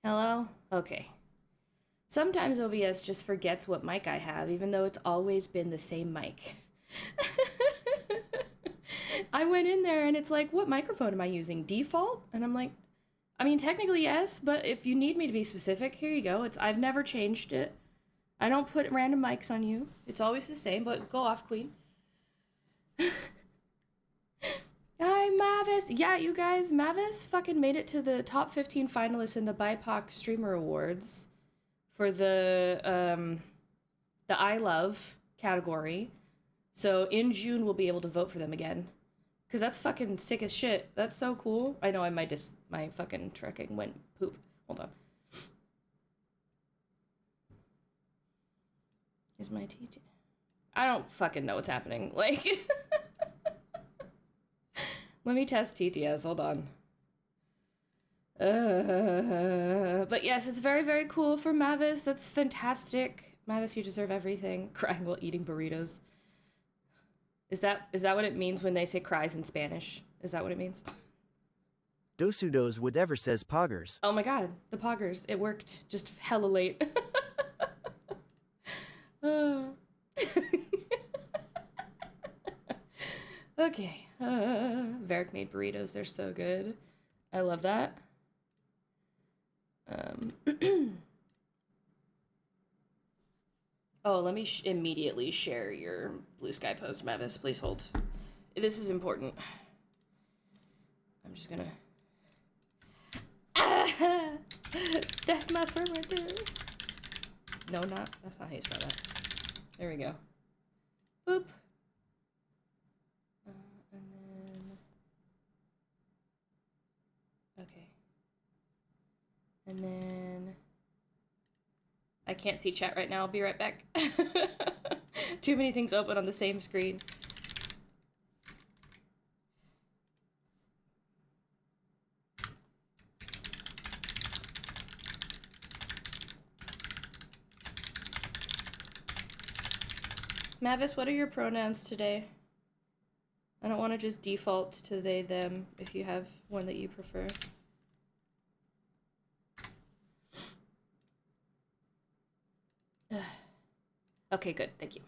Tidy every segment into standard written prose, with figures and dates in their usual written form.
Hello? Okay. Sometimes OBS just forgets what mic I have, even though it's always been the same mic. I went in there and it's like, what microphone am I using? Default? And I'm like, I mean, technically yes, but if you need me to be specific, here you go. I've never changed it. I don't put random mics on you. It's always the same, but go off, queen. Hi, Mavis. Yeah, you guys, Mavis fucking made it to the top 15 finalists in the BIPOC Streamer Awards for the I Love category. So in June we'll be able to vote for them again. Cause that's fucking sick as shit. That's so cool. I know my fucking trekking went poop. Hold on. Is my teaching? I don't fucking know what's happening. Like, let me test TTS. Hold on. But yes, it's very, very cool for Mavis. That's fantastic. Mavis, you deserve everything. Crying while eating burritos. Is that what it means when they say cries in Spanish? Is that what it means? Dosudos whatever says poggers. Oh my god, the poggers. It worked just hella late. Okay. Varric made burritos. They're so good. I love that. Oh, let me immediately share your Blue Sky post, Mavis. Please hold. This is important. I'm just gonna... That's my friend right there. No, that's not how you spell that. There we go. Boop. And then... Okay. And then... I can't see chat right now. I'll be right back. Too many things open on the same screen. Mavis, what are your pronouns today? I don't want to just default to they, them, if you have one that you prefer. Okay, good. Thank you.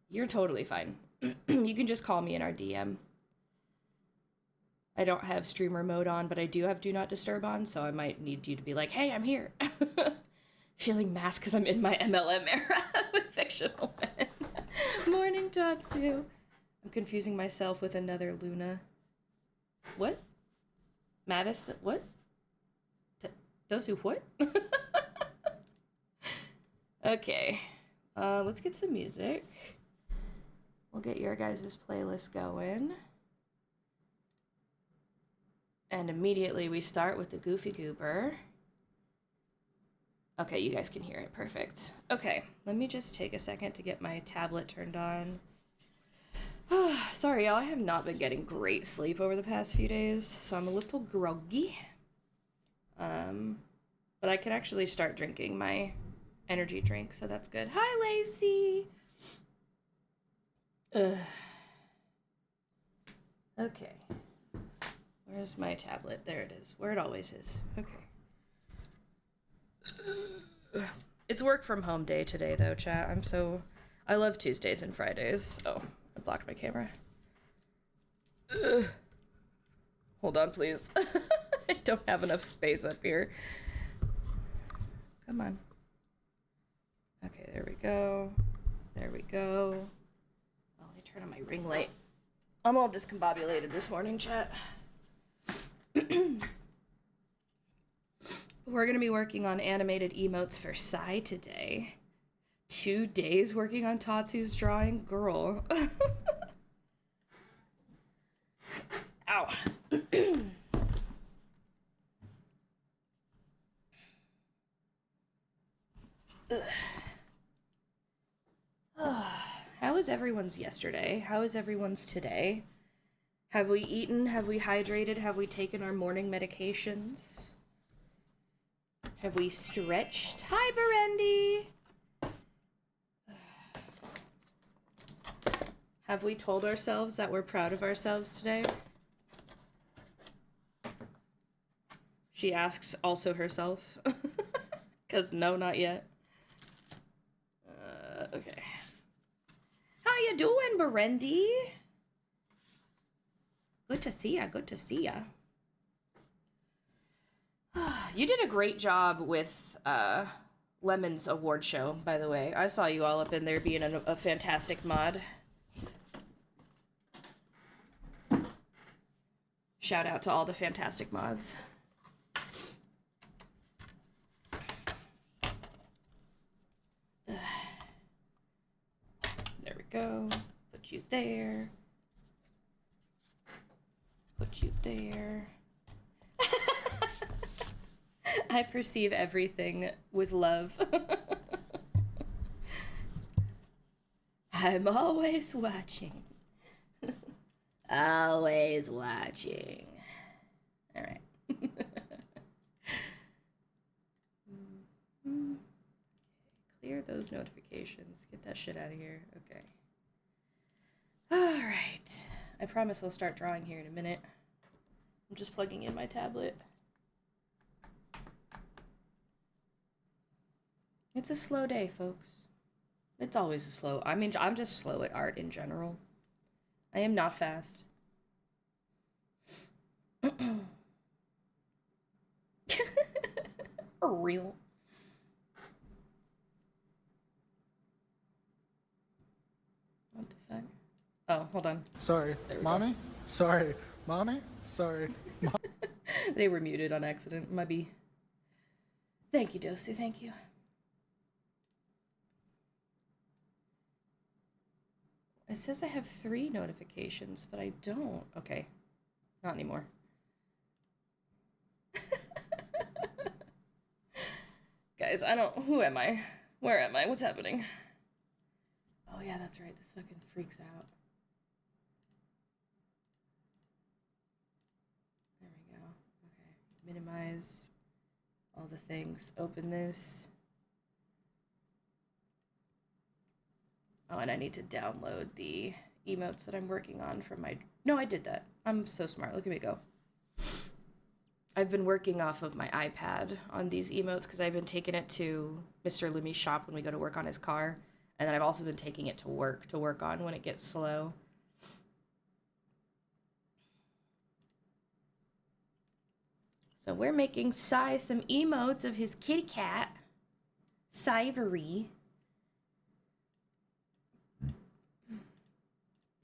You're totally fine. You can just call me in our DM. I don't have streamer mode on, but I do have do not disturb on, so I might need you to be like, hey, I'm here. Feeling masked because I'm in my MLM era with fictional men. Morning, Tatsu. I'm confusing myself with another Luna. What? Mavis, what? Dosu, what? Okay. Let's get some music. We'll get your guys' playlist going. And immediately we start with the Goofy Goober. Okay, you guys can hear it. Perfect. Okay, let me just take a second to get my tablet turned on. Sorry, y'all. I have not been getting great sleep over the past few days, so I'm a little groggy. But I can actually start drinking my energy drink, so that's good. Hi, Lacey! Okay. Where's my tablet? There it is. Where it always is. Okay. It's work from home day today, though, chat. I love Tuesdays and Fridays. Oh, I blocked my camera. Hold on, please. I don't have enough space up here. Come on. Okay, there we go. There we go. Oh, let me turn on my ring light. I'm all discombobulated this morning, chat. We're going to be working on animated emotes for Sai today. 2 days working on Tatsu's drawing? Girl. Ow. How was everyone's yesterday? How is everyone's today? Have we eaten? Have we hydrated? Have we taken our morning medications? Have we stretched? Hi, Berendi! Have we told ourselves that we're proud of ourselves today? She asks also herself. Because no, not yet. Okay. How you doing, Berendi? Good to see ya, good to see ya. You did a great job with Lemon's award show, by the way. I saw you all up in there being a fantastic mod. Shout out to all the fantastic mods. There we go. Put you there. Put you there. I perceive everything with love. I'm always watching. Always watching. All right. Clear those notifications. Get that shit out of here. Okay. All right. I promise I'll start drawing here in a minute. I'm just plugging in my tablet. It's a slow day, folks. It's always a slow. I mean, I'm just slow at art in general. I am not fast. For real. What the fuck? Oh, hold on. Sorry, mommy? Sorry, mommy? Sorry. They were muted on accident. My B. Thank you, Dosu. Thank you. It says I have 3 notifications, but I don't. Okay. Not anymore. Guys, I don't... Who am I? Where am I? What's happening? Oh, yeah, that's right. This fucking freaks out. There we go. Okay. Minimize all the things. Open this. Oh, and I need to download the emotes that I'm working on from my... No, I did that. I'm so smart. Look at me go. I've been working off of my iPad on these emotes because I've been taking it to Mr. Lumi's shop when we go to work on his car. And then I've also been taking it to work on when it gets slow. So we're making Sai some emotes of his kitty cat, Saivery.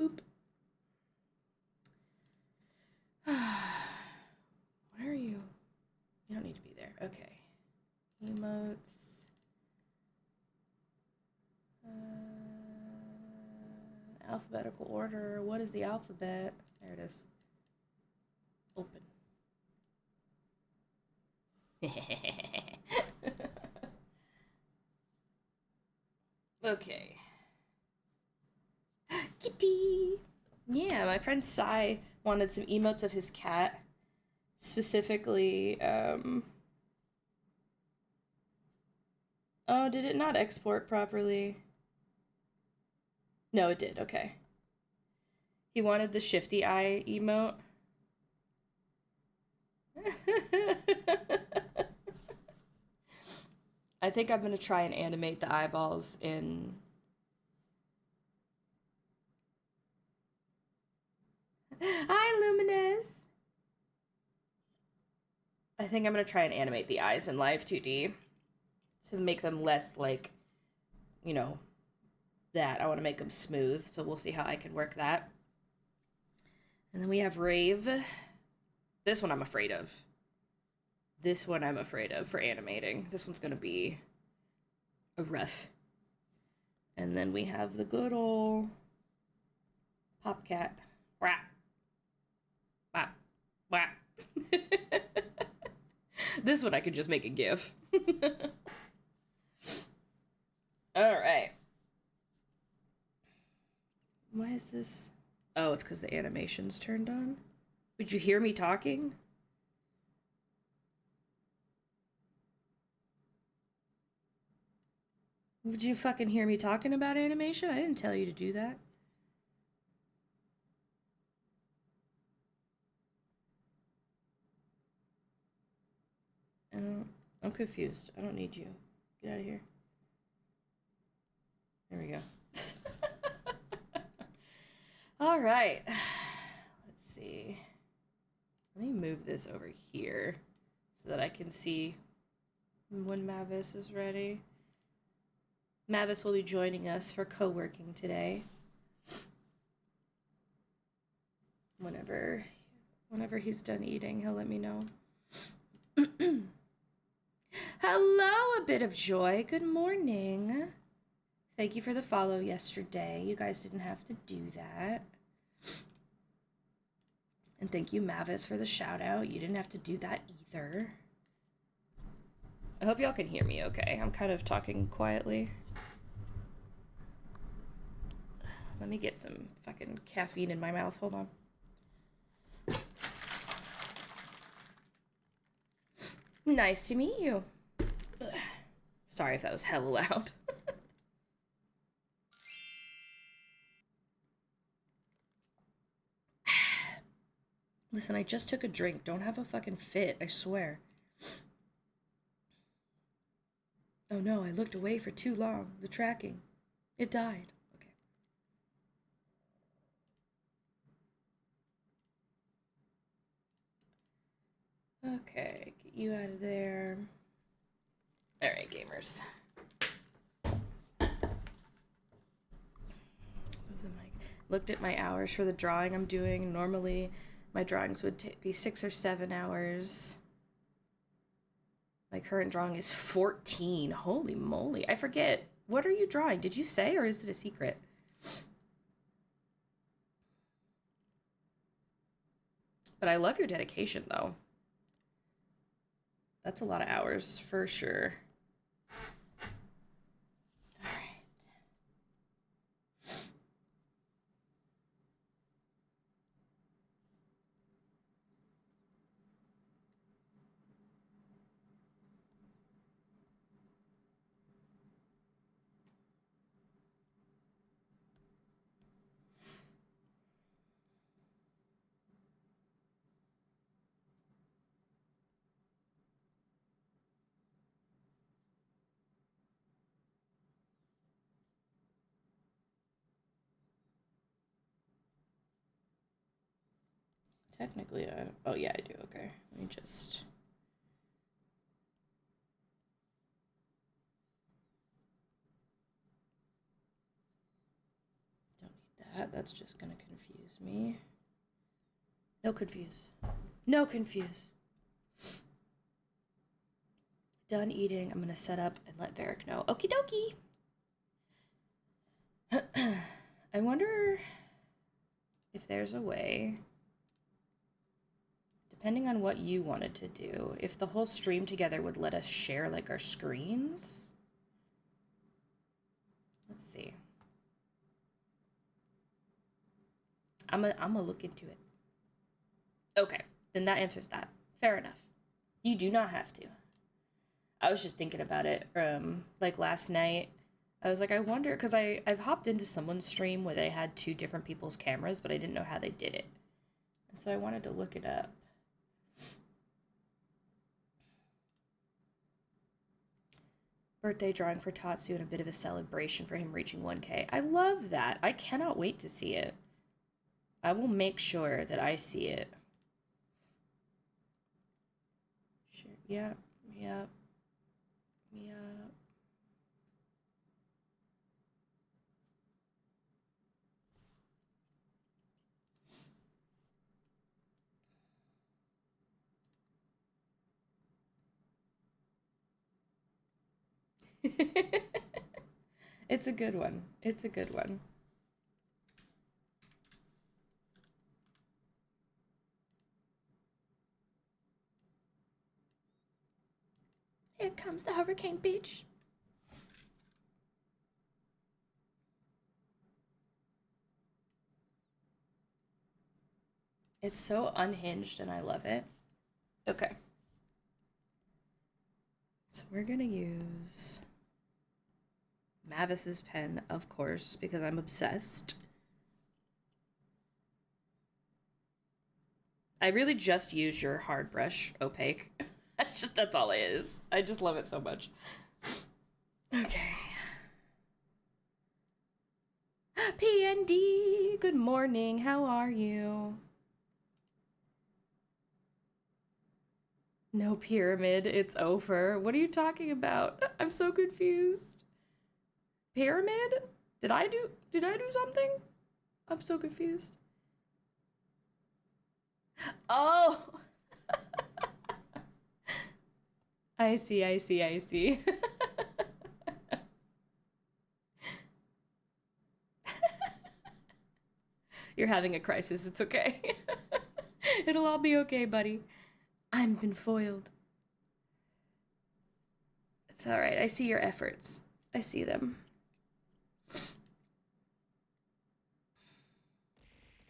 Boop. Where are you? You don't need to be there. Okay. Emotes. Alphabetical order. What is the alphabet? There it is. Open. Okay. Kitty! Yeah, my friend Sai wanted some emotes of his cat. Specifically, oh, did it not export properly? No, it did, okay. He wanted the shifty eye emote. I think I'm gonna try and animate the eyeballs in... Hi, Luminous! I think I'm gonna try and animate the eyes in Live 2D to make them less like, you know, that. I want to make them smooth, so we'll see how I can work that. And then we have Rave. This one I'm afraid of. This one I'm afraid of for animating. This one's gonna be a rough. And then we have the good old Popcat. Wah. Wah. Wah. This one I could just make a GIF. Alright. Why is this? Oh, it's because the animation's turned on. Would you hear me talking? Would you fucking hear me talking about animation? I didn't tell you to do that. I'm confused. I don't need you. Get out of here. There we go. All right. Let's see. Let me move this over here so that I can see when Mavis is ready. Mavis will be joining us for co-working today. Whenever he's done eating, he'll let me know. Hello, a bit of joy. Good morning. Thank you for the follow yesterday. You guys didn't have to do that. And thank you, Mavis, for the shout out. You didn't have to do that either. I hope y'all can hear me okay. I'm kind of talking quietly. Let me get some fucking caffeine in my mouth. Hold on. Nice to meet you. Sorry if that was hella loud. Listen, I just took a drink. Don't have a fucking fit, I swear. Oh no, I looked away for too long. The tracking. It died. Okay. Okay, get you out of there. Alright, gamers. Move the mic. Looked at my hours for the drawing I'm doing. Normally, my drawings would be 6 or 7 hours. My current drawing is 14. Holy moly. I forget. What are you drawing? Did you say, or is it a secret? But I love your dedication, though. That's a lot of hours, for sure. All right. Technically, I don't... Oh, yeah, I do. Okay. Let me just... Don't need that. That's just gonna confuse me. No confuse. No confuse. Done eating. I'm gonna set up and let Varric know. Okie dokie. I wonder if there's a way... Depending on what you wanted to do, if the whole stream together would let us share, like, our screens? Let's see. I'm gonna look into it. Okay, then that answers that. Fair enough. You do not have to. I was just thinking about it, like, last night. I was like, I wonder, because I've hopped into someone's stream where they had 2 different people's cameras, but I didn't know how they did it. And so I wanted to look it up. Birthday drawing for Tatsu and a bit of a celebration for him reaching 1K. I love that. I cannot wait to see it. I will make sure that I see it. Sure. Yep. Yep. Yep. It's a good one. It's a good one. Here comes the hurricane, bitch. It's so unhinged and I love it. Okay. So we're gonna use Mavis's pen, of course, because I'm obsessed. I really just used your hard brush opaque. That's all it is. I just love it so much. Okay. PND, good morning. How are you? No pyramid, it's over. What are you talking about? I'm so confused. Pyramid? Did I do something? I'm so confused. Oh. I see. You're having a crisis. It's okay. It'll all be okay, buddy. I've been foiled. It's all right. I see your efforts. I see them.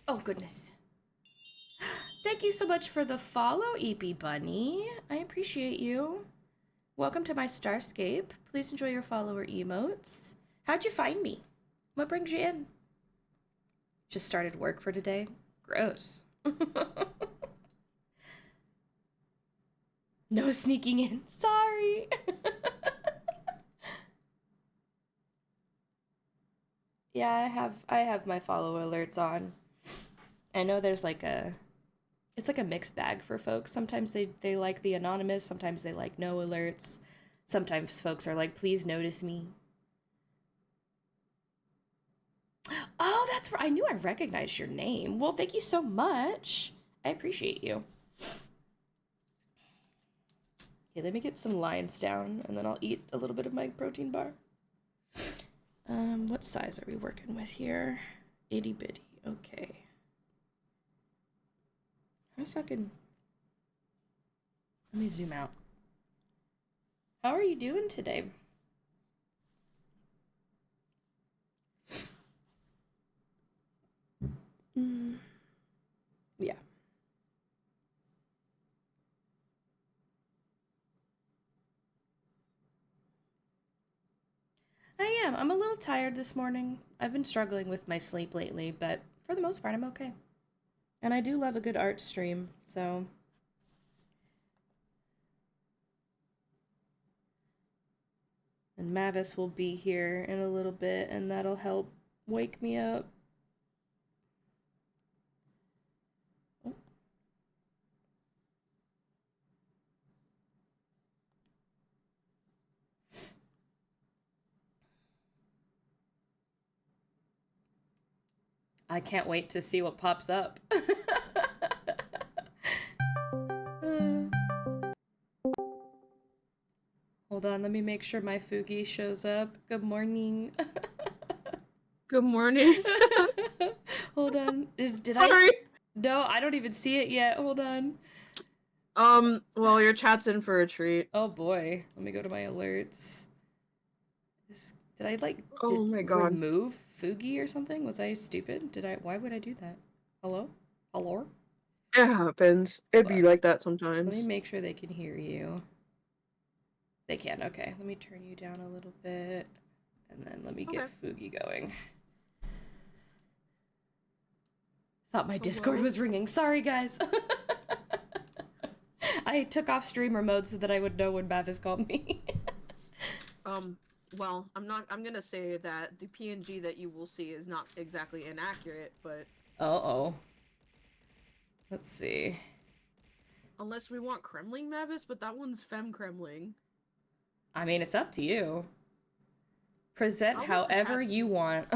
Oh, goodness. Thank you so much for the follow, EP Bunny. I appreciate you. Welcome to my Starscape. Please enjoy your follower emotes. How'd you find me? What brings you in? Just started work for today? Gross. No sneaking in. Sorry. Yeah, I have my follow alerts on. I know there's like it's like a mixed bag for folks. Sometimes they like the anonymous, sometimes they like no alerts. Sometimes folks are like, please notice me. Oh, that's right. I knew I recognized your name. Well, thank you so much. I appreciate you. Okay, let me get some lines down, and then I'll eat a little bit of my protein bar. What size are we working with here? Itty bitty. Okay. How fucking... Let me zoom out. How are you doing today? Yeah. I am. I'm a little tired this morning. I've been struggling with my sleep lately, but for the most part, I'm okay. And I do love a good art stream, so... And Mavis will be here in a little bit, and that'll help wake me up. Oh. I can't wait to see what pops up. Hold on, let me make sure my Fugi shows up. Good morning. Good morning. Hold on. Sorry. No, I don't even see it yet. Hold on. Well, your chat's in for a treat. Oh boy. Let me go to my alerts. Did I Oh my god. remove Fugi or something? Was I stupid? Why would I do that? Hello? Hello? It happens. It'd be like that Let me sometimes. make sure they can hear you. They can, okay. Let me turn you down a little bit. And then let me get Fugi going. Thought my Discord was ringing. Sorry, guys. I took off streamer mode so that I would know when Mavis called me. Well, I'm gonna say that the PNG that you will see is not exactly inaccurate, but... Uh-oh. Let's see. Unless we want Kremling Mavis, but that one's Fem Kremling. I mean, it's up to you. Present however you want.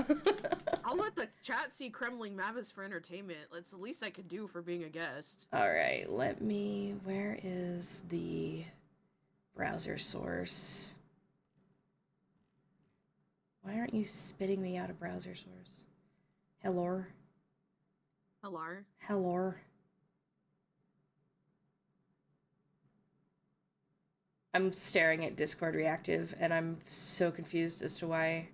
I'll let the chat see Kremling Mavis for entertainment. That's the least I could do for being a guest. Alright, where is the browser source? Why aren't you spitting me out a browser source? Hello? Hello? I'm staring at Discord Reactive, and I'm so confused as to why.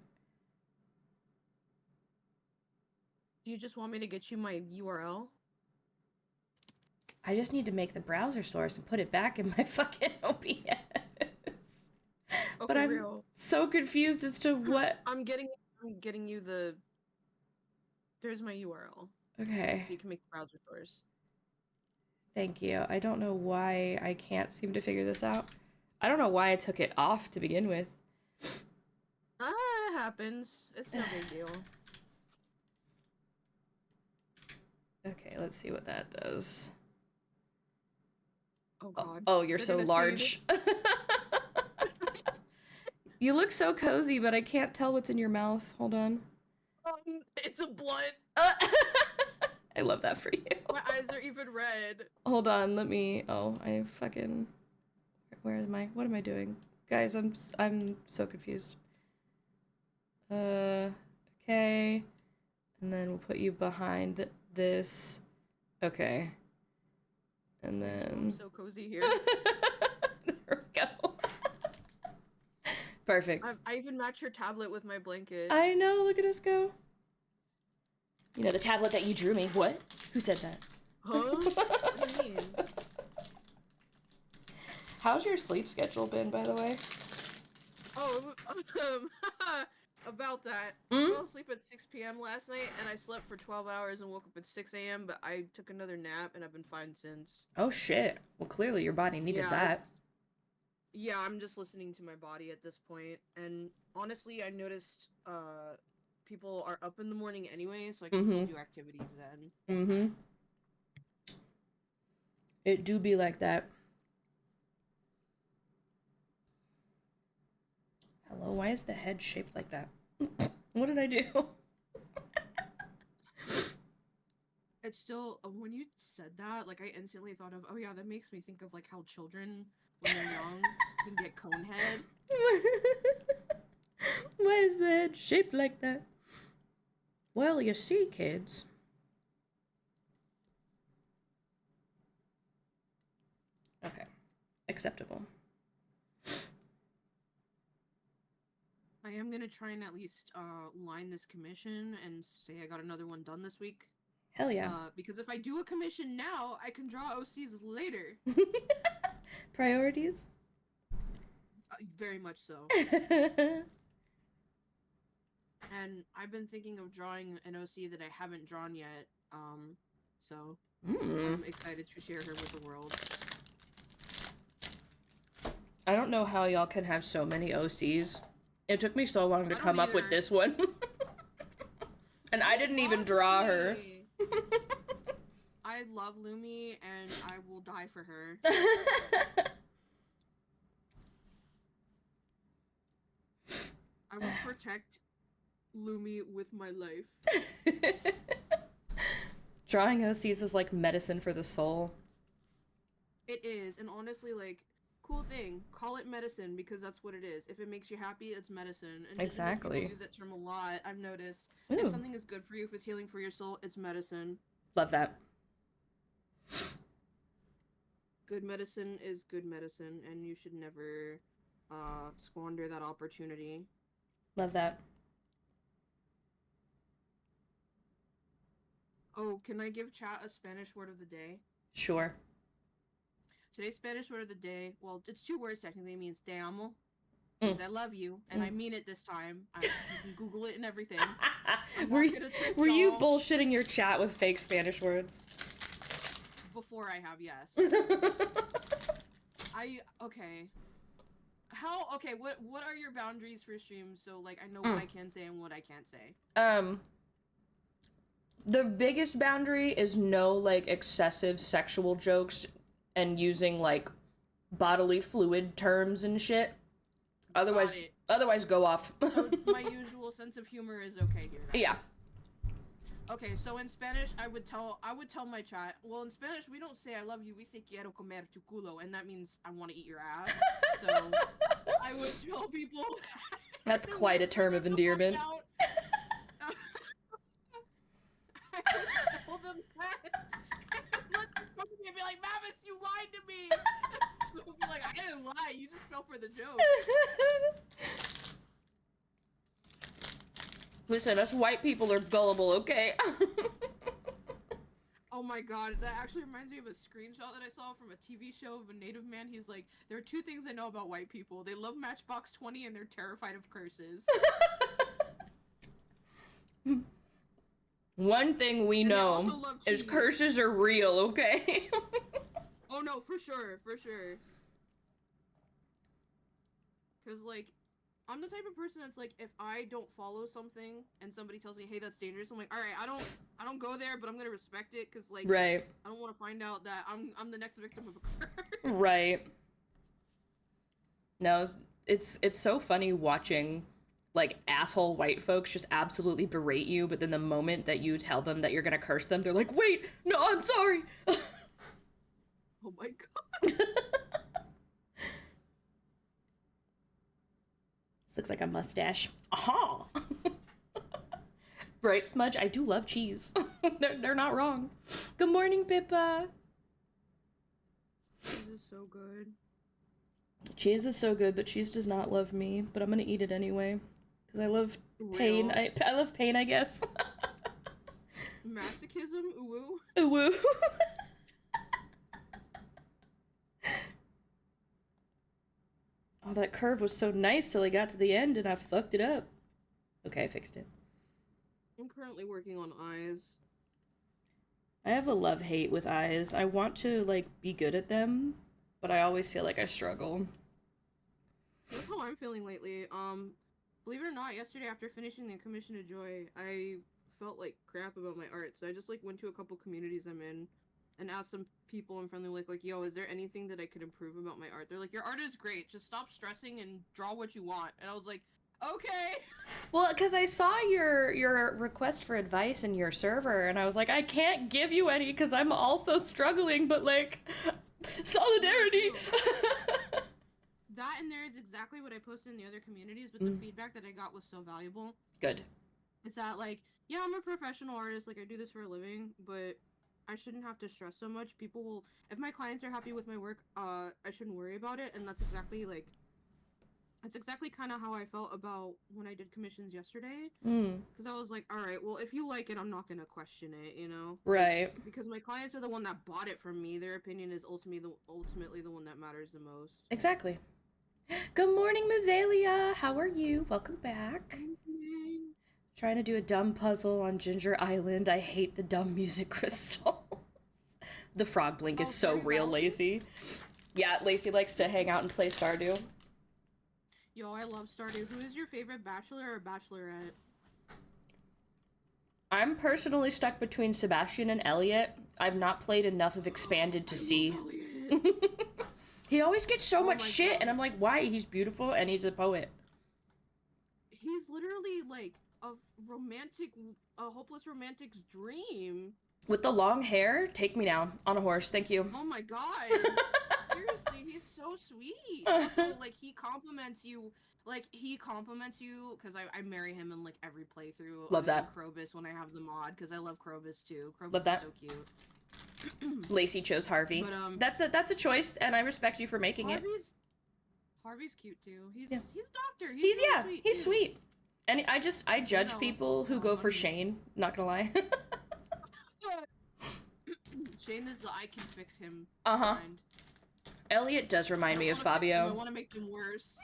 Do you just want me to get you my URL? I just need to make the browser source and put it back in my fucking OBS. Okay, but I'm so confused as to what... I'm getting you the... There's my URL. Okay. So you can make the browser source. Thank you. I don't know why I can't seem to figure this out. I don't know why I took it off to begin with. It happens. It's no big deal. Okay, let's see what that does. Oh god. Oh, you're They're so gonna see large. You look so cozy, but I can't tell what's in your mouth. Hold on. It's a blunt. I love that for you. My eyes are even red. Hold on, let me. Oh, I fucking. Where am I? What am I doing, guys? I'm so confused. Okay, and then we'll put you behind this. Okay, and then. I'm so cozy here. There we go. Perfect. I even match your tablet with my blanket. I know. Look at us go. You know the tablet that you drew me. What? Who said that? Huh? What do you mean? How's your sleep schedule been, by the way? Oh, about that. Mm? I fell asleep at 6 p.m. last night, and I slept for 12 hours and woke up at 6 a.m., but I took another nap, and I've been fine since. Oh, shit. Well, clearly your body needed that. Yeah, I'm just listening to my body at this point, and honestly, I noticed, people are up in the morning anyway, so I can still do activities then. Mm-hmm. It do be like that. Hello, why is the head shaped like that? What did I do? It's still, when you said that, like, I instantly thought of, oh yeah, that makes me think of, like, how children, when they're young, can get cone head. Why is the head shaped like that? Well, you see, kids. Okay. Acceptable. I am gonna try and at least line this commission and say I got another one done this week. Hell yeah. Because if I do a commission now, I can draw OCs later. Priorities? Very much so. And I've been thinking of drawing an OC that I haven't drawn yet. So I'm excited to share her with the world. I don't know how y'all can have so many OCs. It took me so long to come up with either. this one. And I didn't even draw her. I love Lumi and I will die for her. I will protect Lumi with my life. Drawing OCs is like medicine for the soul. It is, and honestly, like, cool thing. Call it medicine because that's what it is. If it makes you happy, it's medicine. And Exactly. People use that term a lot. I've noticed. Ooh. If something is good for you, if it's healing for your soul, it's medicine. Love that. Good medicine is good medicine, and you should never squander that opportunity. Love that. Oh, can I give chat a Spanish word of the day? Sure. Today's Spanish word of the day, well, it's 2 words technically. It means te amo, means I love you, and I mean it this time. You can Google it and everything. Were you bullshitting your chat with fake Spanish words? Before I have, yes. Okay, what are your boundaries for streams? So, like, I know what I can say and what I can't say. The biggest boundary is no, like, excessive sexual jokes and using, like, bodily fluid terms and shit. Otherwise go off. So my usual sense of humor is okay here. Yeah. Okay, so in Spanish, I would tell my chat, well, in Spanish, we don't say I love you, we say quiero comer tu culo, and that means I want to eat your ass. So I would tell people That's quite a term of endearment. I would tell them that. And be like, Mavis, you lied to me. They'll be like, I didn't lie, you just fell for the joke. Listen, us white people are gullible, okay? Oh my god, that actually reminds me of a screenshot that I saw from a TV show of a native man. He's like, there are 2 things I know about white people. They love Matchbox 20 and they're terrified of curses. One thing we know is curses are real, okay? Oh no, for sure, for sure. Cause like, I'm the type of person that's like, if I don't follow something and somebody tells me, hey, that's dangerous, I'm like, all right, I don't go there, but I'm gonna respect it, cause like, Right. I don't want to find out that I'm the next victim of a curse. Right. No, it's so funny watching like asshole white folks just absolutely berate you, but then the moment that you tell them that you're gonna curse them, they're like, wait, no, I'm sorry. Oh my god. This looks like a mustache. Aha! Right, Smudge? I do love cheese. They're not wrong. Good morning, Pippa. This is so good. Cheese is so good, but cheese does not love me. But I'm gonna eat it anyway. Because I love pain. I love pain, I guess. Masochism? Ooh. Ooh. Oh, that curve was so nice till I got to the end and I fucked it up. Okay, I fixed it. I'm currently working on eyes. I have a love-hate with eyes. I want to, like, be good at them, but I always feel like I struggle. That's how I'm feeling lately. Believe it or not, yesterday after finishing the Commission of Joy, I felt like crap about my art, so I just, like, went to a couple communities I'm in and asked some people in friendly, like, yo, is there anything that I could improve about my art? They're like, your art is great, just stop stressing and draw what you want. And I was like, okay! Well, because I saw your request for advice in your server, and I was like, I can't give you any because I'm also struggling, but, like, solidarity! That and there is exactly what I posted in the other communities, but the feedback that I got was so valuable. Good. It's that, like, yeah, I'm a professional artist, like, I do this for a living, but I shouldn't have to stress so much. People will, if my clients are happy with my work, I shouldn't worry about it, and that's exactly, like, that's exactly kind of how I felt about when I did commissions yesterday, because I was like, alright, well, if you like it, I'm not gonna question it, you know? Right. Like, because my clients are the one that bought it from me, their opinion is ultimately the one that matters the most. Exactly. Good morning, Mazalia. How are you? Welcome back. Trying to do a dumb puzzle on Ginger Island. I hate the dumb music crystals. The frog blink is so real, Lacey. Yeah, Lacey likes to hang out and play Stardew. Yo, I love Stardew. Who is your favorite bachelor or bachelorette? I'm personally stuck between Sebastian and Elliot. I've not played enough of Expanded to see. He always gets so much shit, and I'm like, why? He's beautiful and he's a poet. He's literally like a hopeless romantic's dream. With the long hair, take me now on a horse. Thank you. Oh my god. Seriously, he's so sweet. Also, like, he compliments you because I marry him in like every playthrough. Love that. Krobus when I have the mod, because I love Krobus too. Krobus Love that. is so cute. Lacey chose Harvey. But, that's a choice, and I respect you for making it. Harvey's cute too. He's Yeah. he's a doctor. He's really sweet, he's too. sweet. And I judge people who go for Shane, not gonna lie. Shane is the I can fix him Uh-huh. kind. Elliot does remind me of Fabio. I want to make them worse.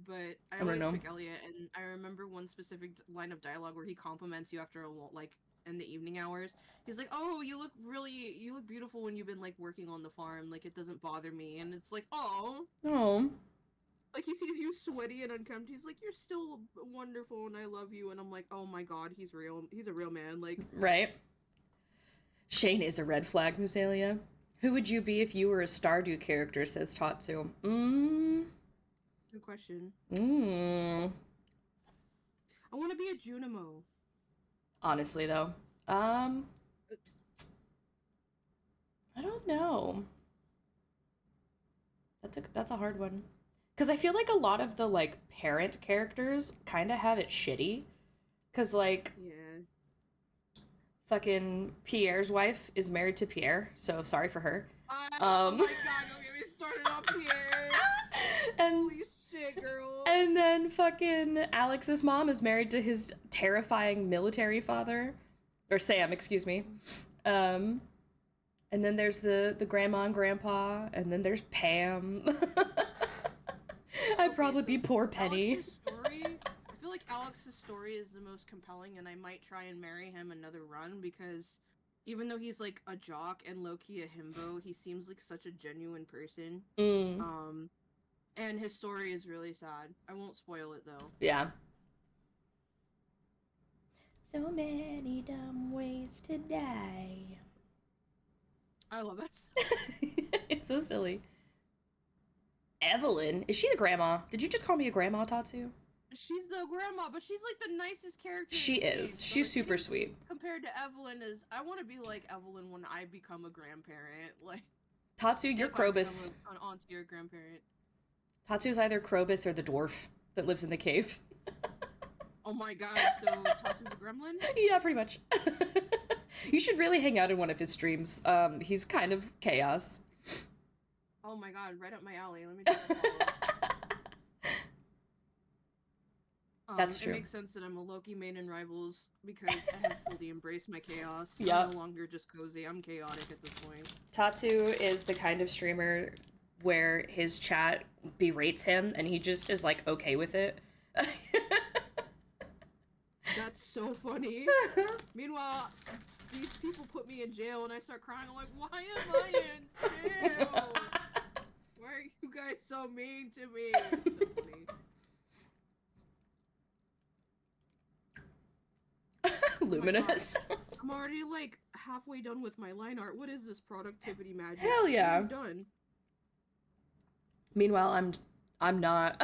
But I always pick Elliot, and I remember one specific line of dialogue where he compliments you after like in the evening hours. He's like, "Oh, you look beautiful when you've been like working on the farm. Like, it doesn't bother me." And it's like, "Oh." Like, he sees you sweaty and unkempt. He's like, "You're still wonderful, and I love you." And I'm like, "Oh my god, he's real. He's a real man." Like, right. Shane is a red flag, Musalia. Who would you be if you were a Stardew character? Says Tatsu. Good question. I want to be a Junimo. Honestly, though, I don't know. That's a hard one. Because I feel like a lot of the, like, parent characters kind of have it shitty. Because, like, Yeah. fucking Pierre's wife is married to Pierre, so sorry for her. Oh my god, don't get me started on Pierre. And, holy shit, girl. And then fucking Alex's mom is married to his terrifying military father. Or Sam, excuse me. And then there's the grandma and grandpa, and then there's Pam. I'd probably be poor Penny. Alex's story, I feel like Alex's story is the most compelling, and I might try and marry him another run, because even though he's like a jock and low-key a himbo, he seems like such a genuine person. Mm. And his story is really sad. I won't spoil it though. Yeah. So many dumb ways to die. I love it. It's so silly. Evelyn? Is she the grandma? Did you just call me a grandma, Tatsu? She's the grandma, but she's like the nicest character. She in the game. is. So, She's like, super sweet. Compared to Evelyn, is I want to be like Evelyn when I become a grandparent. Like Tatsu, you're if I become Krobus. an auntie or grandparent. Tatsu's either Krobus or the dwarf that lives in the cave. Oh my god! So Tatsu's a gremlin? Yeah, pretty much. You should really hang out in one of his streams. He's kind of chaos. Oh my god! Right up my alley. Let me take a follow. That's true. It makes sense that I'm a Loki main in Rivals because I have fully embraced my chaos. Yep. I'm no longer just cozy. I'm chaotic at this point. Tatsu is the kind of streamer where his chat berates him and he just is like okay with it. That's so funny. Meanwhile, these people put me in jail and I start crying. I'm like, why am I in jail? Why are you guys so mean to me? It's so funny. Luminous. Oh I'm already like halfway done with my line art. What is this productivity magic? Hell yeah. I'm done. Meanwhile, I'm not.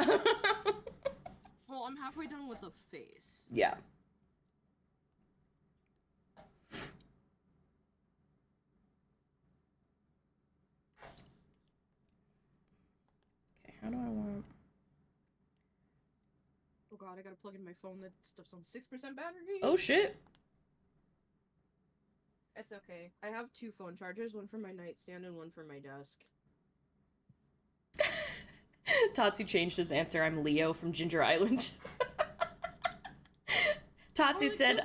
Well, I'm halfway done with the face. Yeah. Okay, how do I want... Oh god, I gotta plug in my phone. That stuff's on 6% battery. Oh shit. It's okay. I have 2 phone chargers, one for my nightstand and one for my desk. Tatsu changed his answer. I'm Leo from Ginger Island. Tatsu said,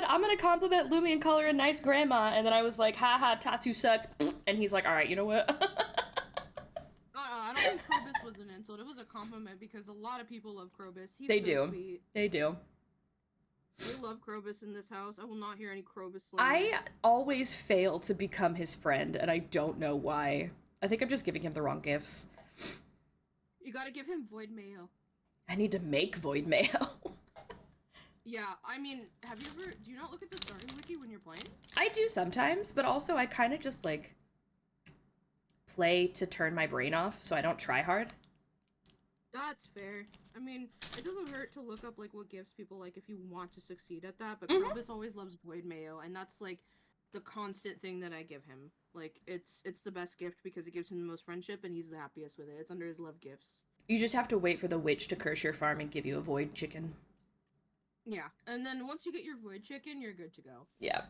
I'm gonna compliment Lumi and call her a nice grandma. And then I was like, haha, Tatsu sucks. And he's like, alright, you know what? I don't think Krobus was an insult. It was a compliment because a lot of people love Krobus. He's They so do. Sweet. They do. We love Krobus in this house. I will not hear any Krobus slander. I always fail to become his friend, and I don't know why. I think I'm just giving him the wrong gifts. You gotta give him Void Mayo. I need to make Void Mayo. Yeah, I mean, do you not look at the starting wiki when you're playing? I do sometimes, but also I kind of just, like, play to turn my brain off so I don't try hard. That's fair. I mean, it doesn't hurt to look up, like, what gifts people like if you want to succeed at that, but Krobus always loves Void Mayo, and that's, like, the constant thing that I give him. Like, it's the best gift because it gives him the most friendship, and he's the happiest with it. It's under his love gifts. You just have to wait for the witch to curse your farm and give you a void chicken. Yeah, and then once you get your void chicken, you're good to go. Yeah.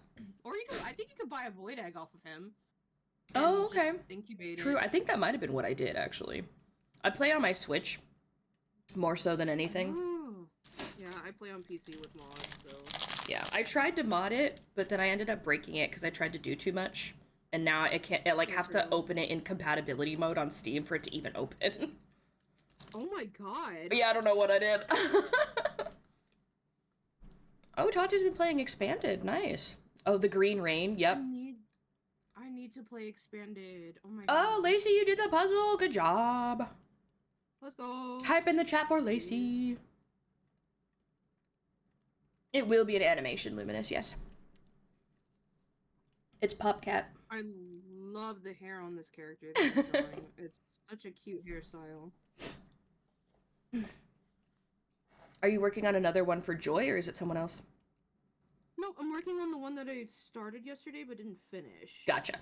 Or I think you could buy a void egg off of him. Oh, okay. Incubate True, it. I think that might have been what I did, actually. I play on my Switch more so than anything. Oh. Yeah, I play on PC with mods, so... Yeah, I tried to mod it, but then I ended up breaking it because I tried to do too much. And now I can't, have to open it in compatibility mode on Steam for it to even open. Oh my god. Yeah, I don't know what I did. Oh, Tati's been playing Expanded. Nice. Oh, the Green Rain. Yep. I need to play Expanded. Oh my god. Oh, Lacey, you did the puzzle. Good job. Let's go. Type in the chat for Lacey. It will be an animation, Luminous, yes. It's PopCat. I love the hair on this character that you're drawing. It's such a cute hairstyle. Are you working on another one for Joy, or is it someone else? No, I'm working on the one that I started yesterday but didn't finish. Gotcha.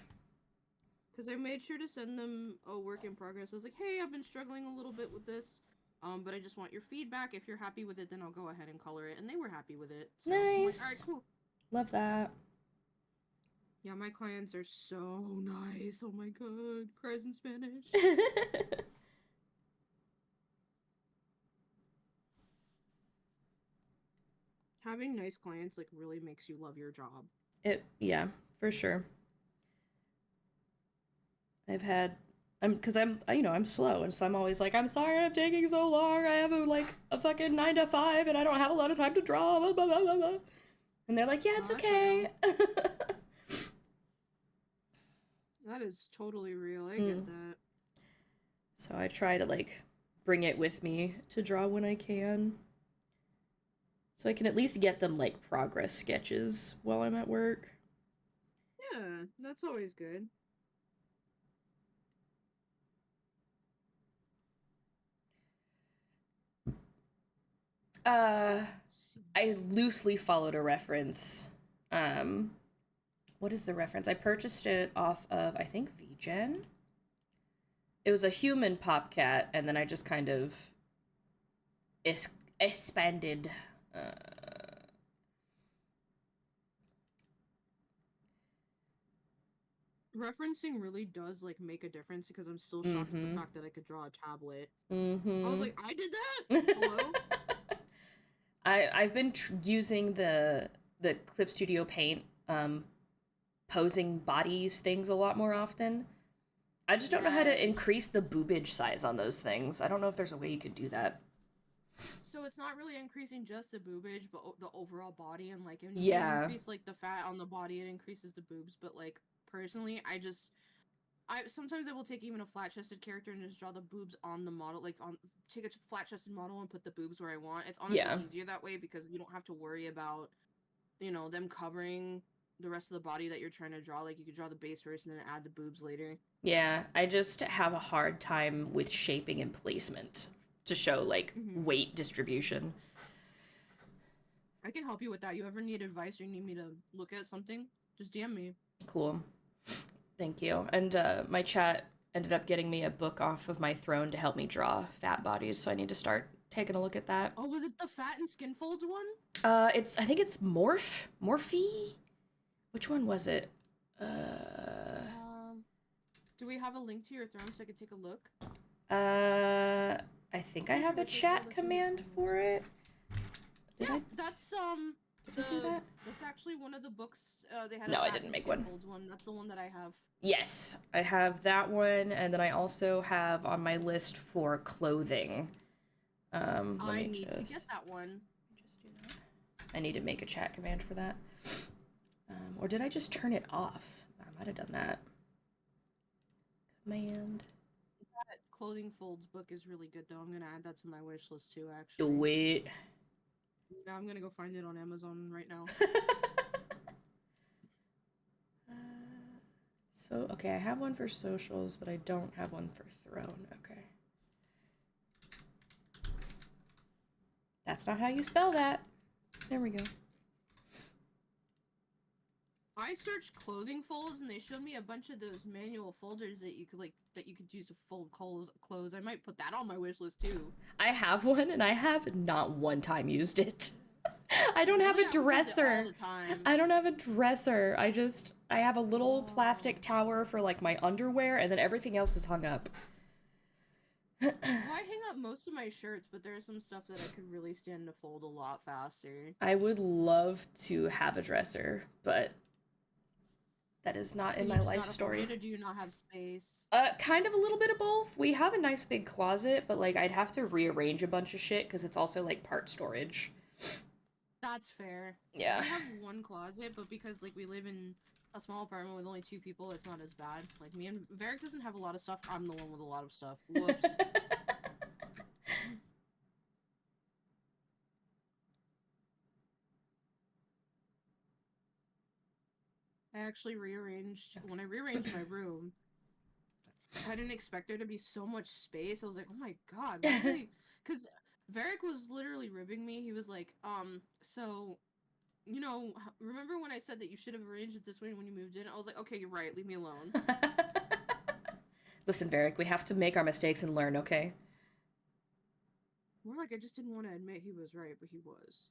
Because I made sure to send them a work in progress. I was like, hey, I've been struggling a little bit with this, but I just want your feedback. If you're happy with it, then I'll go ahead and color it. And they were happy with it. So Nice. I'm like, all right, cool. Love that. Yeah, my clients are so nice. Oh my god. Cries in Spanish. Having nice clients, like, really makes you love your job. Yeah, for sure. I'm slow, and so I'm always like, I'm sorry I'm taking so long. I have a fucking 9 to 5, and I don't have a lot of time to draw. Blah, blah, blah, blah, blah. And they're like, yeah, it's Oh, that's okay. That is totally real. I Mm. get that. So I try to like bring it with me to draw when I can. So I can at least get them like progress sketches while I'm at work. Yeah, that's always good. I loosely followed a reference. What is the reference? I purchased it off of, I think, VGen. It was a human popcat, and then I just kind of expanded. Referencing really does like make a difference because I'm still shocked at the Mm-hmm. fact that I could draw a tablet. I was Mm-hmm. like, I did that. Hello. I've been using the Clip Studio Paint posing bodies things a lot more often. I just don't know how to Yes. increase the boobage size on those things. I don't know if there's a way you could do that. So it's not really increasing just the boobage, but the overall body, and like when you Yeah. increase like the fat on the body, it increases the boobs. But like personally, I sometimes I will take even a flat chested character and just draw the boobs on the model, like on take a flat chested model and put the boobs where I want. It's honestly Yeah. easier that way because you don't have to worry about them covering the rest of the body that you're trying to draw. Like you could draw the base first and then add the boobs later. Yeah, I just have a hard time with shaping and placement to show like Mm-hmm. weight distribution. I can help you with that. You ever need advice or you need me to look at something? Just DM me. Cool. Thank you. And my chat ended up getting me a book off of my throne to help me draw fat bodies, so I need to start taking a look at that. Oh, was it the fat and skin folds one? I think it's Morphe. Which one was it? Do we have a link to your throne so I could take a look? I think I have a chat command for it. Did Yeah, I? that's Did I do that? that's actually one of the books. They had. No, a I fat didn't and make skin one. folds one. That's the one that I have. Yes, I have that one, and then I also have on my list for clothing. I need to get that one. Just do that. I need to make a chat command for that. Or did I just turn it off? I might have done that. Command. That clothing folds book is really good though. I'm gonna add that to my wish list too. Actually. Do it. Yeah, I'm gonna go find it on Amazon right now. So, okay, I have one for socials, but I don't have one for throne. Okay. That's not how you spell that. There we go. I searched clothing folds and they showed me a bunch of those manual folders that you could use to fold clothes. I might put that on my wish list too. I have one, and I have not one time used it. I don't have a dresser. All the time. I don't have a dresser. I have a little plastic tower for like my underwear, and then everything else is hung up. Well, I hang up most of my shirts, but there's some stuff that I could really stand to fold a lot faster. I would love to have a dresser, but that is not in my life story. Or do you not have space? Kind of a little bit of both. We have a nice big closet, but like I'd have to rearrange a bunch of shit because it's also like part storage. That's fair. Yeah. I have one closet, but because like we live in a small apartment with only 2 people, it's not as bad. Like me and Varric doesn't have a lot of stuff. I'm the one with a lot of stuff. Whoops. I actually rearranged when I rearranged my room. I didn't expect there to be so much space. I was like, oh my god, because Varric was literally ribbing me. He was like, so remember when I said that you should have arranged it this way when you moved in? I was like, okay, you're right, leave me alone. Listen, Varric, we have to make our mistakes and learn, okay? More like I just didn't want to admit he was right, but he was.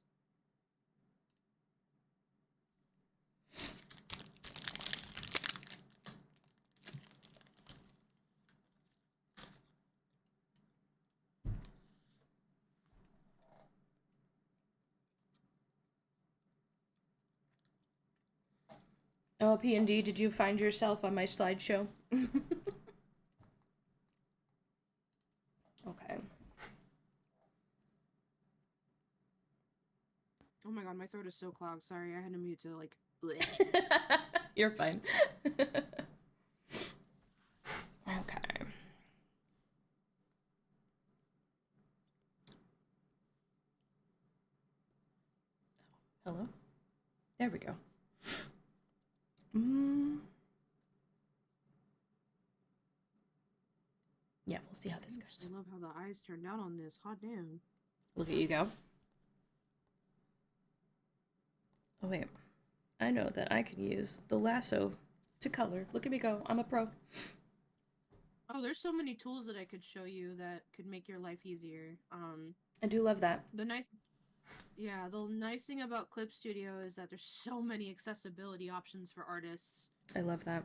Oh, P&D, did you find yourself on my slideshow? Okay. Oh my god, god, my throat is so clogged. Sorry, I had to mute to like. Bleh. You're fine. Okay. Hello? There we go. Yeah, we'll see how this goes. I love how the eyes turned out on this. Hot damn. Look at you go. Oh, wait. I know that I can use the lasso to color. Look at me go. I'm a pro. Oh, there's so many tools that I could show you that could make your life easier. I do love that. The nice thing about Clip Studio is that there's so many accessibility options for artists. I love that.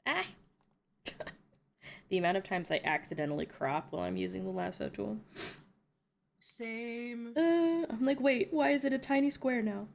Ah! The amount of times I accidentally crop while I'm using the lasso tool. Same. I'm like, wait, why is it a tiny square now?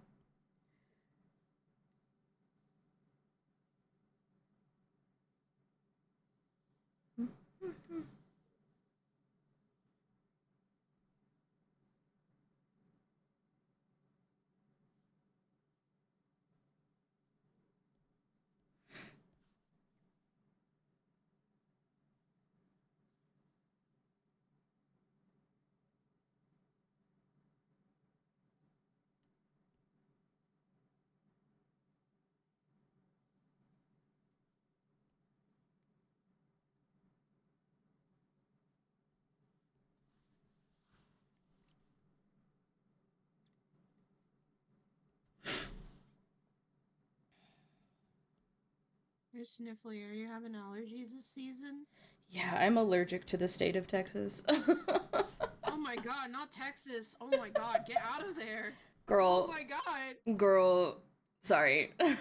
You're sniffly. Are you having allergies this season? Yeah, I'm allergic to the state of Texas. Oh my god, not Texas. Oh my god, get out of there. Girl. Oh my god. Girl. Sorry. Oh,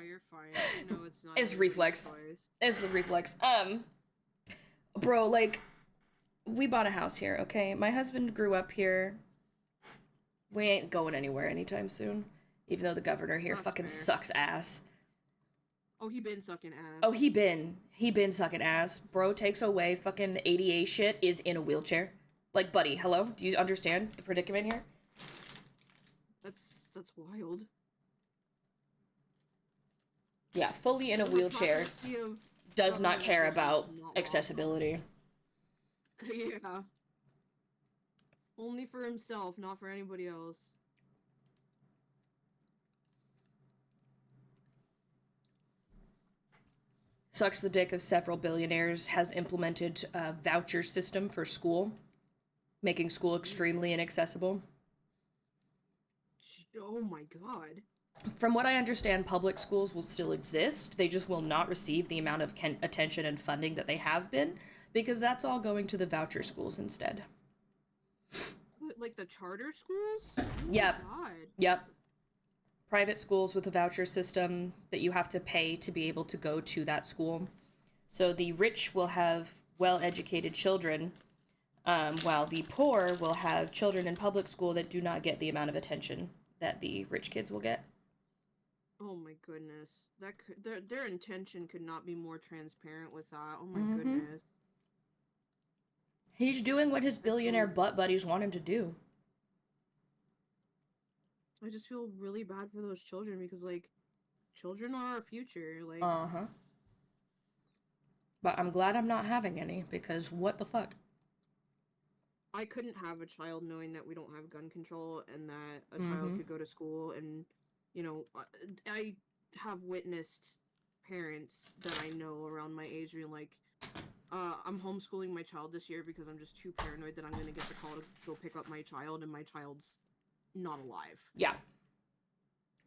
you're fine. I know it's not. It's reflex. Choice. It's the reflex. Bro, like, we bought a house here, okay? My husband grew up here. We ain't going anywhere anytime soon. Even though the governor here That's fucking fair. sucks ass. Oh, he been sucking ass. Oh, he been sucking ass. Bro takes away fucking ADA shit, is in a wheelchair. Like, buddy, hello? Do you understand the predicament here? That's wild. Yeah, fully in a wheelchair. Does not care about accessibility. Yeah. Only for himself, not for anybody else. Sucks the dick of several billionaires has implemented a voucher system for school, making school extremely inaccessible. Oh my god. From what I understand, public schools will still exist. They just will not receive the amount of attention and funding that they have been, because that's all going to the voucher schools instead. Like the charter schools? Yep. Oh my god. Yep. Private schools with a voucher system that you have to pay to be able to go to that school. So the rich will have well-educated children, while the poor will have children in public school that do not get the amount of attention that the rich kids will get. Oh my goodness. That their intention could not be more transparent with that. Oh my goodness. He's doing what his billionaire butt buddies want him to do. I just feel really bad for those children because, like, children are our future. Like, Uh-huh. But I'm glad I'm not having any, because what the fuck? I couldn't have a child knowing that we don't have gun control and that a child could go to school and, you know, I have witnessed parents that I know around my age being like, I'm homeschooling my child this year because I'm just too paranoid that I'm going to get the call to go pick up my child and my child's not alive. Yeah.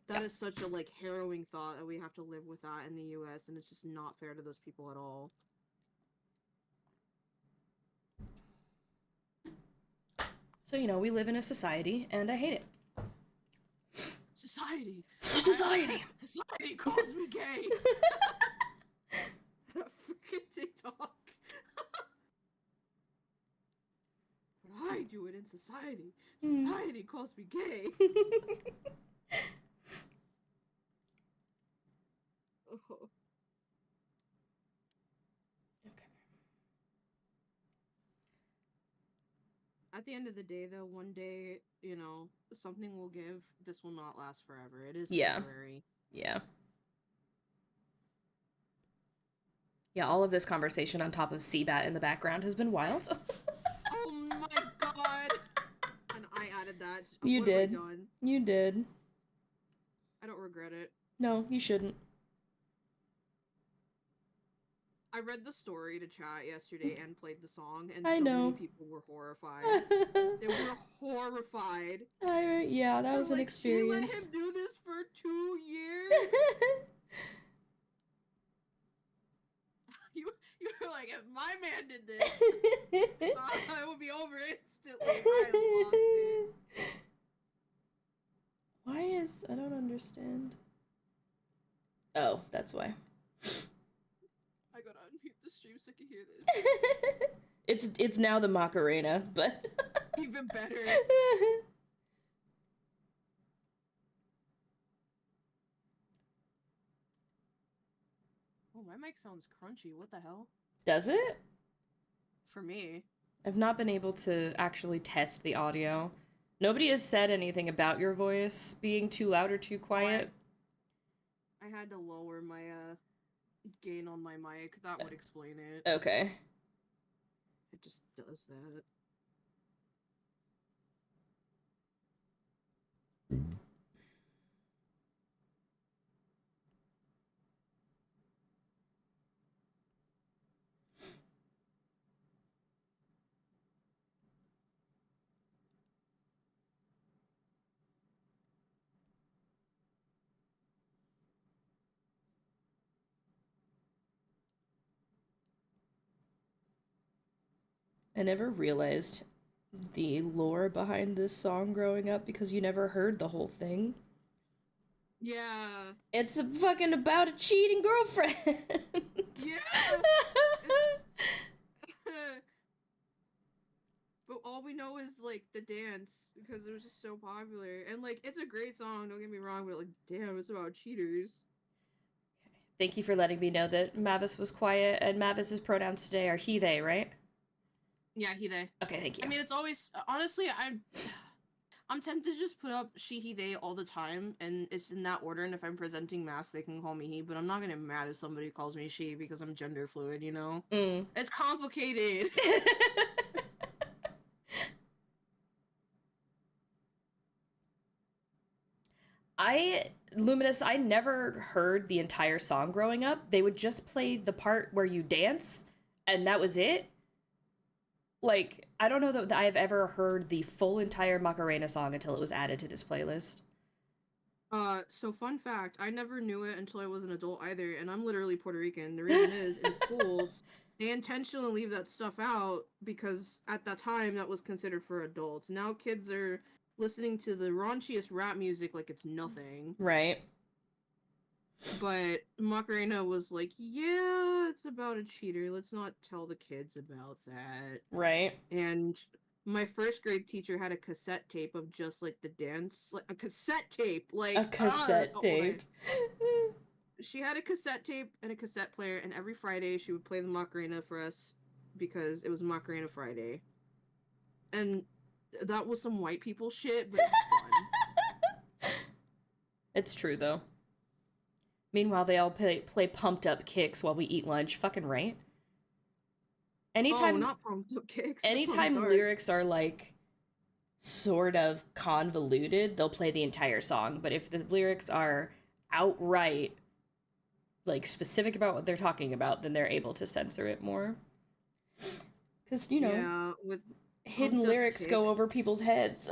That is such a, like, harrowing thought that we have to live with that in the US, and it's just not fair to those people at all. So, you know, we live in a society, and I hate it. Society! Society! Society calls me gay! That freaking TikTok. But I do it in Society calls me gay. Oh. Okay. At the end of the day, though, one day, you know, something will give. This will not last forever. It is Yeah. temporary. Yeah. Yeah, all of this conversation on top of CBAT in the background has been wild. Oh my god! And I added that. You What did. have I done? You did. I don't regret it. No, you shouldn't. I read the story to chat yesterday and played the song, and I so know. many people were horrified. They were horrified. Yeah, that They was were an like, she let experience. him do this for 2 years? You were like, if my man did this, I would be over instantly. I lost it. Why is... I don't understand. Oh, that's why. I gotta unmute the stream so I can hear this. It's now the Macarena, but... Even better. Oh, my mic sounds crunchy. What the hell? Does it? For me. I've not been able to actually test the audio. Nobody has said anything about your voice being too loud or too quiet. I had to lower my gain on my mic. That would explain it. Okay. It just does that. I never realized the lore behind this song growing up because you never heard the whole thing. Yeah. It's fucking about a cheating girlfriend. Yeah. But all we know is like the dance because it was just so popular. And like it's a great song, don't get me wrong, but like damn, it's about cheaters. Thank you for letting me know that Mavis was quiet, and Mavis's pronouns today are he, they, right? Yeah, he, they. Okay, thank you. I mean, it's always honestly, I'm tempted to just put up she, he, they all the time, and it's in that order. And if I'm presenting mass, they can call me he. But I'm not gonna be mad if somebody calls me she because I'm gender fluid. You know, it's complicated. Luminous, I never heard the entire song growing up. They would just play the part where you dance, and that was it. Like, I don't know that I've ever heard the full entire Macarena song until it was added to this playlist. So fun fact, I never knew it until I was an adult either, and I'm literally Puerto Rican. The reason is, in schools, they intentionally leave that stuff out because at that time that was considered for adults. Now kids are listening to the raunchiest rap music like it's nothing. Right. But Macarena was like, yeah, it's about a cheater. Let's not tell the kids about that. Right. And my first grade teacher had a cassette tape of just like the dance, like a cassette tape, like A cassette tape. She had a cassette tape and a cassette player, and every Friday she would play the Macarena for us because it was Macarena Friday. And that was some white people shit, but it was fun. It's true, though. Meanwhile, they all play pumped up kicks while we eat lunch. Fucking right. Anytime, not pumped up kicks. Anytime lyrics are like sort of convoluted, they'll play the entire song. But if the lyrics are outright like specific about what they're talking about, then they're able to censor it more. Because, you know, yeah, with hidden lyrics go over people's heads.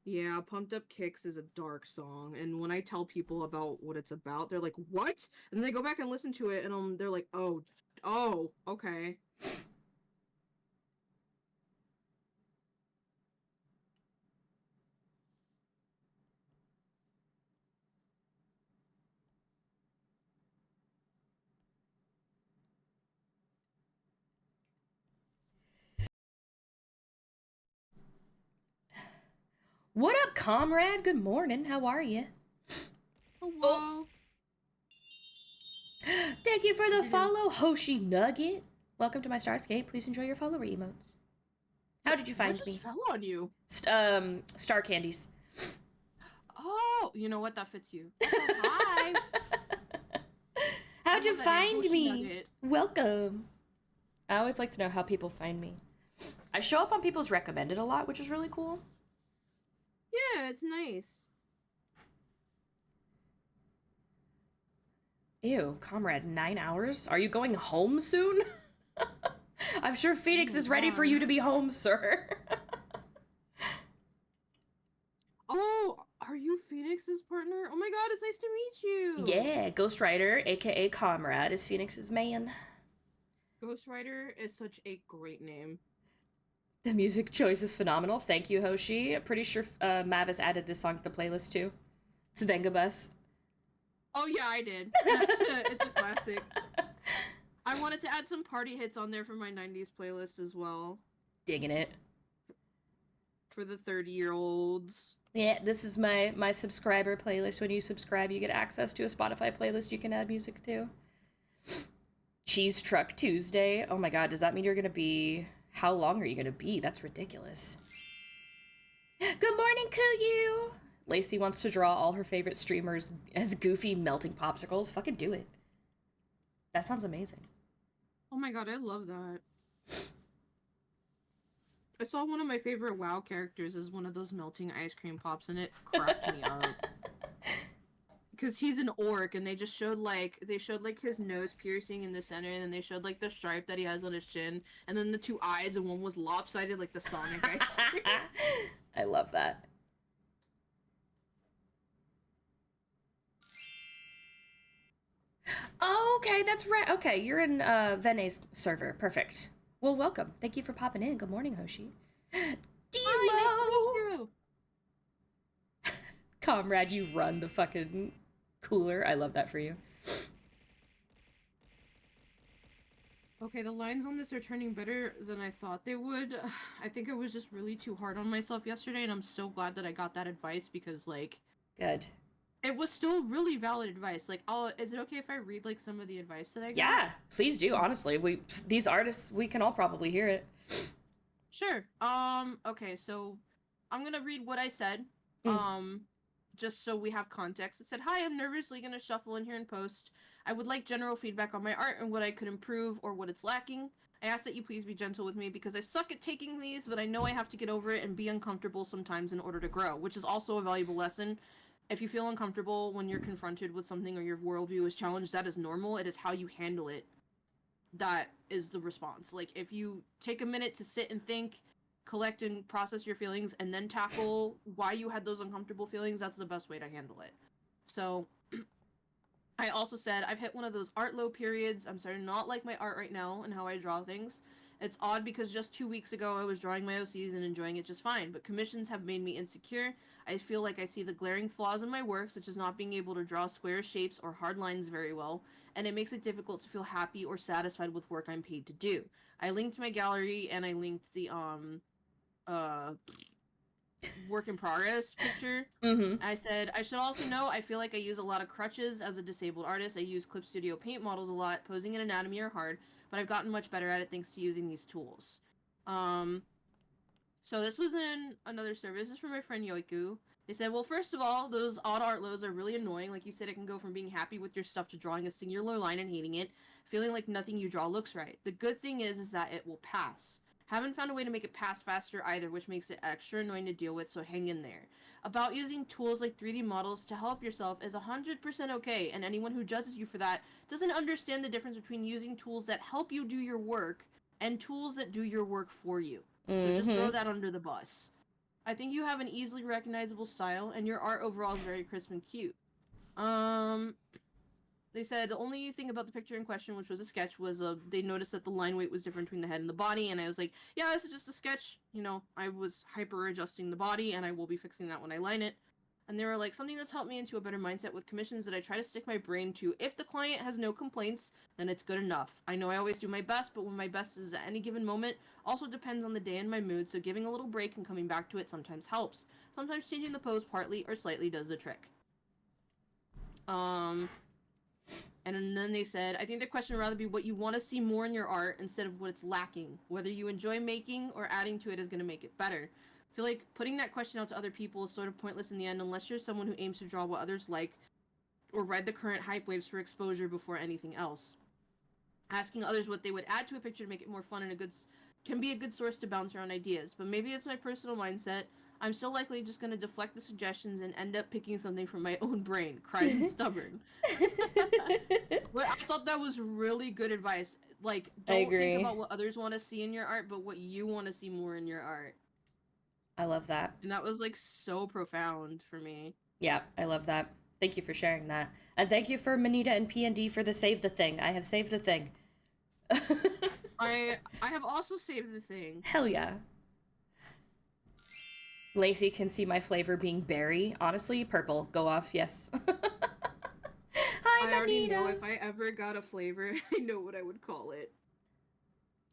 Yeah, Pumped Up Kicks is a dark song, and when I tell people about what it's about, they're like, "What?" And they go back and listen to it, and they're like, "Oh, okay." What up, comrade? Good morning. How are you? Hello. Thank you for the follow, Hoshi Nugget. Welcome to my Starscape. Please enjoy your follower emotes. How did you find What just me? fell on you? Star candies. Oh, you know what? That fits you. Hi. How'd you love that name, find Hoshi me? Nugget. Welcome. I always like to know how people find me. I show up on people's recommended a lot, which is really cool. Yeah, it's nice. Ew, comrade, 9 hours? Are you going home soon? I'm sure Phoenix Oh is ready for God. you to be home, sir. Oh, are you Phoenix's partner? Oh my God, it's nice to meet you. Yeah, Ghost Rider, aka Comrade, is Phoenix's man. Ghost Rider is such a great name. The music choice is phenomenal. Thank you, Hoshi. I'm pretty sure Mavis added this song to the playlist too. It's Vengabus. Oh yeah, I did. It's a classic. I wanted to add some party hits on there for my 90s playlist as well. Digging it. For the 30-year-olds. Yeah, this is my subscriber playlist. When you subscribe, you get access to a Spotify playlist you can add music to. Cheese Truck Tuesday. Oh my god, does that mean you're gonna be... How long are you gonna be? That's ridiculous. Good morning, Kuyu! Lacey wants to draw all her favorite streamers as goofy melting popsicles. Fucking do it. That sounds amazing. Oh my god, I love that. I saw one of my favorite WoW characters as one of those melting ice cream pops, and it cracked me up. Because he's an orc, and they showed his nose piercing in the center, and then they showed like the stripe that he has on his chin, and then the two eyes, and one was lopsided like the Sonic ice cream. I love that. Oh, okay, that's right. Okay, you're in Vene's server. Perfect. Well, welcome. Thank you for popping in. Good morning, Hoshi. Hi, nice to meet you. Comrade, you run the fucking cooler. I love that for you. Okay, the lines on this are turning better than I thought they would. I think I was just really too hard on myself yesterday, and I'm so glad that I got that advice because, like... Good. It was still really valid advice. Like, is it okay if I read, like, some of the advice that I got? Yeah, please do, honestly. These artists, we can all probably hear it. Sure. Okay, so I'm gonna read what I said. Just so we have context. It said, "Hi, I'm nervously gonna shuffle in here and post. I would like general feedback on my art and what I could improve or what it's lacking. I ask that you please be gentle with me because I suck at taking these, but I know I have to get over it and be uncomfortable sometimes in order to grow," which is also a valuable lesson. If you feel uncomfortable when you're confronted with something or your worldview is challenged, that is normal. It is how you handle it that is the response. Like, if you take a minute to sit and think, collect and process your feelings, and then tackle why you had those uncomfortable feelings, that's the best way to handle it. So, I also said, I've hit one of those art low periods. I'm starting to not like my art right now and how I draw things. It's odd because just 2 weeks ago I was drawing my OCs and enjoying it just fine, but commissions have made me insecure. I feel like I see the glaring flaws in my work, such as not being able to draw square shapes or hard lines very well, and it makes it difficult to feel happy or satisfied with work I'm paid to do. I linked my gallery and I linked the work in progress picture. I said, I should also know I feel like I use a lot of crutches as a disabled artist. I use Clip Studio paint models a lot. Posing and anatomy are hard, but I've gotten much better at it thanks to using these tools. So this was in another service. This is from my friend Yoiku. They said, well, first of all, those odd art lows are really annoying. Like you said, it can go from being happy with your stuff to drawing a singular line and hating it, feeling like nothing you draw looks right. The good thing is that it will pass. Haven't found a way to make it pass faster either, which makes it extra annoying to deal with, so hang in there. About using tools like 3D models to help yourself is 100% okay, and anyone who judges you for that doesn't understand the difference between using tools that help you do your work and tools that do your work for you. So just throw that under the bus. I think you have an easily recognizable style, and your art overall is very crisp and cute. They said the only thing about the picture in question, which was a sketch, was they noticed that the line weight was different between the head and the body, and I was like, yeah, this is just a sketch. You know, I was hyper adjusting the body, and I will be fixing that when I line it. And they were like, something that's helped me into a better mindset with commissions that I try to stick my brain to. If the client has no complaints, then it's good enough. I know I always do my best, but when my best is at any given moment also depends on the day and my mood, so giving a little break and coming back to it sometimes helps. Sometimes changing the pose partly or slightly does the trick. And then they said, I think the question would rather be what you want to see more in your art instead of what it's lacking. Whether you enjoy making or adding to it is going to make it better. I feel like putting that question out to other people is sort of pointless in the end unless you're someone who aims to draw what others like or ride the current hype waves for exposure before anything else. Asking others what they would add to a picture to make it more fun and can be a good source to bounce around ideas, but maybe it's my personal mindset. I'm still likely just going to deflect the suggestions and end up picking something from my own brain. Cries and stubborn. But I thought that was really good advice. Like, don't think about what others want to see in your art, but what you want to see more in your art. I love that. And that was, like, so profound for me. Yeah, I love that. Thank you for sharing that. And thank you for Manita and P&D for the save the thing. I have saved the thing. I have also saved the thing. Hell yeah. Lacey can see my flavor being berry. Honestly, purple. Go off, yes. Hi, Manita. I already know if I ever got a flavor, I know what I would call it.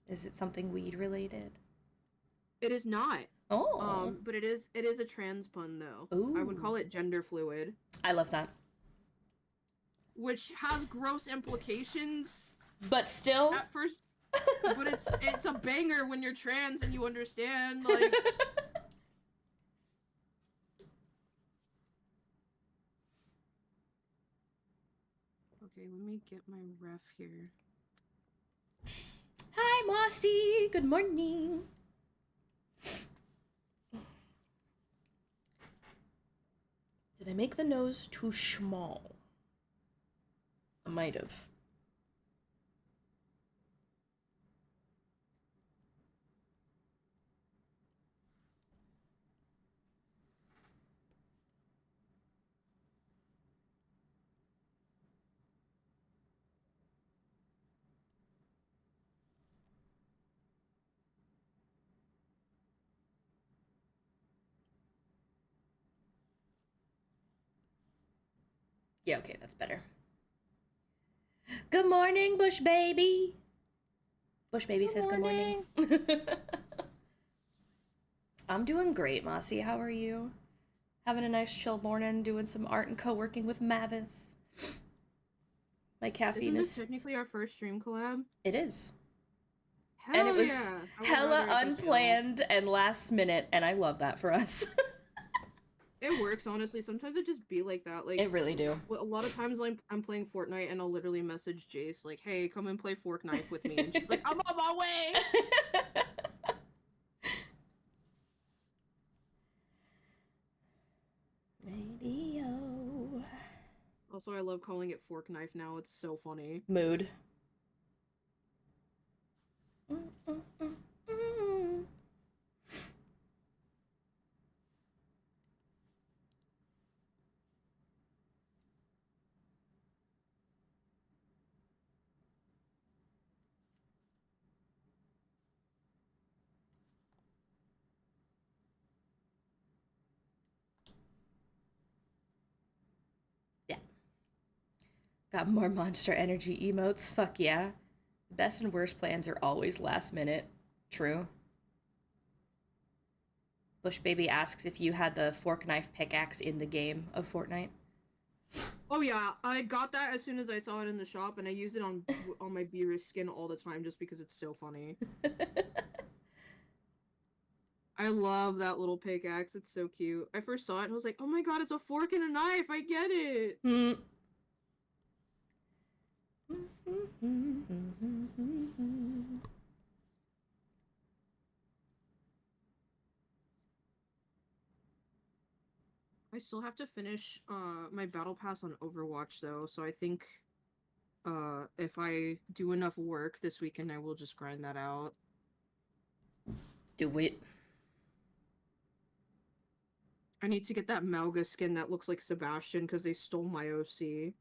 Is it something weed related? It is not. Oh. But it is a trans pun though. Ooh. I would call it gender fluid. I love that. Which has gross implications. But still. At first, but it's a banger when you're trans and you understand, like. Okay, let me get my ref here. Hi, Mossy. Good morning. Did I make the nose too small? I might have. Yeah, okay, that's better. Good morning, Bush Baby. Bush Baby says good morning. I'm doing great, Mossy. How are you? Having a nice chill morning, doing some art and co-working with Mavis. My caffeine Isn't this technically our first stream collab? It is. Hell and it was yeah. hella unplanned and last minute, and I love that for us. It works, honestly. Sometimes it just be like that. Like, it really do. A lot of times I'm playing Fortnite and I'll literally message Jace like, hey, come and play Fork Knife with me. And she's like, I'm on my way! Radio. Also, I love calling it Fork Knife now. It's so funny. Mood. Yeah. Got more Monster Energy emotes? Fuck yeah. The best and worst plans are always last minute. True. Bush Baby asks if you had the fork knife pickaxe in the game of Fortnite. Oh yeah, I got that as soon as I saw it in the shop, and I use it on my Beerus skin all the time just because it's so funny. I love that little pickaxe. It's so cute. I first saw it and I was like, oh my god, it's a fork and a knife. I get it. I still have to finish my battle pass on Overwatch though, so I think if I do enough work this weekend, I will just grind that out. Do it. I need to get that Malga skin that looks like Sebastian because they stole my OC.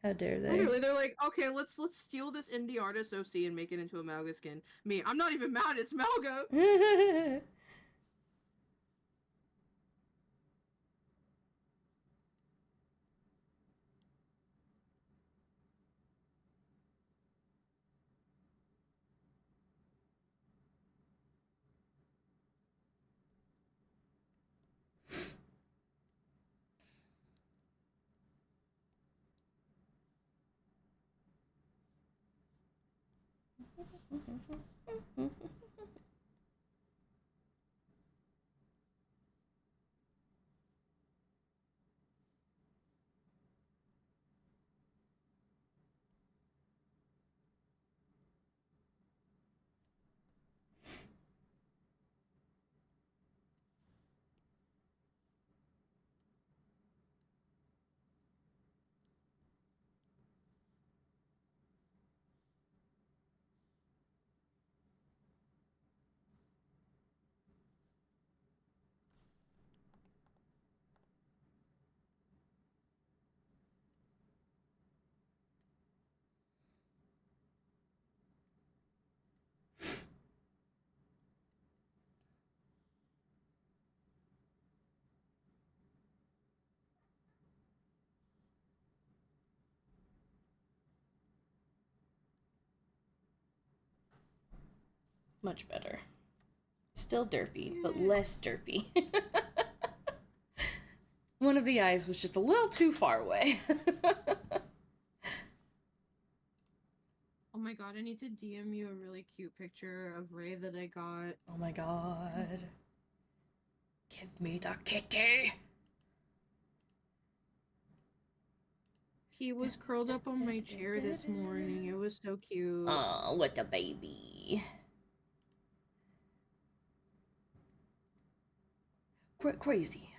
How dare they? Literally, they're like, okay, let's steal this indie artist OC and make it into a Malga skin. Me, I'm not even mad, it's Malga! Much better. Still derpy, but less derpy. One of the eyes was just a little too far away. Oh my god, I need to DM you a really cute picture of Ray that I got. Oh my god. Give me the kitty. He was curled up on my chair this morning. It was so cute. Oh, what a baby. Crazy.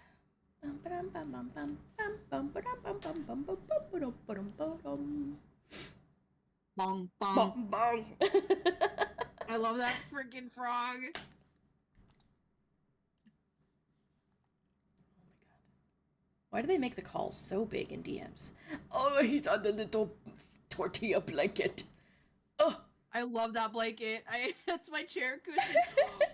Bong bong. Bong bong. I love that freaking frog. Why do they make the calls so big in DMs? Oh, he's on the little tortilla blanket. Oh, I love that blanket. It's my chair cushion.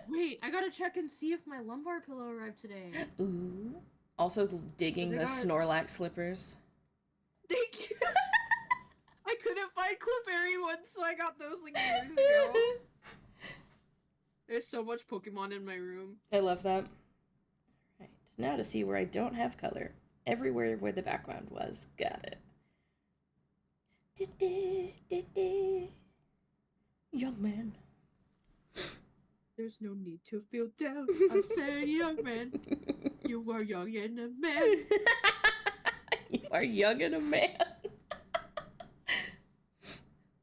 Wait, I gotta check and see if my lumbar pillow arrived today. ooh. Also digging the Snorlax slippers. Thank you. I couldn't find Clefairy ones, so I got those like years ago. There's so much Pokemon in my room. I love that. Right, now to see where I don't have color. Everywhere where the background was. Got it. Young man. There's no need to feel down. I said, young man, you are young and a man. You are young and a man.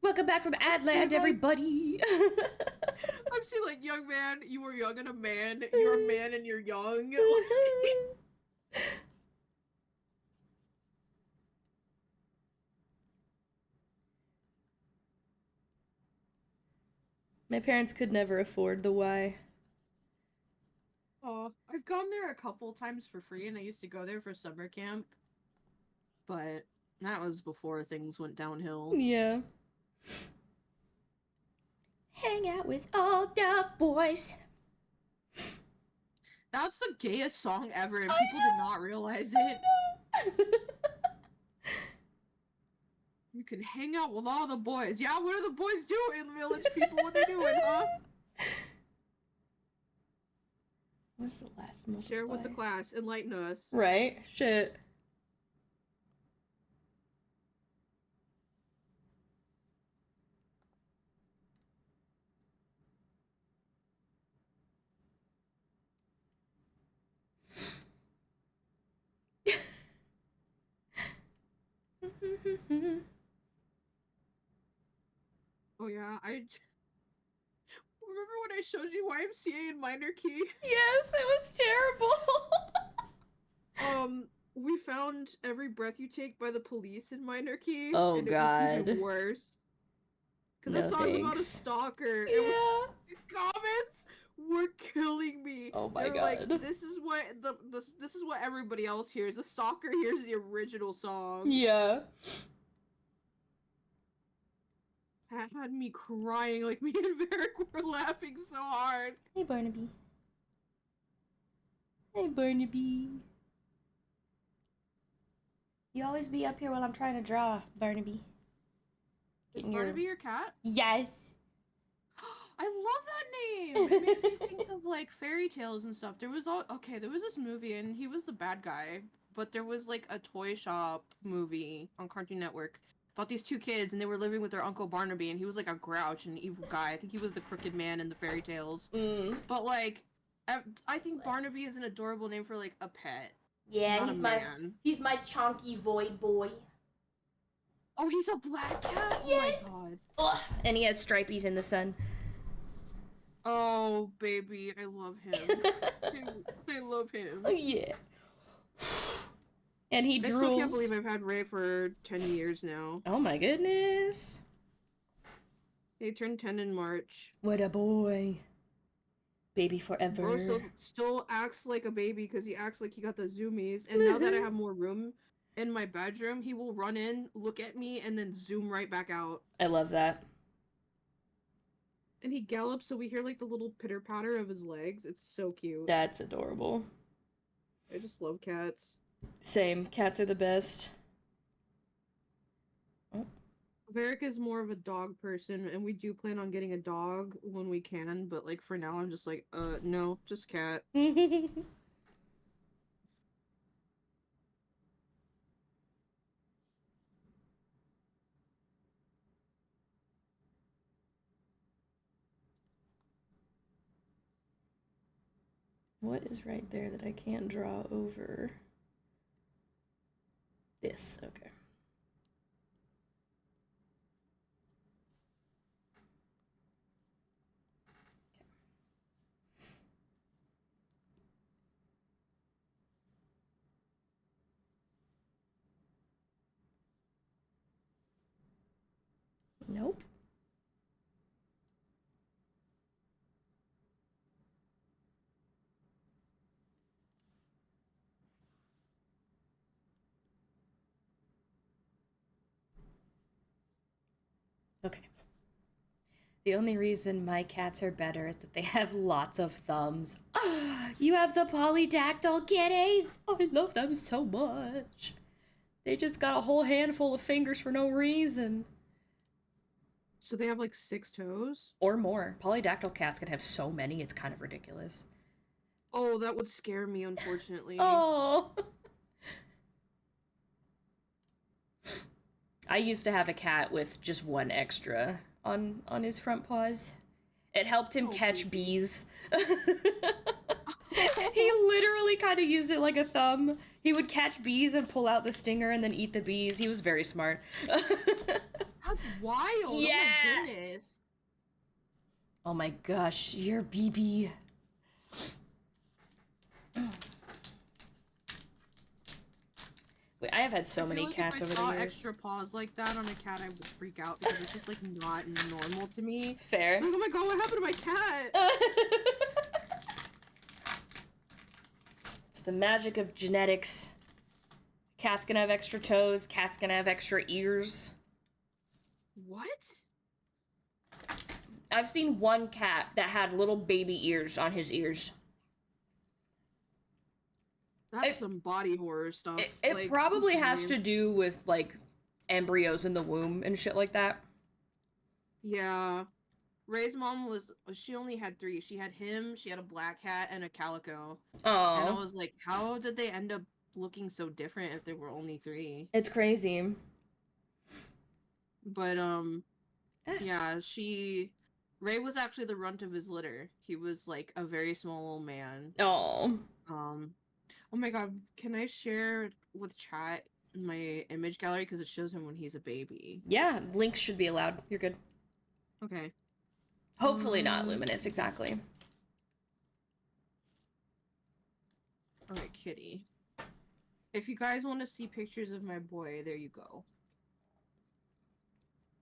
Welcome back from Adland, everybody. I'm seeing like, young man, you are young and a man. You're a man and you're young. My parents could never afford the Y. Oh, I've gone there a couple times for free, and I used to go there for summer camp. But that was before things went downhill. Yeah. Hang out with all the boys. That's the gayest song ever, and people did not realize it. You can hang out with all the boys. Yeah, what are the boys doing, village people? What they doing, huh? What's the last multiplier? Share with the class. Enlighten us. Right? Shit. Oh yeah, remember when I showed you YMCA in minor key? Yes, it was terrible. We found Every Breath You Take by the Police in minor key. Oh, and it God. was even worse. Because No that song's about a thanks. stalker. Yeah. The comments were killing me. Oh my They're God. like, this is what this is what everybody else hears. The stalker hears the original song. Yeah. That had me crying. Like, me and Varric were laughing so hard. Hey, Barnaby. Hey, Barnaby. You always be up here while I'm trying to draw, Barnaby. Is Getting Barnaby your cat? Yes. I love that name. It makes me think of like fairy tales and stuff. There was this movie and he was the bad guy, but there was like a toy shop movie on Cartoon Network about these two kids, and they were living with their Uncle Barnaby, and he was like a grouch and an evil guy. I think he was the crooked man in the fairy tales. But like, I think Barnaby is an adorable name for like a pet. Yeah, not a man. He's my chonky void boy. Oh, he's a black cat? Yes. Oh my god. Ugh. And he has stripies in the sun. Oh, baby, I love him. I love him. Oh, yeah. And he drools. I still can't believe I've had Ray for 10 years now. Oh my goodness. He turned 10 in March. What a boy. Baby forever. Bro still acts like a baby because he acts like he got the zoomies. And now that I have more room in my bedroom, he will run in, look at me, and then zoom right back out. I love that. And he gallops, so we hear like the little pitter-patter of his legs. It's so cute. That's adorable. I just love cats. Same. Cats are the best. Oh. Varric is more of a dog person, and we do plan on getting a dog when we can, but like for now I'm just like, no, just cat. What is right there that I can't draw over? This, okay. Nope. Okay. The only reason my cats are better is that they have lots of thumbs. You have the polydactyl kitties! I love them so much. They just got a whole handful of fingers for no reason. So they have like 6 toes? Or more. Polydactyl cats can have so many, it's kind of ridiculous. Oh, that would scare me, unfortunately. Oh! I used to have a cat with just one extra on his front paws. It helped him catch bees. He literally kind of used it like a thumb. He would catch bees and pull out the stinger and then eat the bees. He was very smart. That's wild. Yeah. Oh my goodness. Oh my gosh, you're BB. Wait, I have had so many cats over the years. If I saw extra paws like that on a cat, I would freak out because it's just like not normal to me. Fair. I'm like, oh my god, what happened to my cat? It's the magic of genetics. Cat's gonna have extra toes. Cat's gonna have extra ears. What? I've seen one cat that had little baby ears on his ears. That's some body horror stuff. It like, probably has to do with, like, embryos in the womb and shit like that. Yeah. Ray's mom she only had 3. She had him, she had a black cat, and a calico. Oh. And I was like, how did they end up looking so different if there were only 3? It's crazy. But, yeah, Ray was actually the runt of his litter. He was, like, a very small little man. Oh. Oh my god, can I share with chat my image gallery? Because it shows him when he's a baby. Yeah, links should be allowed. You're good. Okay. Hopefully not luminous, exactly. Alright, kitty. If you guys want to see pictures of my boy, there you go.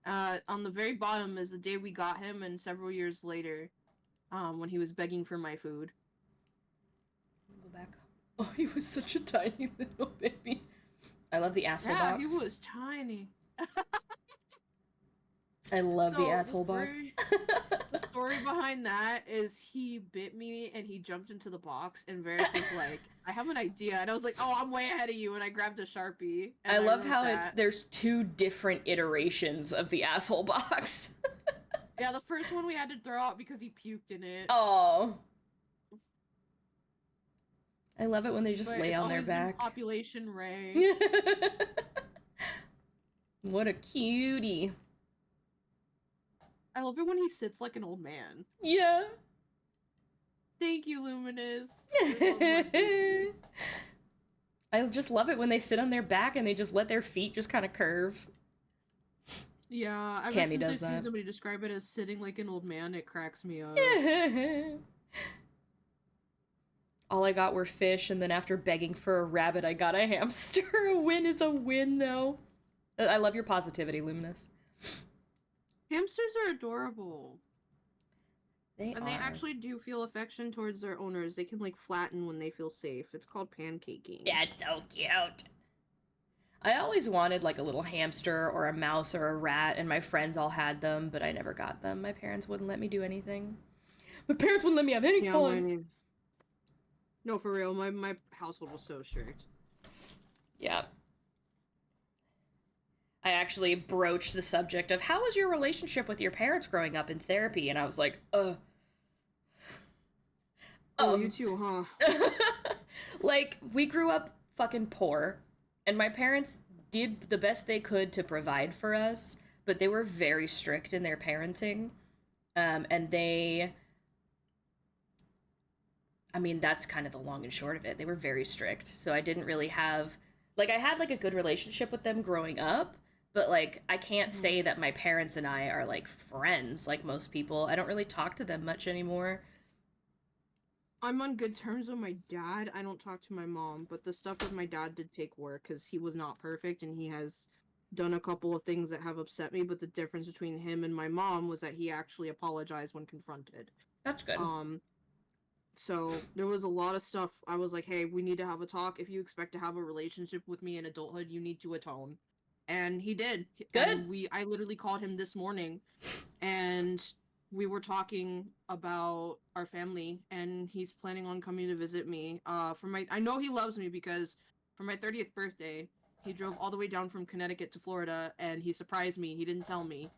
On the very bottom is the day we got him, and several years later, when he was begging for my food. Go back. Oh, he was such a tiny little baby. I love the asshole box. Yeah, he was tiny. I love the asshole box. The story behind that is he bit me and he jumped into the box, and Varric was like, I have an idea. And I was like, oh, I'm way ahead of you. And I grabbed a Sharpie. And I love how there's 2 different iterations of the asshole box. Yeah, the first one we had to throw out because he puked in it. Oh. I love it when they just lay on their back. Population Ray. What a cutie. I love it when he sits like an old man. Yeah. Thank you, Luminous. I love my baby. I just love it when they sit on their back and they just let their feet just kind of curve. Yeah, ever Cammy since does I've seen that. somebody describe it as sitting like an old man, it cracks me up. All I got were fish, and then after begging for a rabbit, I got a hamster. A win is a win, though. I love your positivity, Luminous. Hamsters are adorable. They And are. they actually do feel affection towards their owners. They can like flatten when they feel safe. It's called pancaking. That's so cute. I always wanted like a little hamster or a mouse or a rat, and my friends all had them, but I never got them. My parents wouldn't let me do anything. My parents wouldn't let me have any fun. No, for real. My household was so strict. Yeah. I actually broached the subject of how was your relationship with your parents growing up in therapy, and I was like, Oh, you too, huh? Like, we grew up fucking poor, and my parents did the best they could to provide for us, but they were very strict in their parenting. And they... I mean, that's kind of the long and short of it. They were very strict, so I didn't really have... Like, I had, like, a good relationship with them growing up, but, like, I can't say that my parents and I are, like, friends like most people. I don't really talk to them much anymore. I'm on good terms with my dad. I don't talk to my mom, but the stuff with my dad did take work because he was not perfect and he has done a couple of things that have upset me. But the difference between him and my mom was that he actually apologized when confronted. That's good. So there was a lot of stuff. I was like, hey, we need to have a talk. If you expect to have a relationship with me in adulthood, you need to atone. And he did. Good. And I literally called him this morning and we were talking about our family and he's planning on coming to visit me. I know he loves me because for my 30th birthday, he drove all the way down from Connecticut to Florida and he surprised me. He didn't tell me.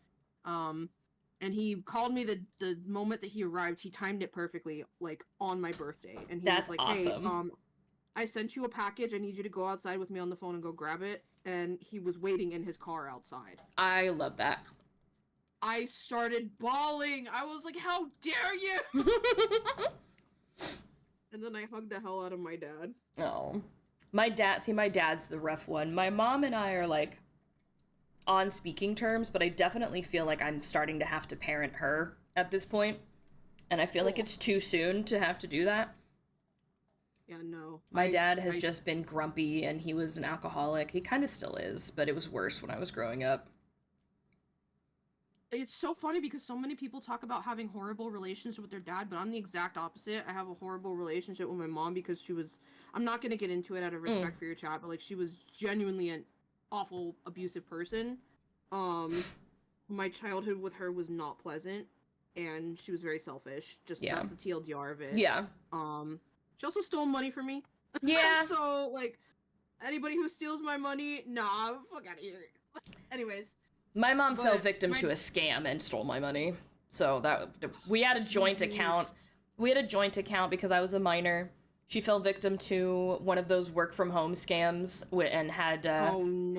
And he called me the moment that he arrived. He timed it perfectly, like on my birthday. And he That's was like, awesome. hey, I sent you a package. I need you to go outside with me on the phone and go grab it. And he was waiting in his car outside. I love that. I started bawling. I was like, how dare you? And then I hugged the hell out of my dad. Oh. My dad's the rough one. My mom and I are, like, on speaking terms, but I definitely feel like I'm starting to have to parent her at this point. And I feel like it's too soon to have to do that. Yeah, no. My dad has just been grumpy, and he was an alcoholic. He kind of still is, but it was worse when I was growing up. It's so funny because so many people talk about having horrible relationships with their dad, but I'm the exact opposite. I have a horrible relationship with my mom because she was... I'm not going to get into it out of respect for your chat, but, like, she was genuinely an awful, abusive person. My childhood with her was not pleasant, and she was very selfish. Just, that's the TLDR of it. Yeah. She also stole money from me. Yeah. So, like, anybody who steals my money, nah, fuck out of here. Anyways. My mom fell victim to a scam and stole my money. So we had a joint account. We had a joint account because I was a minor. She fell victim to one of those work from home scams and had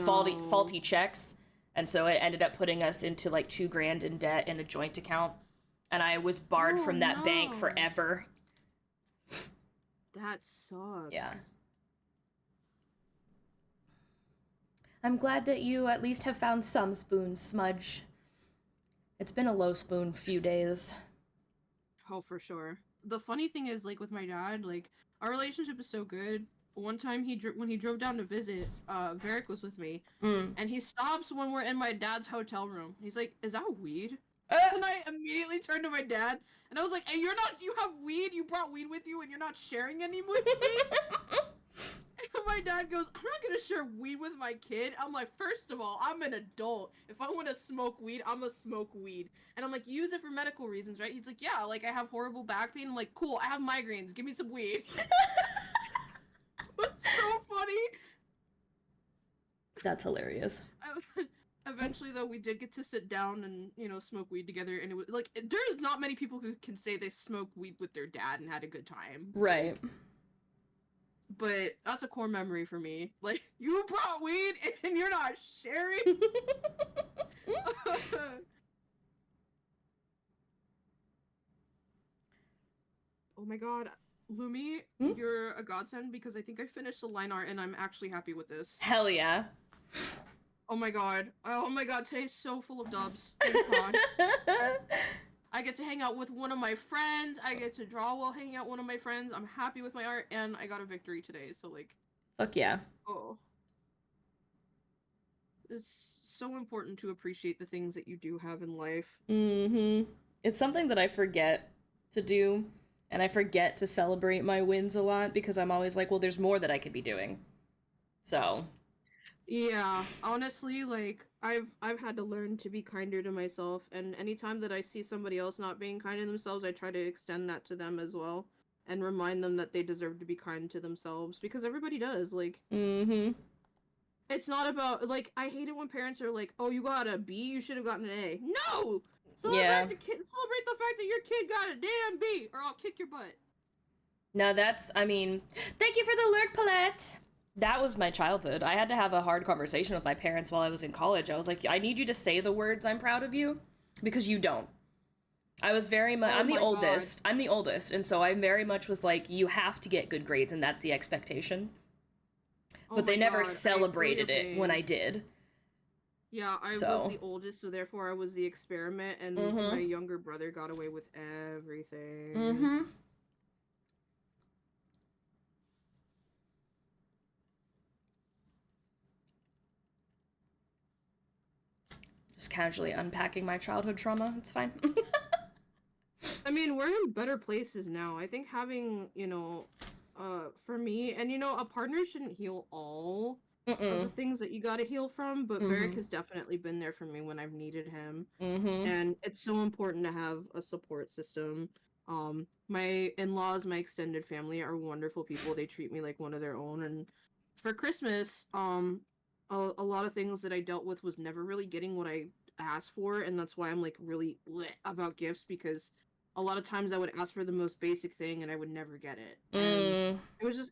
faulty checks. And so it ended up putting us into like $2,000 in debt in a joint account. And I was barred from that bank forever. That sucks. Yeah. I'm glad that you at least have found some spoons, Smudge. It's been a low spoon few days. Oh, for sure. The funny thing is, like, with my dad, like, our relationship is so good. One time, when he drove down to visit, Varric was with me, and he stops when we're in my dad's hotel room. He's like, is that weed? And I immediately turned to my dad, and I was like, hey, you have weed? You brought weed with you, and you're not sharing any with me? And my dad goes, I'm not gonna share weed with my kid. I'm like, first of all, I'm an adult. If I want to smoke weed, I'm gonna smoke weed. And I'm like, use it for medical reasons, right? He's like, yeah, like I have horrible back pain. I'm like, cool, I have migraines. Give me some weed. It's so funny. That's hilarious. Eventually, though, we did get to sit down and, you know, smoke weed together. And it was like, there's not many people who can say they smoked weed with their dad and had a good time. Right. but that's a core memory for me. Like, you brought weed and you're not sharing. Oh my god, Lumi, you're a godsend because I think I finished the line art and I'm actually happy with this. Hell yeah. Oh my god. Oh my god, today's so full of dubs. Thank God. I get to hang out with one of my friends. I get to draw while hanging out with one of my friends. I'm happy with my art, and I got a victory today, so like... Fuck yeah. Oh. It's so important to appreciate the things that you do have in life. Mm-hmm. It's something that I forget to do, and I forget to celebrate my wins a lot because I'm always like, well, there's more that I could be doing. So... Yeah, honestly, like I've had to learn to be kinder to myself, and anytime that I see somebody else not being kind to themselves, I try to extend that to them as well and remind them that they deserve to be kind to themselves because everybody does. Like Mm-hmm. it's not about like I hate it when parents are like, "Oh, you got a B, you should have gotten an A." No! Yeah. Celebrate the fact that your kid got a damn B or I'll kick your butt. Now that's, I mean, thank you for the lurk, Paulette. That was my childhood. I had to have a hard conversation with my parents while I was in college. I was like, I need you to say the words "I'm proud of you," because you don't. I was very much, Oh I'm the my oldest. God. I'm the oldest, and so I very much was like, you have to get good grades, and that's the expectation. Oh But they my never God, I feel your celebrated it when pain. I did. Yeah, I was So, the oldest, so therefore I was the experiment, and my mm-hmm. younger brother got away with everything. Mm-hmm. Just casually unpacking my childhood trauma. It's fine. I mean, we're in better places now. I think having, for me, and a partner shouldn't heal all of the Mm-mm. things that you gotta heal from, but Varric Mm-hmm. has definitely been there for me when I've needed him. Mm-hmm. And it's so important to have a support system. My in-laws, my extended family are wonderful people. They treat me like one of their own. And for Christmas, a lot of things that I dealt with was never really getting what I asked for, and that's why I'm like really lit about gifts because a lot of times I would ask for the most basic thing and I would never get it. And Mm.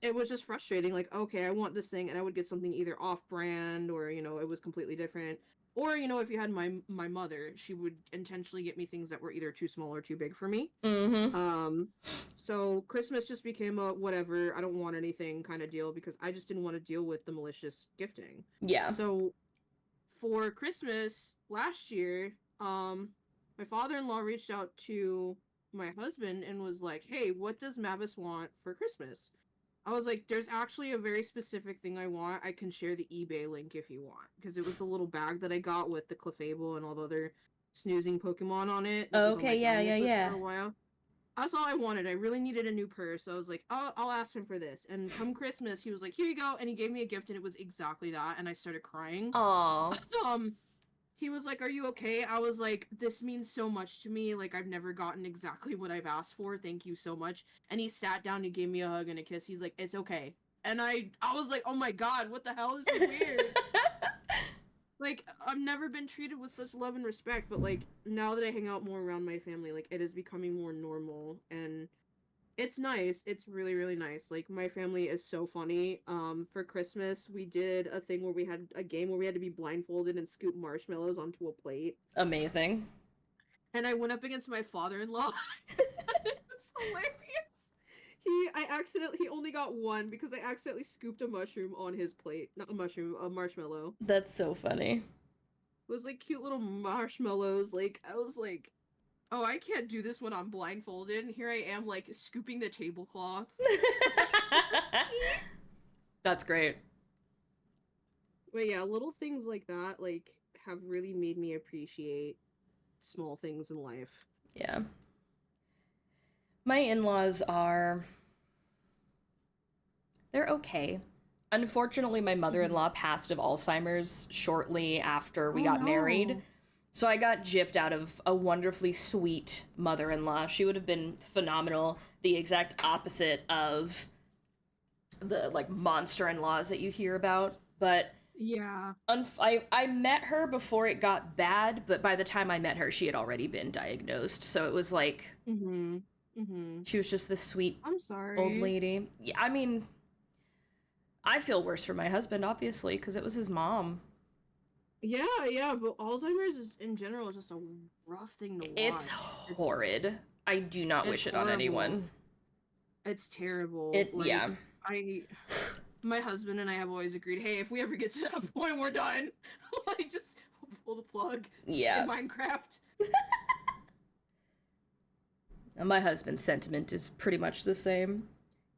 it was just frustrating. Like, okay, I want this thing, and I would get something either off-brand or it was completely different. Or if you had my mother, she would intentionally get me things that were either too small or too big for me. Mm-hmm. Um, so Christmas just became a whatever, I don't want anything kind of deal because I just didn't want to deal with the malicious gifting. Yeah. So for Christmas last year, my father-in-law reached out to my husband and was like, "Hey, what does Mavis want for Christmas?" I was like, "There's actually a very specific thing I want. I can share the eBay link if you want." Because it was the little bag that I got with the Clefable and all the other snoozing Pokemon on it that was on my Okay, yeah, family yeah, wish list for yeah. a while. That's all I wanted. I really needed a new purse. So I was like, "Oh, I'll ask him for this." And come Christmas, he was like, "Here you go." And he gave me a gift and it was exactly that. And I started crying. Aw. Um, he was like, "Are you okay?" I was like, "This means so much to me. Like, I've never gotten exactly what I've asked for. Thank you so much." And he sat down and gave me a hug and a kiss. He's like, "It's okay." And I was like, "Oh my god, what the hell? This is weird." Like, I've never been treated with such love and respect, but like now that I hang out more around my family, like it is becoming more normal and it's nice. It's really, really nice. Like my family is so funny. For Christmas, we did a thing where we had a game where we had to be blindfolded and scoop marshmallows onto a plate. Amazing. And I went up against my father-in-law. It's hilarious. He only got one because I accidentally scooped a mushroom on his plate. Not a mushroom, a marshmallow. That's so funny. It was like cute little marshmallows. Like I was like, oh, I can't do this when I'm blindfolded. And here I am, like, scooping the tablecloth. That's great. But yeah, little things like that, like, have really made me appreciate small things in life. Yeah. My in-laws are... They're okay. Unfortunately, my mother-in-law passed of Alzheimer's shortly after we Oh got married. no. So I got gypped out of a wonderfully sweet mother-in-law. She would have been phenomenal. The exact opposite of the, like, monster-in-laws that you hear about. But Yeah. I met her before it got bad, but by the time I met her, she had already been diagnosed. So it was like, Mm-hmm. Mm-hmm. she was just this sweet I'm old sorry. lady. Yeah, I mean, I feel worse for my husband, obviously, because it was his mom. Yeah, yeah, but Alzheimer's is in general is just a rough thing to watch. It's horrid. I do not It's wish it on horrible. anyone. It's terrible. It, Like, yeah. my husband and I have always agreed, hey, if we ever get to that point, we're done. Like, just pull the plug Yeah. in Minecraft. My husband's sentiment is pretty much the same.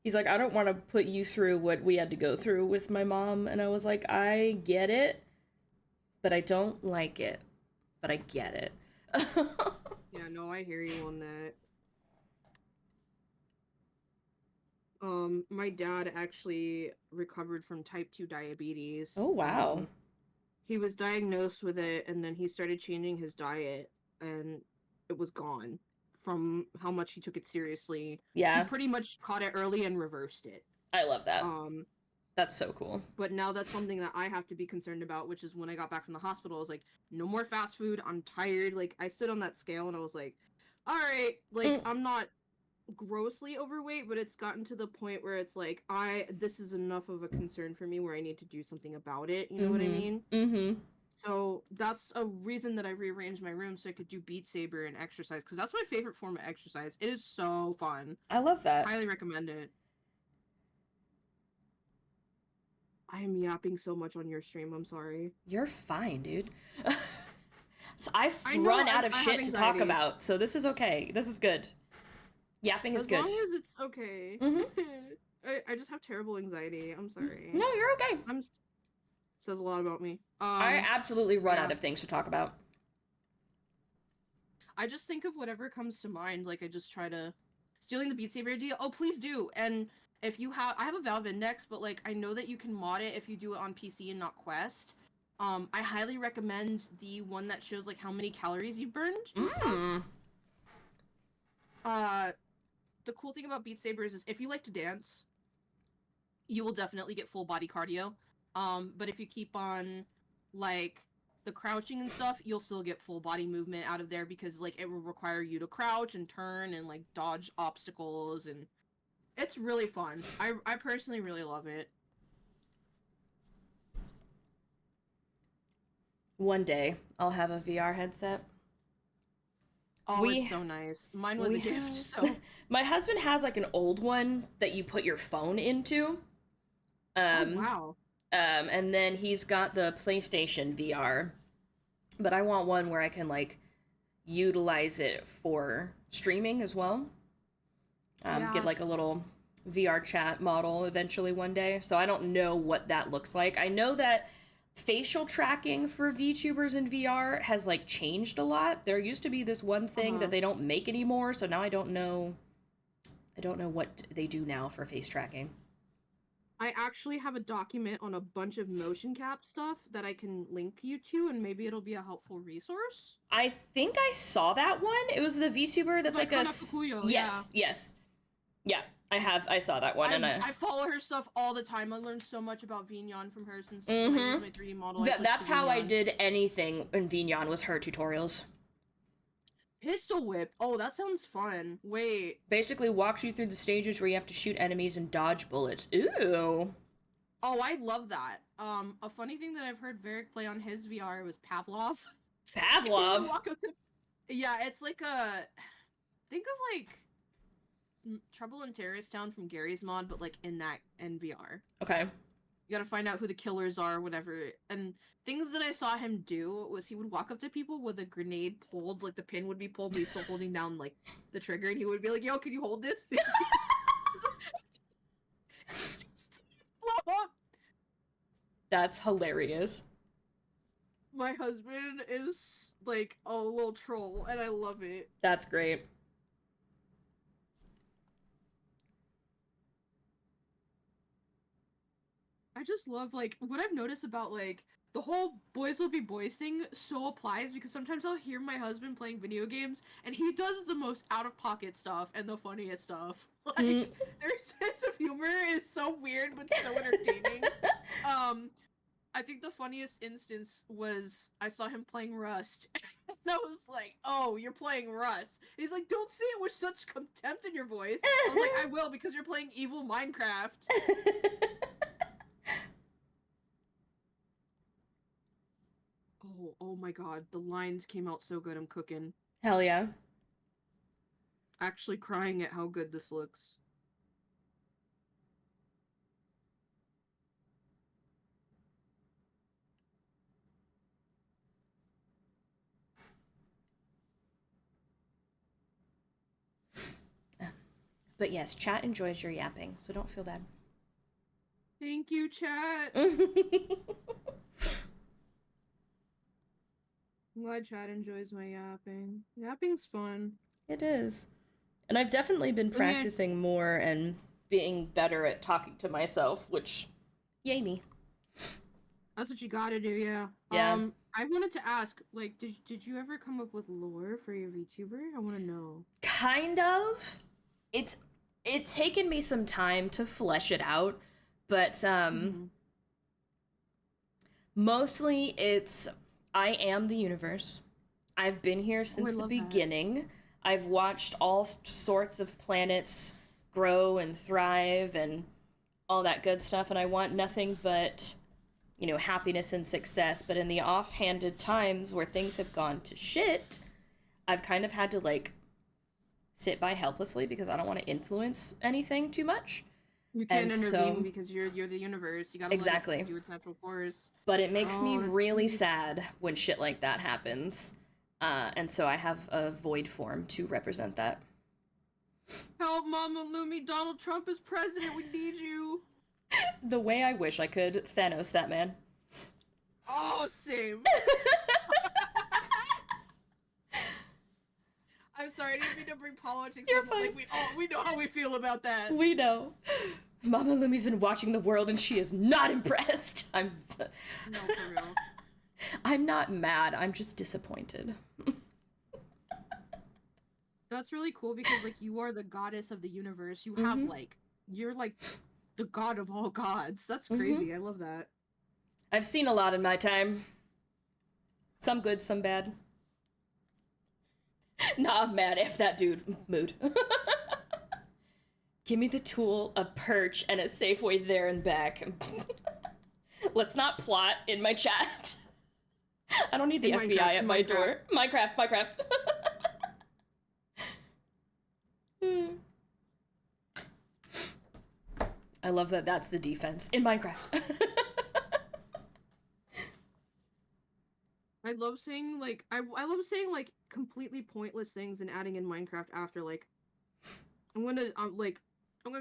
He's like, I don't want to put you through what we had to go through with my mom. And I was like, I get it, but I don't like it. But I get it. Yeah, no, I hear you on that. My dad actually recovered from type 2 diabetes. Oh, wow. He was diagnosed with it, and then he started changing his diet, and it was gone from how much he took it seriously. Yeah. He pretty much caught it early and reversed it. I love that. That's so cool. But now that's something that I have to be concerned about, which is when I got back from the hospital, I was like, no more fast food. I'm tired. Like, I stood on that scale and I was like, all right, like, I'm not grossly overweight, but it's gotten to the point where it's like, this is enough of a concern for me where I need to do something about it. You know what I mean? Mm-hmm. So that's a reason that I rearranged my room so I could do Beat Saber and exercise, because that's my favorite form of exercise. It is so fun. I love that. Highly recommend it. I am yapping so much on your stream. I'm sorry. You're fine, dude. So I've I know, run out of I have shit to talk anxiety. about, so this is okay. This is good. Yapping is As good. long as it's okay. Mhm. I just have terrible anxiety. I'm sorry. No, you're okay. Says a lot about me. I absolutely run yeah. out of things to talk about. I just think of whatever comes to mind. Like, I just try to... Stealing the Beat Saber idea? Oh, please do! And if you have... I have a Valve Index, but, like, I know that you can mod it if you do it on PC and not Quest. I highly recommend the one that shows, like, how many calories you've burned and stuff. The cool thing about Beat Saber is if you like to dance, you will definitely get full body cardio. But if you keep on, like, the crouching and stuff, you'll still get full body movement out of there because, like, it will require you to crouch and turn and, like, dodge obstacles, and it's really fun. I personally really love it. One day, I'll have a VR headset. Oh, it's so nice. Mine was a gift, so... My husband has, like, an old one that you put your phone into. Oh, wow. And then he's got the PlayStation VR. But I want one where I can, like, utilize it for streaming as well. Get, like, a little VR chat model eventually one day. So I don't know what that looks like. I know that facial tracking for VTubers in VR has, like, changed a lot. There used to be this one thing that they don't make anymore, so now I don't know what they do now for face tracking. I actually have a document on a bunch of motion cap stuff that I can link you to, and maybe it'll be a helpful resource. I think I saw that one. It was the VTuber that's like a... Yes. Yeah, I saw that one, and I follow her stuff all the time. I learned so much about Vignon from her since I used my 3D model. That's how I did anything in Vignon, was her tutorials. Pistol whip. Oh, that sounds fun. Wait. Basically walks you through the stages where you have to shoot enemies and dodge bullets. Ooh. Oh, I love that. A funny thing that I've heard Varric play on his VR was Pavlov. Pavlov? Yeah, it's like a... Think of, like, Trouble in Terrorist Town from Gary's mod, but, like, in VR. Okay. You gotta find out who the killers are, whatever. And things that I saw him do was he would walk up to people with a grenade pulled, like the pin would be pulled, but he's still holding down, like, the trigger, and he would be like, yo, can you hold this? That's hilarious. My husband is, like, a little troll, and I love it. That's great. I just love, like, what I've noticed about, like, the whole boys will be boys thing so applies because sometimes I'll hear my husband playing video games and he does the most out-of-pocket stuff and the funniest stuff. Like, their sense of humor is so weird but so entertaining. I think the funniest instance was I saw him playing Rust and I was like, oh, you're playing Rust. And he's like, don't say it with such contempt in your voice. I was like, I will because you're playing evil Minecraft. Oh my god, the lines came out so good. I'm cooking. Hell yeah. Actually crying at how good this looks. But yes, chat enjoys your yapping, so don't feel bad. Thank you, chat. I'm glad chat enjoys my yapping. Yapping's fun. It is. And I've definitely been practicing more and being better at talking to myself, which, yay me. That's what you gotta do, yeah. Yeah. I wanted to ask, like, did you ever come up with lore for your VTuber? I want to know. Kind of. It's taken me some time to flesh it out, but mostly it's I am the universe. I've been here since the beginning. That. I've watched all sorts of planets grow and thrive and all that good stuff, and I want nothing but, you know, happiness and success. But in the offhanded times where things have gone to shit, I've kind of had to, like, sit by helplessly because I don't want to influence anything too much. You can't intervene because you're the universe. You gotta let it do its natural course. But it makes me really sad when shit like that happens. And so I have a void form to represent that. Help, Mama Lumi! Donald Trump is president. We need you. The way I wish I could Thanos that man. Oh, same. I'm sorry, I didn't mean to bring politics up, but like, we know how we feel about that. We know. Mama Lumi's been watching the world and she is not impressed. No, for real. I'm not mad, I'm just disappointed. That's really cool because, like, you are the goddess of the universe. You have, like, you're, like, the god of all gods. That's crazy. I love that. I've seen a lot in my time. Some good, some bad. Nah, I'm mad F that dude. Mood. Give me the tool, a perch, and a safe way there and back. Let's not plot in my chat. I don't need the FBI at my door. Minecraft. I love that that's the defense in Minecraft. I love saying, like, I love saying, like, completely pointless things and adding in Minecraft after, like, I'm gonna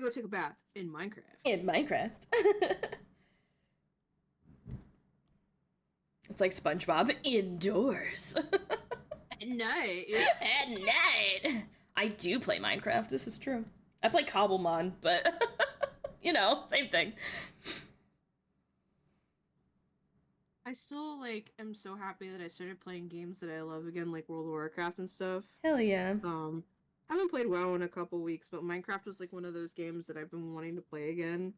go take a bath in Minecraft. In Minecraft. It's like SpongeBob indoors. At night. At night. I do play Minecraft, this is true. I play Cobblemon, but, you know, same thing. I still, like, am so happy that I started playing games that I love again, like World of Warcraft and stuff. Hell yeah. I haven't played WoW in a couple weeks, but Minecraft was, like, one of those games that I've been wanting to play again.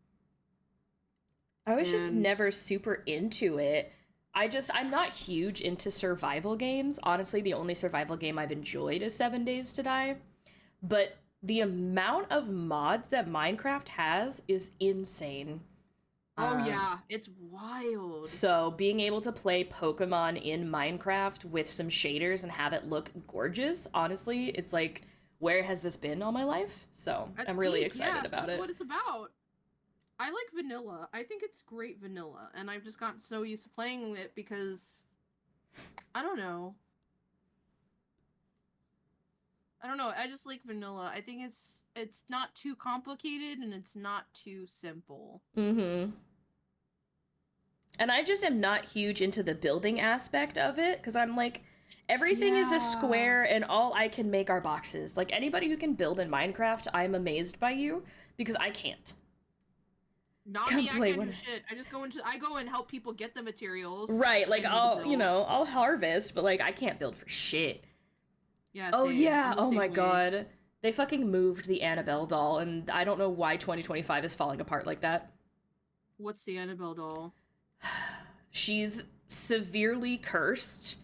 I was just never super into it. I'm not huge into survival games. Honestly, the only survival game I've enjoyed is 7 Days to Die. But the amount of mods that Minecraft has is insane. Oh yeah, it's wild. So being able to play Pokemon in Minecraft with some shaders and have it look gorgeous, honestly, it's like, where has this been all my life? So I'm really excited about it. That's what it's about. I like vanilla. I think it's great vanilla, and I've just gotten so used to playing with it because I don't know. I just like vanilla. I think it's not too complicated and it's not too simple. And I just am not huge into the building aspect of it because I'm like, everything is a square and all I can make are boxes. Like, anybody who can build in Minecraft, I'm amazed by you because I can't. Not me, I can't do shit. I go and help people get the materials. Right, like I'll harvest, but like I can't build for shit. Yeah. Oh yeah, oh my god. They fucking moved the Annabelle doll and I don't know why 2025 is falling apart like that. What's the Annabelle doll? She's severely cursed.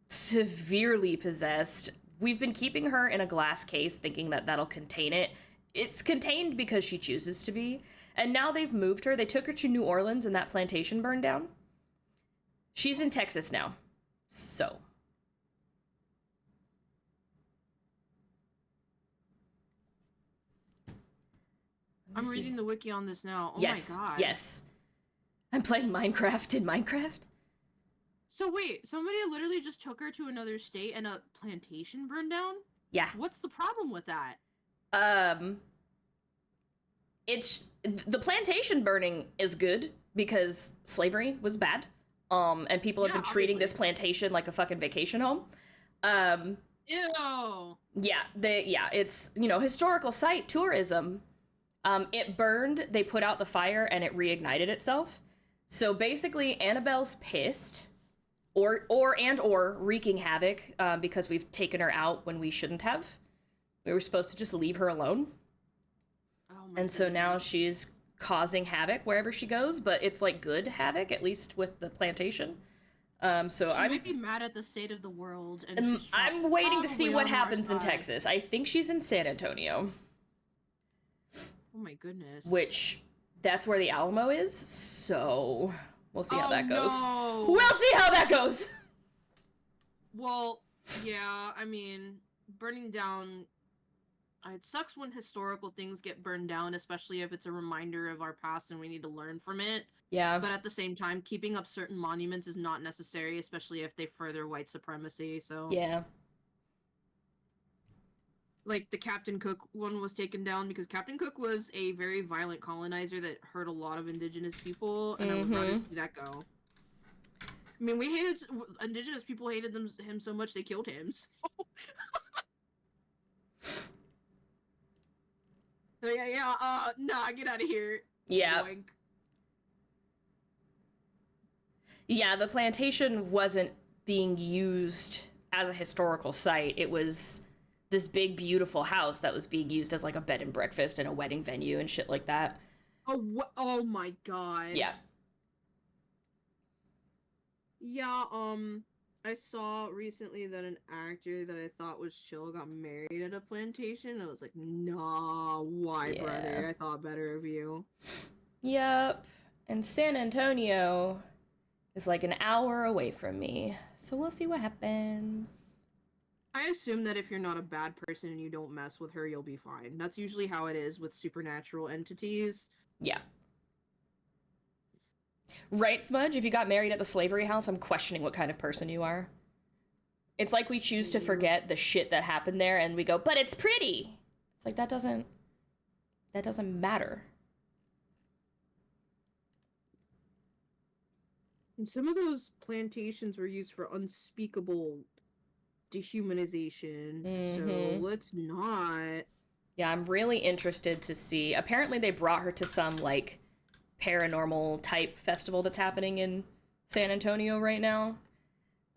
Severely possessed. We've been keeping her in a glass case thinking that that'll contain it. It's contained because she chooses to be. And now they've moved her. They took her to New Orleans and that plantation burned down. She's in Texas now. So. I'm reading the wiki on this now. Oh yes, my god. Yes. I'm playing Minecraft in Minecraft. So wait, somebody literally just took her to another state and a plantation burned down? Yeah. What's the problem with that? It's the plantation burning is good because slavery was bad. And people have been treating this plantation like a fucking vacation home. Ew. Yeah, it's, historical site tourism. It burned, they put out the fire, and it reignited itself. So basically, Annabelle's pissed, or wreaking havoc, because we've taken her out when we shouldn't have. We were supposed to just leave her alone. And so now she's causing havoc wherever she goes, but it's like good havoc, at least with the plantation. So I might be mad at the state of the world, and she's I'm waiting to see what happens in Texas. I think she's in San Antonio. Oh my goodness. Which, that's where the Alamo is, so we'll see how that goes. No. We'll see how that goes! Well, yeah, I mean, burning down... It sucks when historical things get burned down, especially if it's a reminder of our past and we need to learn from it. Yeah. But at the same time, keeping up certain monuments is not necessary, especially if they further white supremacy, so... Yeah. Like, the Captain Cook one was taken down because Captain Cook was a very violent colonizer that hurt a lot of indigenous people, and I would rather see that go. I mean, indigenous people hated him so much they killed him, so... So nah, get out of here. Yeah. Boink. Yeah, the plantation wasn't being used as a historical site. It was this big, beautiful house that was being used as, like, a bed and breakfast and a wedding venue and shit like that. Oh my god. Yeah. Yeah, I saw recently that an actor that I thought was chill got married at a plantation. I was like, nah, why, brother? I thought better of you. Yep. And San Antonio is like an hour away from me, so we'll see what happens. I assume that if you're not a bad person and you don't mess with her, you'll be fine. That's usually how it is with supernatural entities. Yeah. Right, Smudge? If you got married at the slavery house, I'm questioning what kind of person you are. It's like we choose to forget the shit that happened there and we go, but it's pretty! It's like, that doesn't matter. And some of those plantations were used for unspeakable dehumanization, so let's not. Yeah, I'm really interested to see. Apparently they brought her to some, like, paranormal type festival that's happening in San Antonio right now.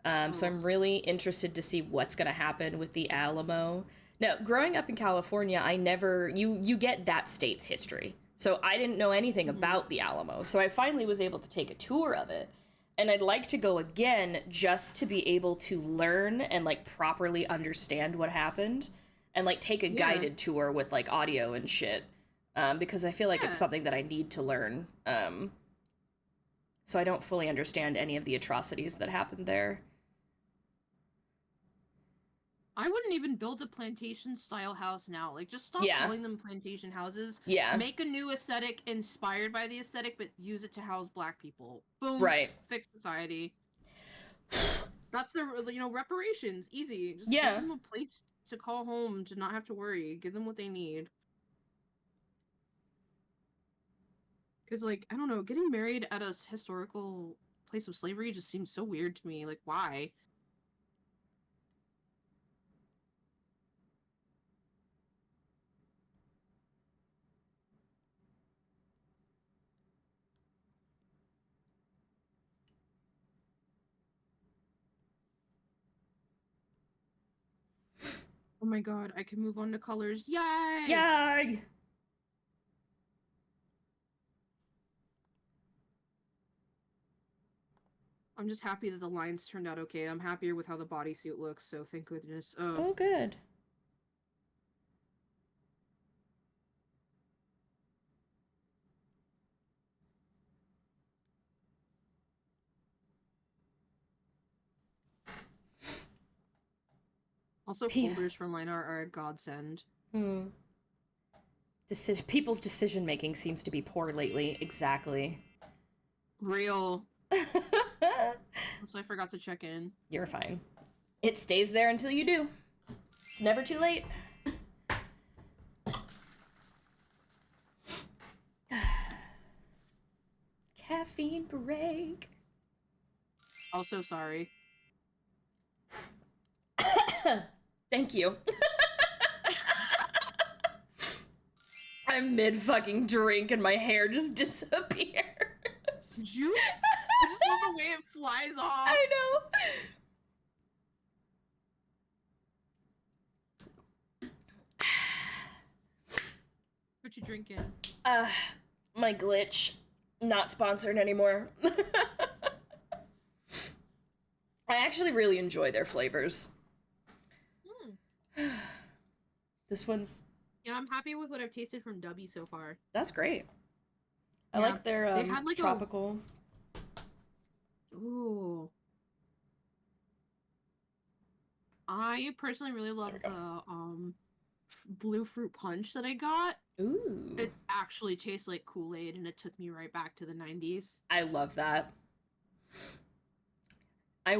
So I'm really interested to see what's gonna happen with the Alamo. Now, growing up in California, I never, you get that state's history. So I didn't know anything about the Alamo. So I finally was able to take a tour of it. And I'd like to go again just to be able to learn and, like, properly understand what happened. And, like, take a guided tour with, like, audio and shit. Because I feel like it's something that I need to learn. So I don't fully understand any of the atrocities that happened there. I wouldn't even build a plantation-style house now. Like, just stop calling them plantation houses. Yeah. Make a new aesthetic inspired by the aesthetic, but use it to house black people. Boom. Right. Fix society. That's the, reparations. Easy. Just give them a place to call home, to not have to worry. Give them what they need. Because, like, I don't know, getting married at a historical place of slavery just seems so weird to me. Like, why? Oh my god, I can move on to colors. Yay! Yay! I'm just happy that the lines turned out okay. I'm happier with how the bodysuit looks, so thank goodness. Oh, good. Also, folders for mine are a godsend. People's decision making seems to be poor lately. Exactly. Real. So I forgot to check in. You're fine. It stays there until you do. It's never too late. Caffeine break. Also, sorry. Thank you. I'm mid fucking drink and my hair just disappears. Did you? I just love the way it flies off. I know. What you drinking? My glitch. Not sponsored anymore. I actually really enjoy their flavors. This one's... Yeah, I'm happy with what I've tasted from Dubby so far. That's great. I Yeah. like their They had, like, tropical. Ooh. I personally really love the blue fruit punch that I got. Ooh. It actually tastes like Kool-Aid, and it took me right back to the 90s. I love that. I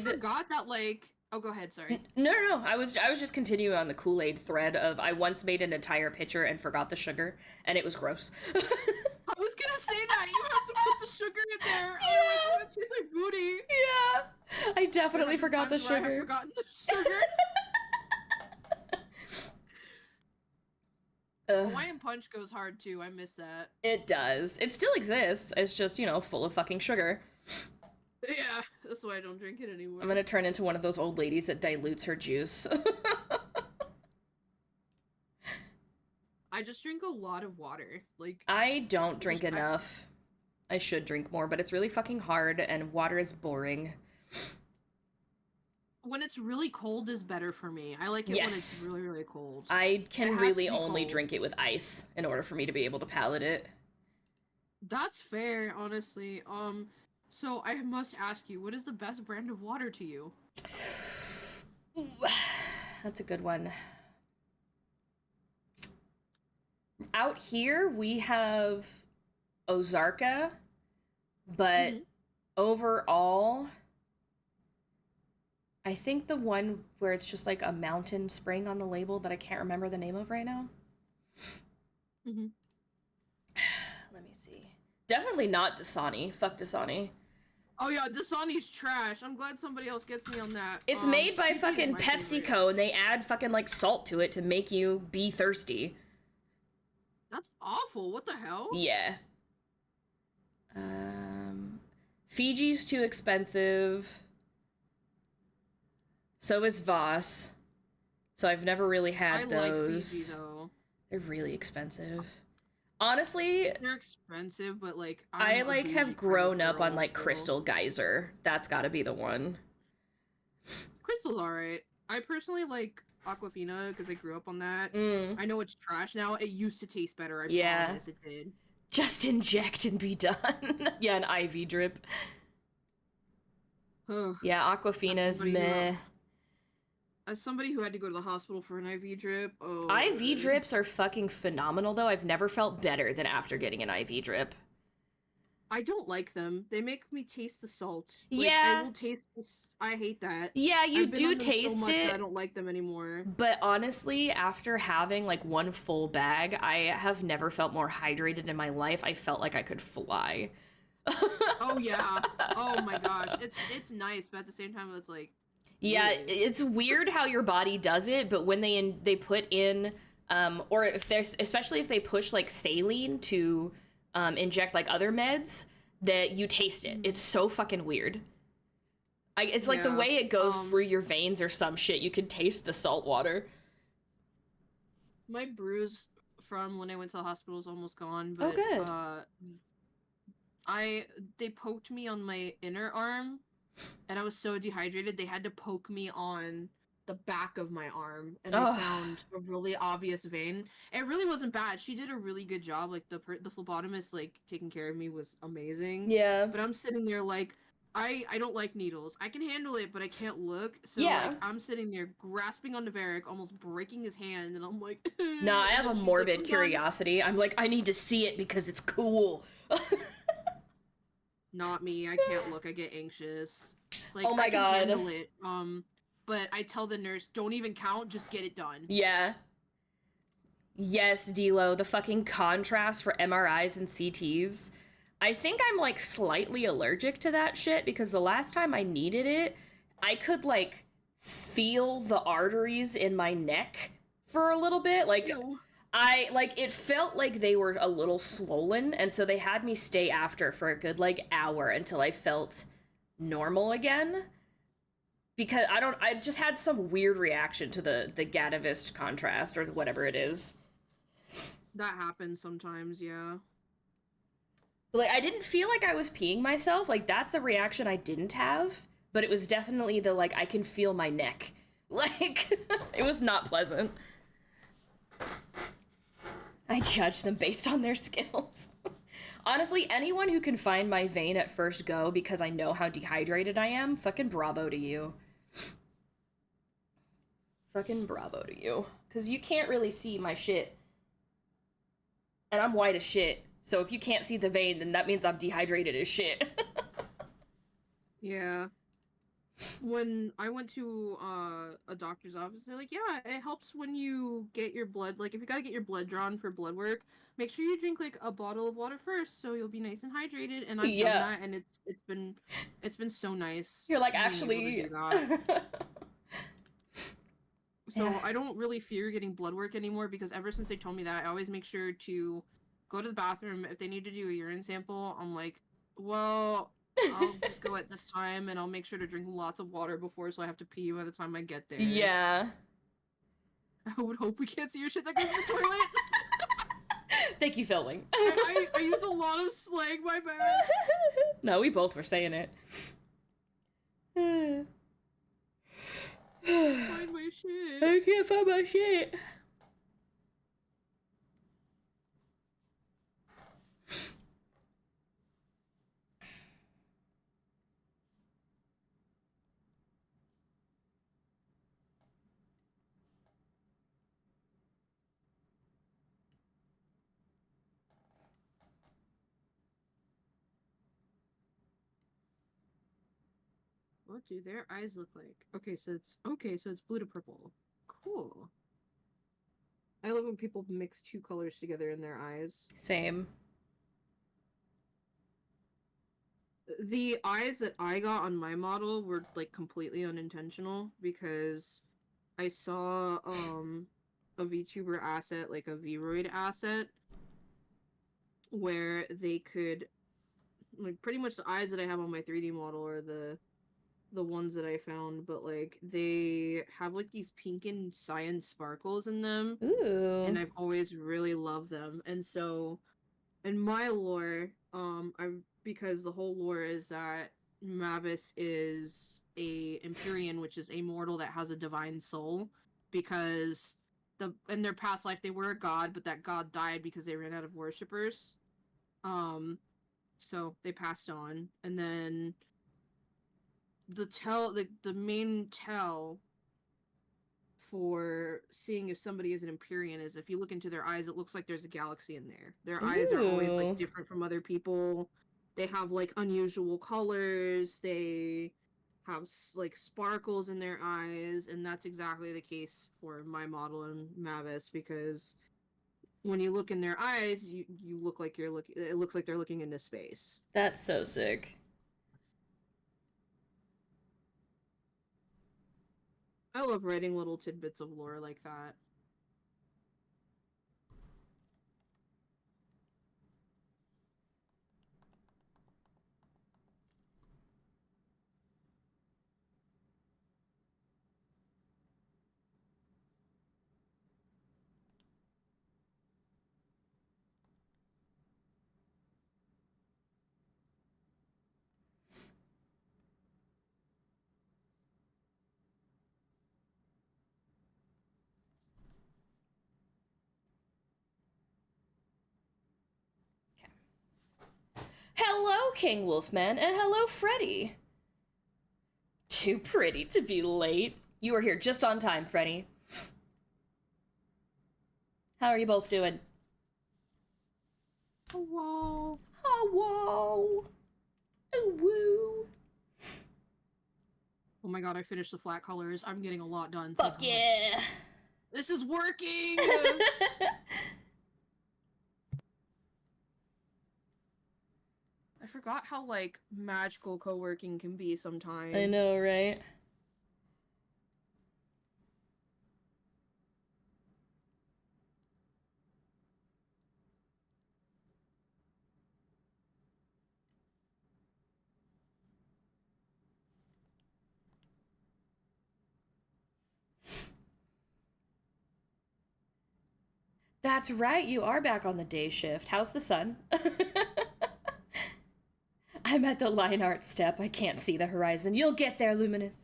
forgot that, like... Oh, go ahead, sorry. No. I was just continuing on the Kool-Aid thread of I once made an entire pitcher and forgot the sugar, and it was gross. I was gonna say that! You have to put the sugar in there! Yeah. It tastes like booty! Yeah! I definitely forgot the Times where I have sugar. forgotten the sugar. Hawaiian Punch goes hard, too. I miss that. It does. It still exists. It's just, full of fucking sugar. Yeah, that's why I don't drink it anymore. I'm gonna turn into one of those old ladies that dilutes her juice. I just drink a lot of water. Like, I don't drink enough. I should drink more, but it's really fucking hard, and water is boring. When it's really cold is better for me. I like it when it's really, really cold. I can really only drink it with ice in order for me to be able to palate it. That's fair, honestly. So I must ask you, what is the best brand of water to you? Ooh, that's a good one. Out here, we have Ozarka, but overall, I think the one where it's just like a mountain spring on the label that I can't remember the name of right now. Let me see. Definitely not Dasani. Fuck Dasani. Oh yeah, Dasani's trash. I'm glad somebody else gets me on that. It's made by fucking PepsiCo, and they add fucking like salt to it to make you be thirsty. That's awful. What the hell? Yeah. Fiji's too expensive. So is Voss. So I've never really had those. I like Fiji though. They're really expensive. Honestly, they're expensive, but like I like have grown up on like Crystal Geyser. That's got to be the one. Crystal's alright. I personally like Aquafina because I grew up on that. I know it's trash now. It used to taste better. I promise it did. Just inject and be done. Yeah, an IV drip. Yeah, Aquafina's meh. As somebody who had to go to the hospital for an IV drip, IV drips are fucking phenomenal, though. I've never felt better than after getting an IV drip. I don't like them. They make me taste the salt. Yeah. I will taste this. I hate that. Yeah, you do taste so much it. That I don't like them anymore. But honestly, after having like one full bag, I have never felt more hydrated in my life. I felt like I could fly. Oh yeah. Oh my gosh. It's nice, but at the same time it's like yeah, it's weird how your body does it, but when they put in or if there's especially if they push like saline to inject like other meds, that you taste it. It's so fucking weird. It's like the way it goes through your veins or some shit. You can taste the salt water. My bruise from when I went to the hospital is almost gone, but they poked me on my inner arm, and I was so dehydrated they had to poke me on the back of my arm, and they found a really obvious vein. It really wasn't bad. She did a really good job. Like the phlebotomist, like taking care of me was amazing. Yeah. But I'm sitting there like, I don't like needles. I can handle it, but I can't look. So Yeah. like I'm sitting there grasping onto Varric, almost breaking his hand, and I'm like, Nah, I and have then a she's like, morbid "I'm done." curiosity. I'm like, I need to see it because it's cool. Not me. I can't look. I get anxious. Like Oh my I can God. handle it. But I tell the nurse, don't even count. Just get it done. Yeah. Yes, D'Lo, the fucking contrast for MRIs and CTs. I think I'm like slightly allergic to that shit because the last time I needed it, I could like feel the arteries in my neck for a little bit. Like Ew. it felt like they were a little swollen, and so they had me stay after for a good like hour until I felt normal again. Because I just had some weird reaction to the Gatavist contrast or whatever it is. That happens sometimes. Yeah. Like, I didn't feel like I was peeing myself. Like, that's a reaction I didn't have. But it was definitely the, like, I can feel my neck. Like, it was not pleasant. I judge them based on their skills. Honestly, anyone who can find my vein at first go because I know how dehydrated I am, fucking bravo to you. Fucking bravo to you. Because you can't really see my shit. And I'm white as shit. So if you can't see the vein, then that means I'm dehydrated as shit. Yeah. When I went to a doctor's office, they're like, yeah, it helps when you get your blood. Like, if you gotta get your blood drawn for blood work, make sure you drink like a bottle of water first, so you'll be nice and hydrated. And I've done Yeah. that, and it's been so nice. You're like, being able to actually. do that. So Yeah. I don't really fear getting blood work anymore because ever since they told me that, I always make sure to go to the bathroom. If they need to do a urine sample, I'm like, well, I'll just go at this time and I'll make sure to drink lots of water before so I have to pee by the time I get there. Yeah. I would hope we can't see your shit that goes in the toilet. Thank you, filming. I use a lot of slang, my bad. No, we both were saying it. Find my shit. I can't find my shit. What do their eyes look like? Okay, so it's blue to purple. Cool. I love when people mix two colors together in their eyes. Same. The eyes that I got on my model were like completely unintentional because I saw a VTuber asset, like a Vroid asset, where they could like pretty much the eyes that I have on my 3D model are the ones that I found, but like they have like these pink and cyan sparkles in them, and Ooh. I've always really loved them. And so in my lore, I because the whole lore is that Mavis is a Empyrean, which is a mortal that has a divine soul, because in their past life they were a god, but that god died because they ran out of worshippers. So they passed on, and then the main tell for seeing if somebody is an Empyrean is if you look into their eyes, it looks like there's a galaxy in there. Their eyes are always like Ooh. different from other people. They have like unusual colors. They have like sparkles in their eyes, and that's exactly the case for my model and Mavis because when you look in their eyes, you look like you're looking. It looks like they're looking into space. That's so sick. I love writing little tidbits of lore like that. Hello, King Wolfman, and hello, Freddy. Too pretty to be late. You were here just on time, Freddy. How are you both doing? Hello. Hello. Ooh, woo. Oh my god, I finished the flat colors. I'm getting a lot done. Fuck yeah. This is working! I forgot how, like, magical co-working can be sometimes. I know, right? That's right, you are back on the day shift. How's the sun? I'm at the line art step. I can't see the horizon. You'll get there, Luminous.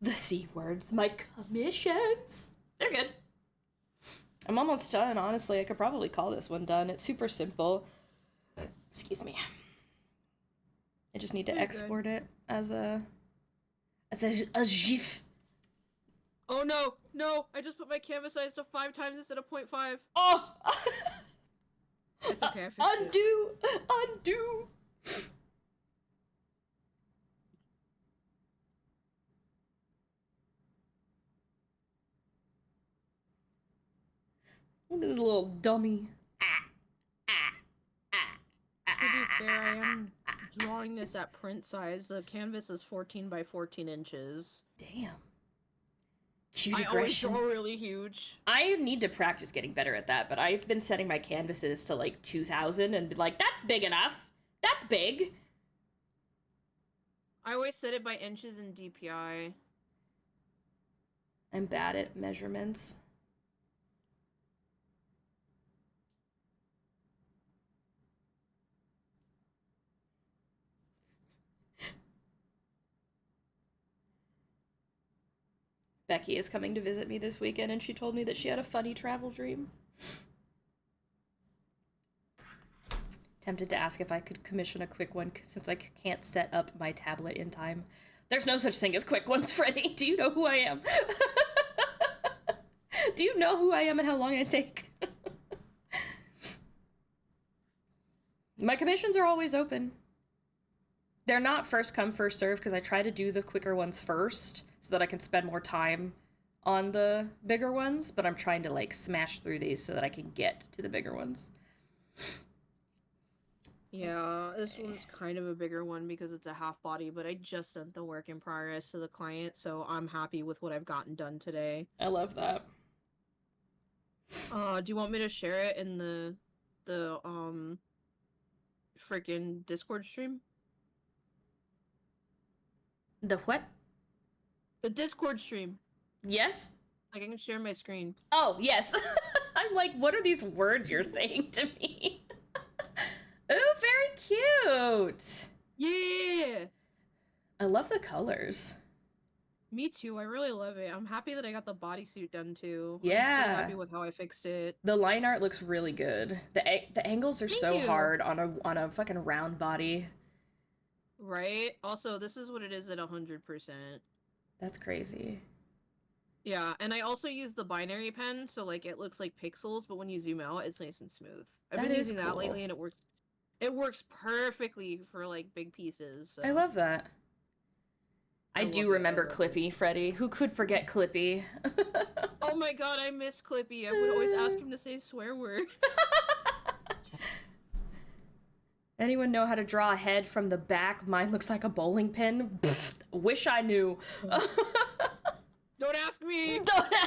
The C words, my commissions. They're good. I'm almost done, honestly. I could probably call this one done. It's super simple. Excuse me. I just need to export it as a GIF. Oh no! No! I just put my canvas size to 5 times instead of 0.5. Oh! It's okay, I fixed Undo! Undo! Look at this little dummy. To be fair, I am drawing this at print size. The canvas is 14 by 14 inches. Damn. Cute I always aggression. draw really huge. I need to practice getting better at that, but I've been setting my canvases to like 2,000 and be like, that's big enough. That's big. I always set it by inches in DPI. I'm bad at measurements. Becky is coming to visit me this weekend, and she told me that she had a funny travel dream. Tempted to ask if I could commission a quick one, since I can't set up my tablet in time. There's no such thing as quick ones, Freddie. Do you know who I am? Do you know who I am and how long I take? My commissions are always open. They're not first come, first serve, because I try to do the quicker ones first, so that I can spend more time on the bigger ones, but I'm trying to, like, smash through these so that I can get to the bigger ones. Yeah, this one's kind of a bigger one because it's a half body, but I just sent the work in progress to the client, so I'm happy with what I've gotten done today. I love that. Do you want me to share it in the freaking Discord stream? The what? The Discord stream. Yes? Like, I can share my screen. Oh, yes. I'm like, what are these words you're saying to me? Ooh, very cute. Yeah! I love the colors. Me too, I really love it. I'm happy that I got the bodysuit done too. Yeah. I'm pretty happy with how I fixed it. The line art looks really good. The angles are Thank so you. hard on a fucking round body. Right? Also, this is what it is at 100%. That's crazy. Yeah, and I also use the binary pen, so like it looks like pixels, but when you zoom out, it's nice and smooth. I've That been is using that cool. lately, and it works. It works perfectly for like big pieces. So. I love that. I love do it, remember I love it. Clippy, Freddie. Who could forget Clippy? Oh my god, I miss Clippy. I would always ask him to say swear words. Anyone know how to draw a head from the back? Mine looks like a bowling pin. Pfft, wish I knew. Don't ask me.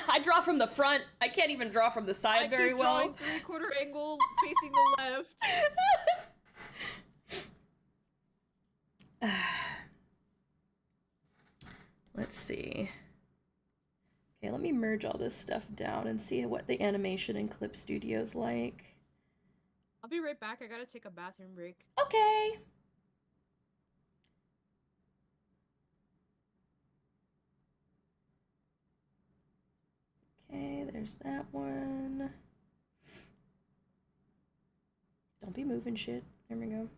I draw from the front. I can't even draw from the side very keep well. drawing 3/4 angle facing the left. Let's see. Okay, let me merge all this stuff down and see what the animation in Clip Studio's like. I'll be right back. I gotta take a bathroom break. Okay. Okay, there's that one. Don't be moving shit. There we go.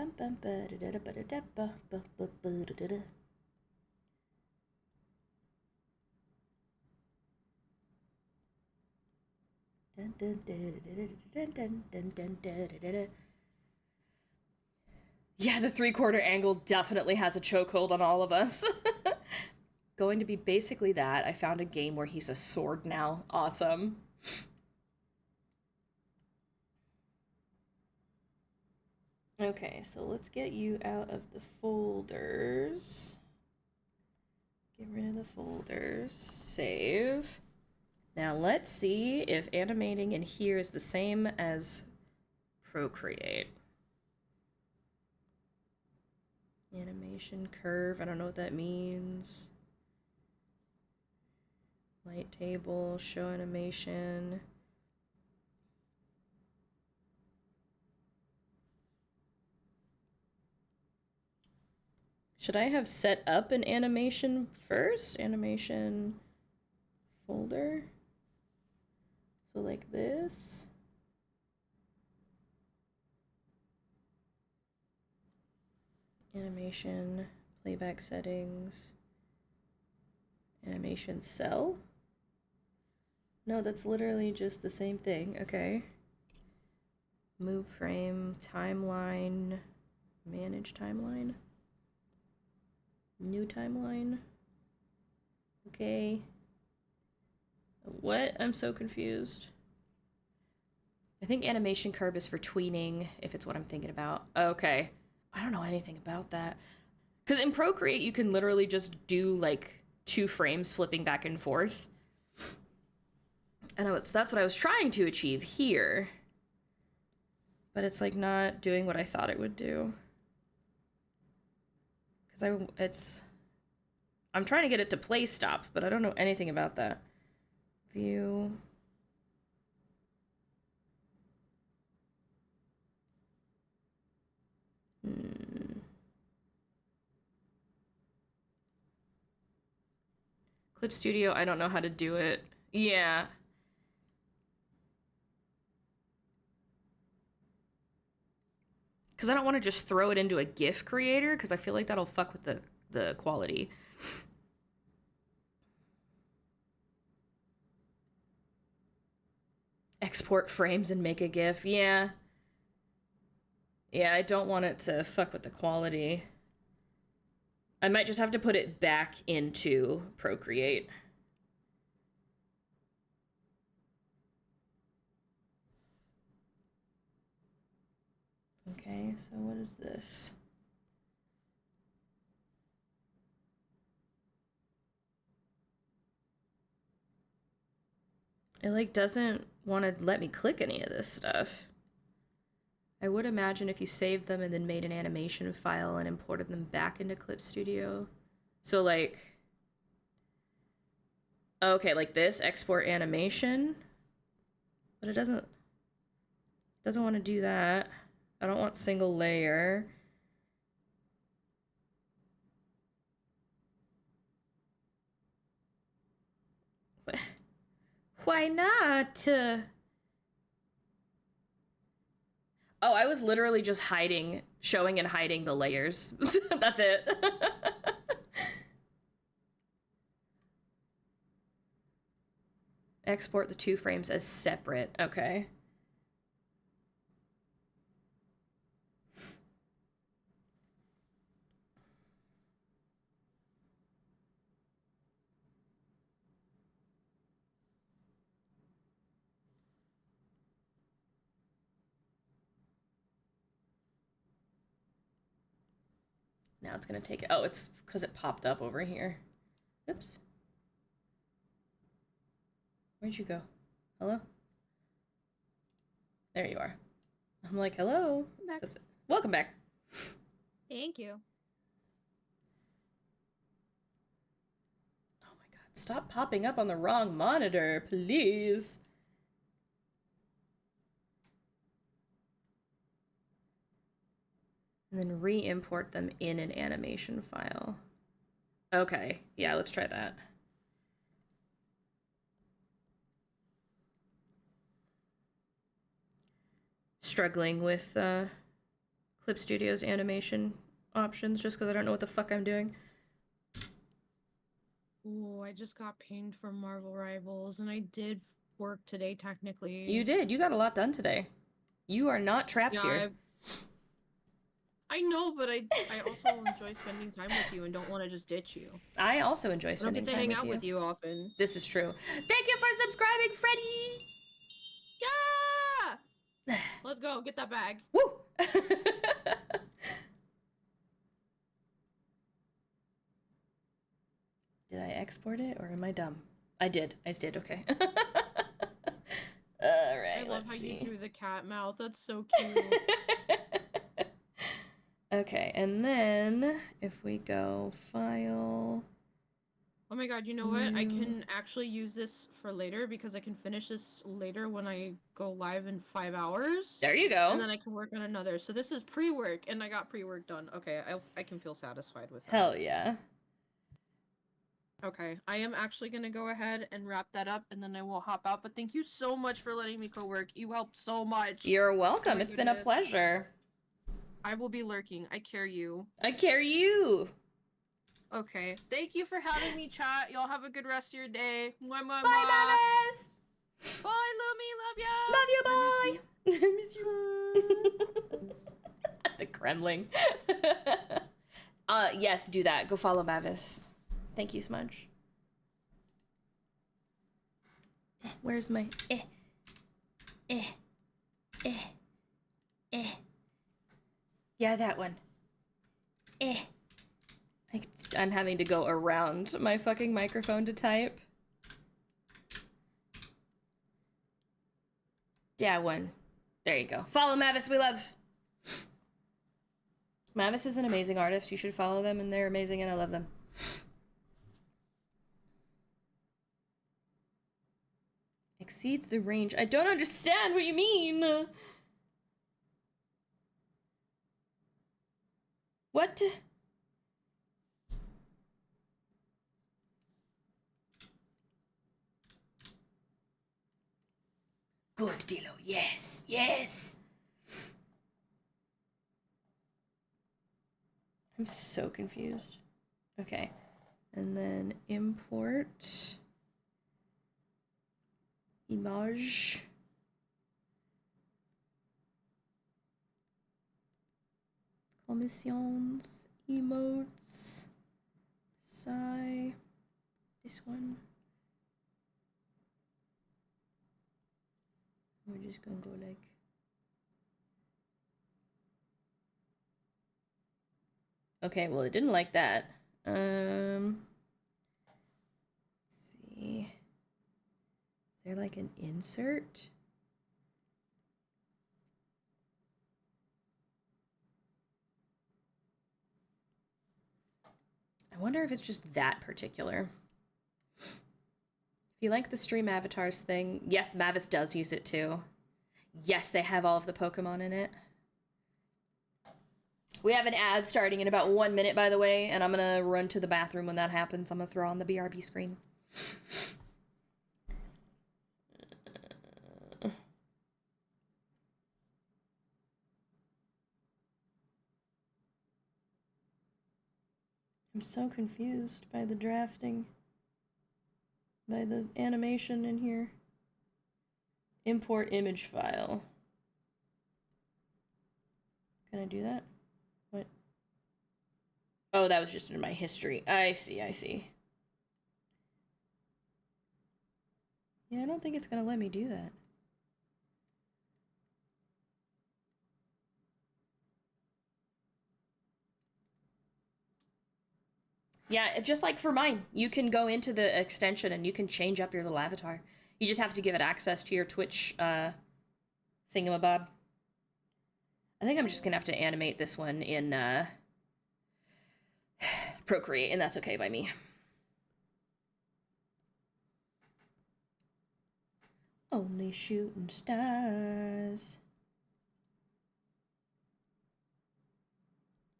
Bum, bum, ba-da-da-da-ba-da-da, ba-ba-ba-da-da-da. Dun, dun, dun, dun, dun, dun, dun, dun, dun. Yeah, the 3/4 angle definitely has a chokehold on all of us. Going to be basically that. I found a game where he's a sword now. Awesome. Okay, so let's get you out of the folders. Get rid of the folders. Save. Now let's see if animating in here is the same as Procreate. Animation curve, I don't know what that means. Light table, show animation. Should I have set up an animation first? Animation folder. So like this. Animation, playback settings. Animation cell? No, that's literally just the same thing. Okay. Move frame, timeline, manage timeline. New timeline. Okay. What? I'm so confused. I think animation curve is for tweening, if it's what I'm thinking about. Okay. I don't know anything about that. Because in Procreate, you can literally just do like 2 frames flipping back and forth. And that's what I was trying to achieve here. But it's like not doing what I thought it would do. Because I'm trying to get it to play stop, but I don't know anything about that. View. Clip Studio, I don't know how to do it. Yeah. Because I don't want to just throw it into a GIF creator, because I feel like that'll fuck with the quality. Export frames and make a GIF. Yeah. Yeah, I don't want it to fuck with the quality. I might just have to put it back into Procreate. Okay, so what is this? It like doesn't want to let me click any of this stuff. I would imagine if you saved them and then made an animation file and imported them back into Clip Studio. So like, okay, like this, export animation, but it doesn't want to do that. I don't want single layer. Why not? Oh, I was literally just showing and hiding the layers. That's it. Export the 2 frames as separate. Okay. Now it's gonna take it. Oh, it's because it popped up over here. Oops. Where'd you go? Hello? There you are. I'm like, hello? That's it. Welcome back. Thank you. Oh my god, stop popping up on the wrong monitor, please. And then re-import them in an animation file. Okay, yeah, let's try that. Struggling with Clip Clip Studio's animation options just because I don't know what the fuck I'm doing. Ooh, I just got pinged from Marvel Rivals, and I did work today, technically. You did. You got a lot done today. You are not trapped here. I know, but I also enjoy spending time with you and don't want to just ditch you. I also enjoy spending time with you. I don't get to hang out with you often. This is true. Thank you for subscribing, Freddie! Yeah! Let's go, get that bag. Woo! Did I export it or am I dumb? I did. I did. Okay. Alright, I love how see. you drew the cat mouth. That's so cute. Okay, and then if we go file... Oh my god, you know what? I can actually use this for later because I can finish this later when I go live in 5 hours. There you go. And then I can work on another. So this is pre-work, and I got pre-work done. Okay, I can feel satisfied with that. Hell yeah. Okay, I am actually gonna go ahead and wrap that up, and then I will hop out. But thank you so much for letting me co-work. You helped so much. You're welcome. Oh It's been a pleasure. I will be lurking. I carry you. I carry you. Okay. Thank you for having me, chat. Y'all have a good rest of your day. Mwah, mwah, Bye, mwah. Mavis. Bye, Lumi. Love ya. Love you, bye. I miss you. The Kremling. Yes, do that. Go follow Mavis. Thank you so much. Where's my Yeah, that one. I'm having to go around my fucking microphone to type. That one. There you go. Follow Mavis, we love. Mavis is an amazing artist. You should follow them, and they're amazing, and I love them. Exceeds the range. I don't understand what you mean. What? Good, Dilo. Yes, yes. I'm so confused. Okay. And then import image. Commissions, emotes, sigh. This one. We're just gonna go like. Okay, well, it didn't like that. Let's see. Is there like an insert? I wonder if it's just that particular. If you like the stream avatars thing, yes, Mavis does use it too. Yes, they have all of the Pokemon in it. We have an ad starting in about 1 minute, by the way, and I'm gonna run to the bathroom when that happens. I'm gonna throw on the BRB screen. I'm so confused by the drafting. By the animation in here. Import image file. Can I do that? What? Oh, that was just in my history. I see, I see. Yeah, I don't think it's gonna let me do that. Yeah, just like for mine, you can go into the extension and you can change up your little avatar. You just have to give it access to your Twitch thingamabob. I think I'm just gonna have to animate this one in Procreate, and that's okay by me. Only shooting stars.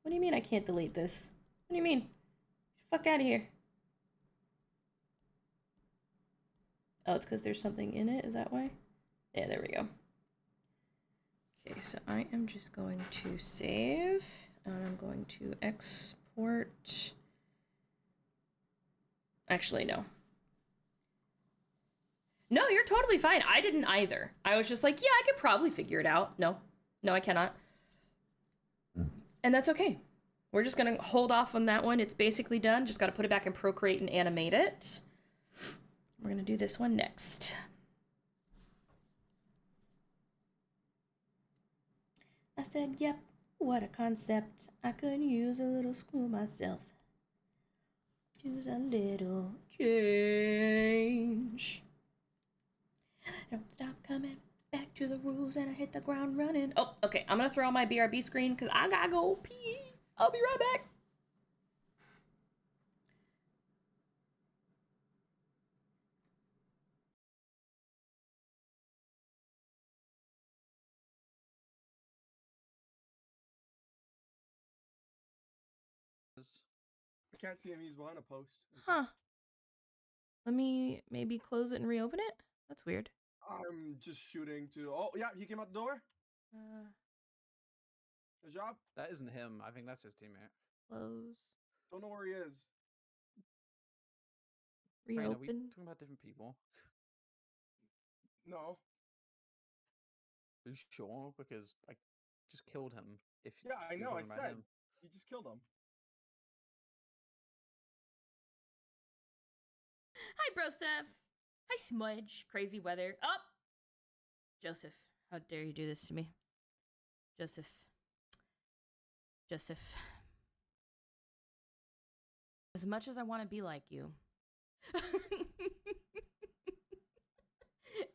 What do you mean I can't delete this? What do you mean? Fuck out of here. Oh, it's because there's something in it? Is that why? Yeah, there we go. Okay, so I am just going to save, and I'm going to export. Actually, no. No, you're totally fine. I didn't either. I was just like, yeah, I could probably figure it out. No, I cannot. And that's okay. We're just gonna hold off on that one. It's basically done. Just gotta put it back in Procreate and animate it. We're gonna do this one next. I said, yep, what a concept. I could use a little school myself. Use a little change. Don't stop coming back to the rules and I hit the ground running. Oh, okay. I'm gonna throw on my BRB screen because I gotta go pee. I'll be right back. I can't see him. He's behind a post. Huh. Let me maybe close it and reopen it. That's weird. I'm just shooting to. Oh, yeah, he came out the door. Good job. That isn't him. I think that's his teammate. Close. Don't know where he is. Rain, are we Reopen. talking about different people? No. Are you sure? Because I just killed him. If Yeah, I you're know. I talking about said him. you just killed him. Hi, bro Steph. Hi, Smudge. Crazy weather. Up. Joseph, how dare you do this to me? Joseph. As much as I want to be like you.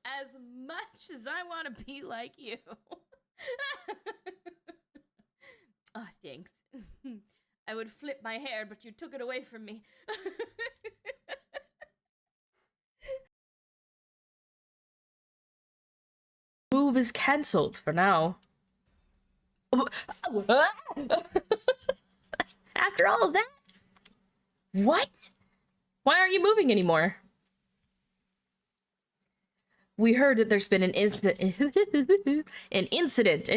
As much as I want to be like you. Oh, thanks. I would flip my hair, but you took it away from me. Move is cancelled for now. After all of that? What? Why aren't you moving anymore? We heard that there's been an incident in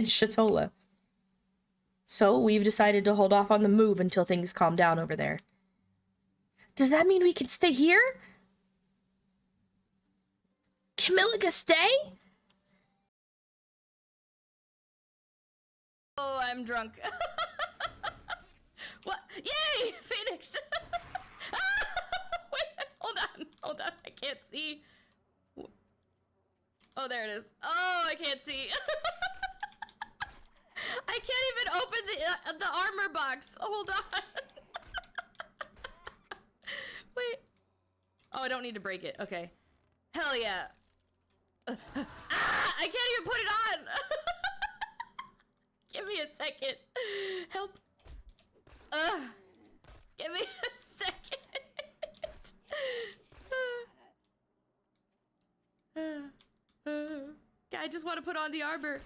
Shatola. So we've decided to hold off on the move until things calm down over there. Does that mean we can stay here? Camilla stay? Oh, I'm drunk. What? Yay! Phoenix! Wait, hold on. I can't see. Oh, there it is. Oh, I can't see. I can't even open the armor box. Hold on. Wait. Oh, I don't need to break it. Okay. Hell yeah. I can't even put it on. Give me a second. Help. Give me a second. I just want to put on the armor.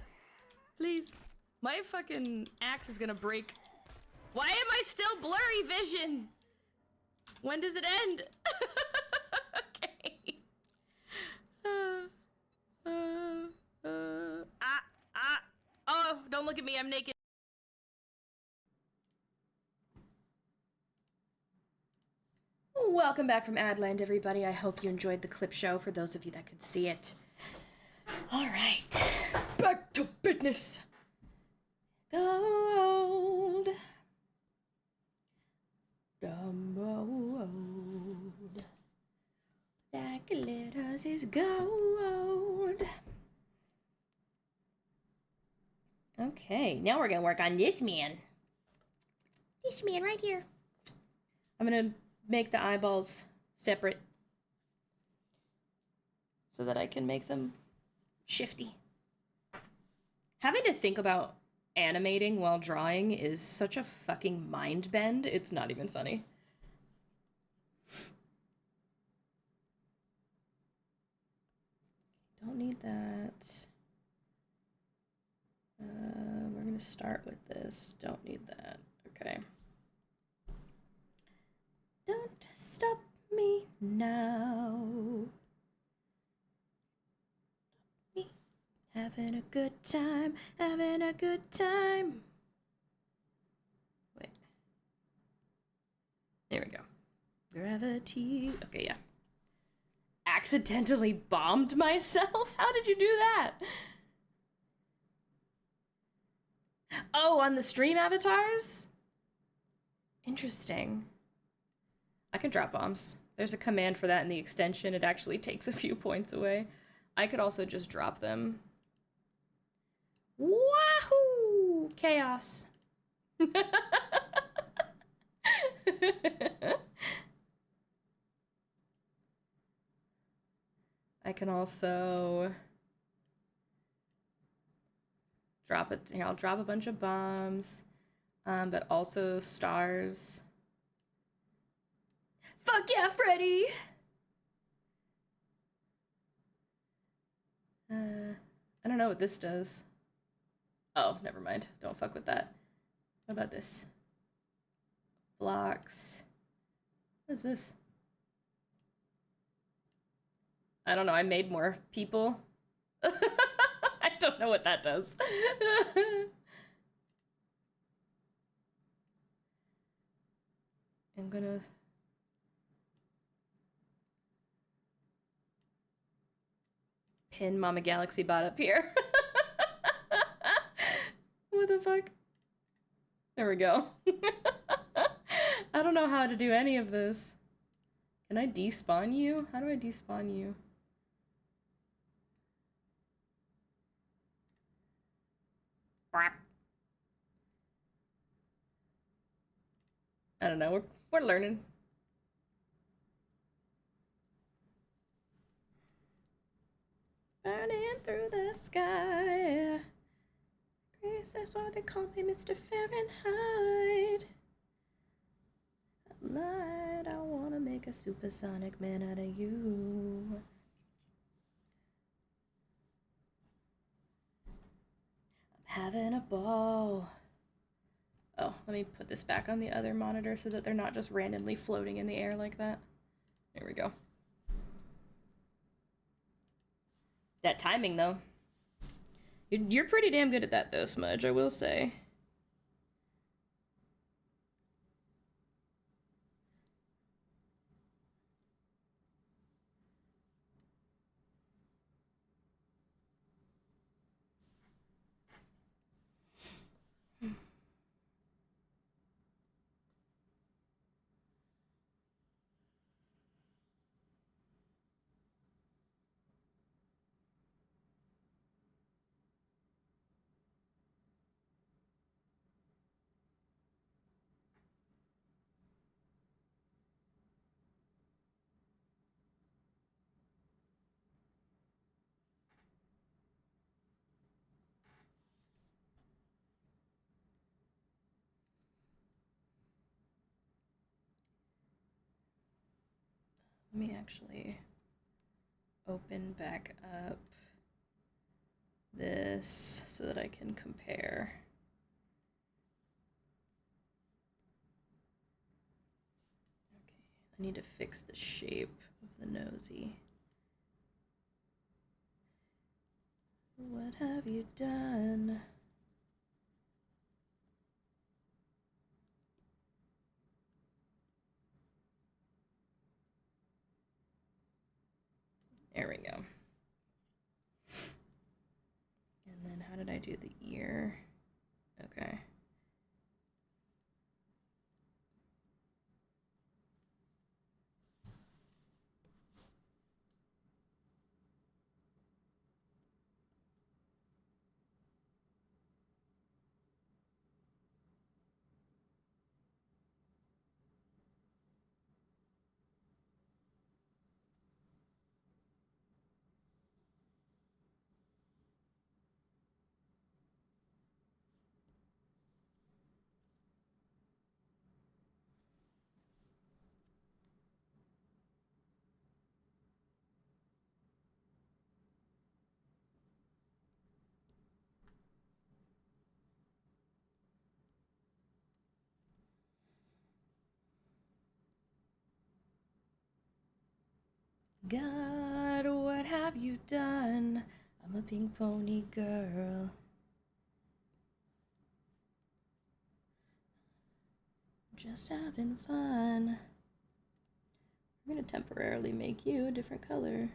Please. My fucking axe is gonna break. Why am I still blurry vision? When does it end? Okay. Oh, don't look at me, I'm naked. Welcome back from Adland, everybody. I hope you enjoyed the clip show, for those of you that could see it. All right, back to business. Gold. Dumb road that glitters is gold. Okay, now we're gonna work on this man. This man right here. I'm gonna make the eyeballs separate so that I can make them shifty. Having to think about animating while drawing is such a fucking mind bend. It's not even funny. Don't need that. We're gonna start with this. Don't need that. Okay. Don't stop me now. Me have Having a good time, having a good time. Wait. There we go. Gravity. Okay, yeah. Accidentally bombed myself? How did you do that? Oh, on the stream avatars? Interesting. I can drop bombs. There's a command for that in the extension. It actually takes a few points away. I could also just drop them. Wahoo! Chaos. I can also drop it. Here, I'll drop a bunch of bombs, but also stars. Fuck yeah, Freddy! I don't know what this does. Oh, never mind. Don't fuck with that. What about this? Blocks. What is this? I don't know. I made more people. I don't know what that does. I'm gonna... pin Mama Galaxy Bot up here. What the fuck? There we go. I don't know how to do any of this. Can I despawn you? How do I despawn you? I don't know. We're learning. Burning through the sky. Grace, that's why they call me Mr. Fahrenheit. Light, I wanna make a supersonic man out of you. I'm having a ball. Oh, let me put this back on the other monitor so that they're not just randomly floating in the air like that. There we go. That timing, though. You're pretty damn good at that, though, Smudge, I will say. Let me actually open back up this so that I can compare. Okay, I need to fix the shape of the nosy. What have you done? There we go. And then how did I do the ear? Okay. God, what have you done? I'm a pink pony girl. Just having fun. I'm gonna temporarily make you a different color.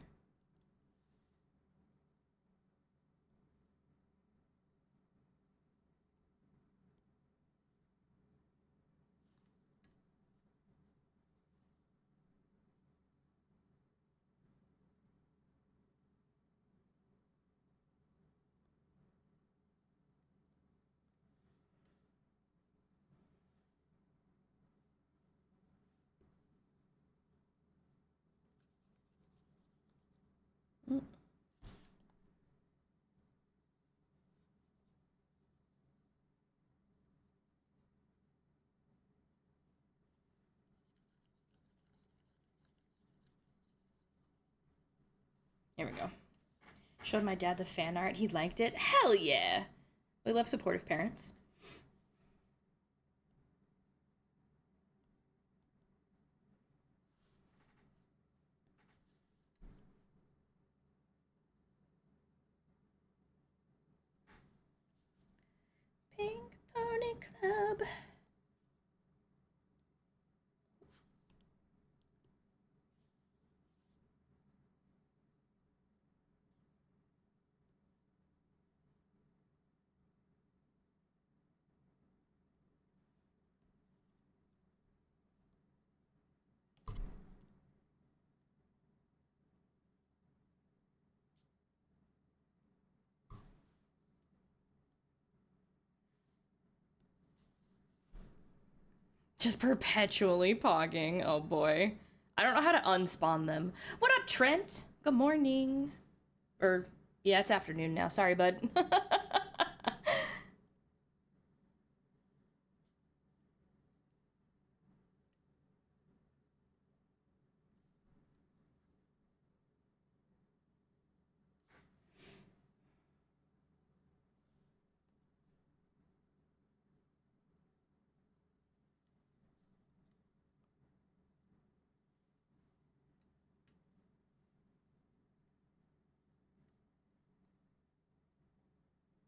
Mm. Here we go. Showed my dad the fan art. He liked it. Hell yeah! We love supportive parents. Pink Pony Club. Just perpetually pogging. Oh boy. I don't know how to unspawn them. What up, Trent? Good morning. Or, yeah, it's afternoon now. Sorry, bud.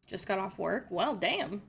Just got off work. Well, damn.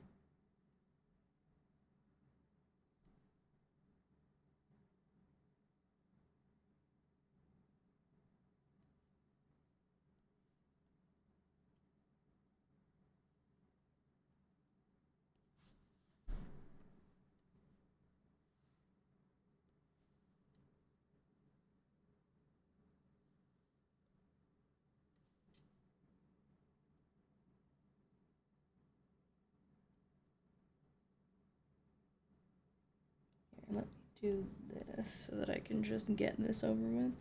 Here, let me do this so that I can just get this over with.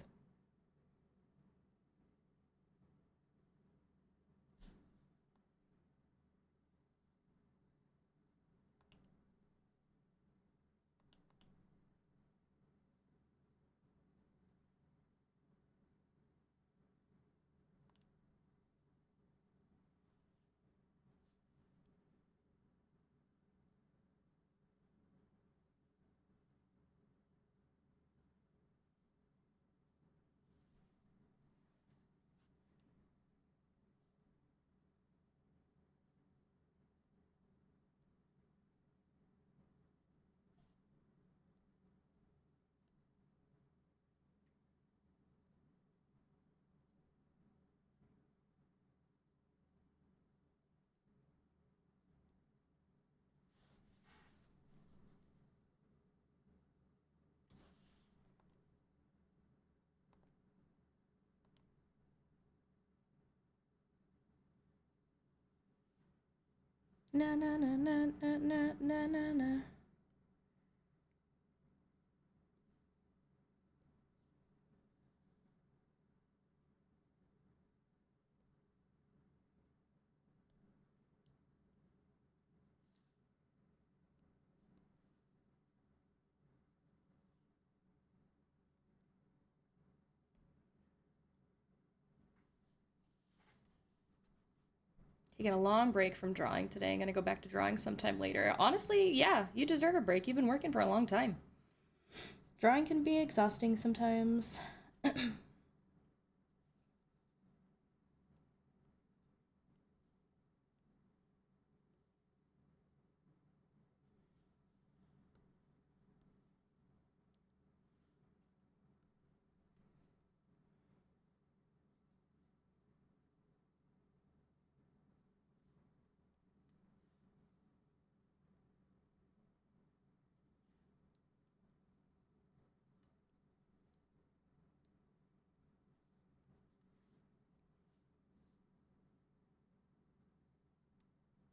Na na na na na na na na na. Taking a long break from drawing today. I'm gonna go back to drawing sometime later. Honestly, yeah, you deserve a break. You've been working for a long time. Drawing can be exhausting sometimes.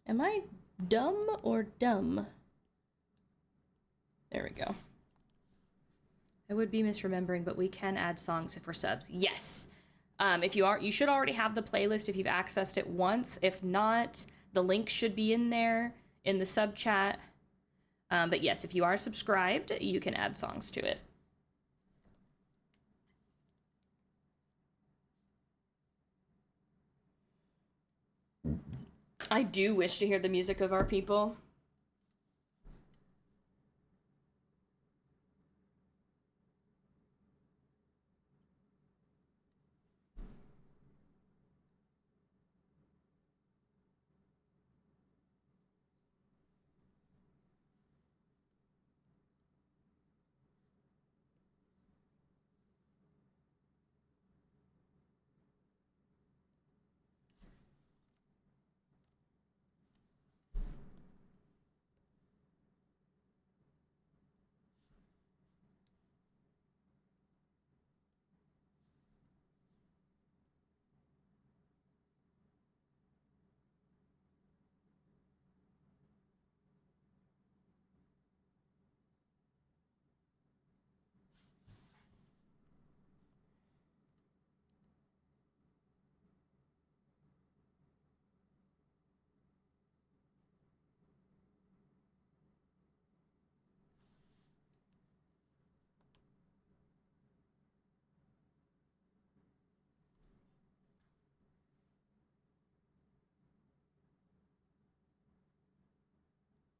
Am I dumb or dumb? There we go. I would be misremembering, but we can add songs if we're subs. Yes. If you are, you should already have the playlist if you've accessed it once. If not, the link should be in there in the sub chat. But yes, if you are subscribed, you can add songs to it. I do wish to hear the music of our people.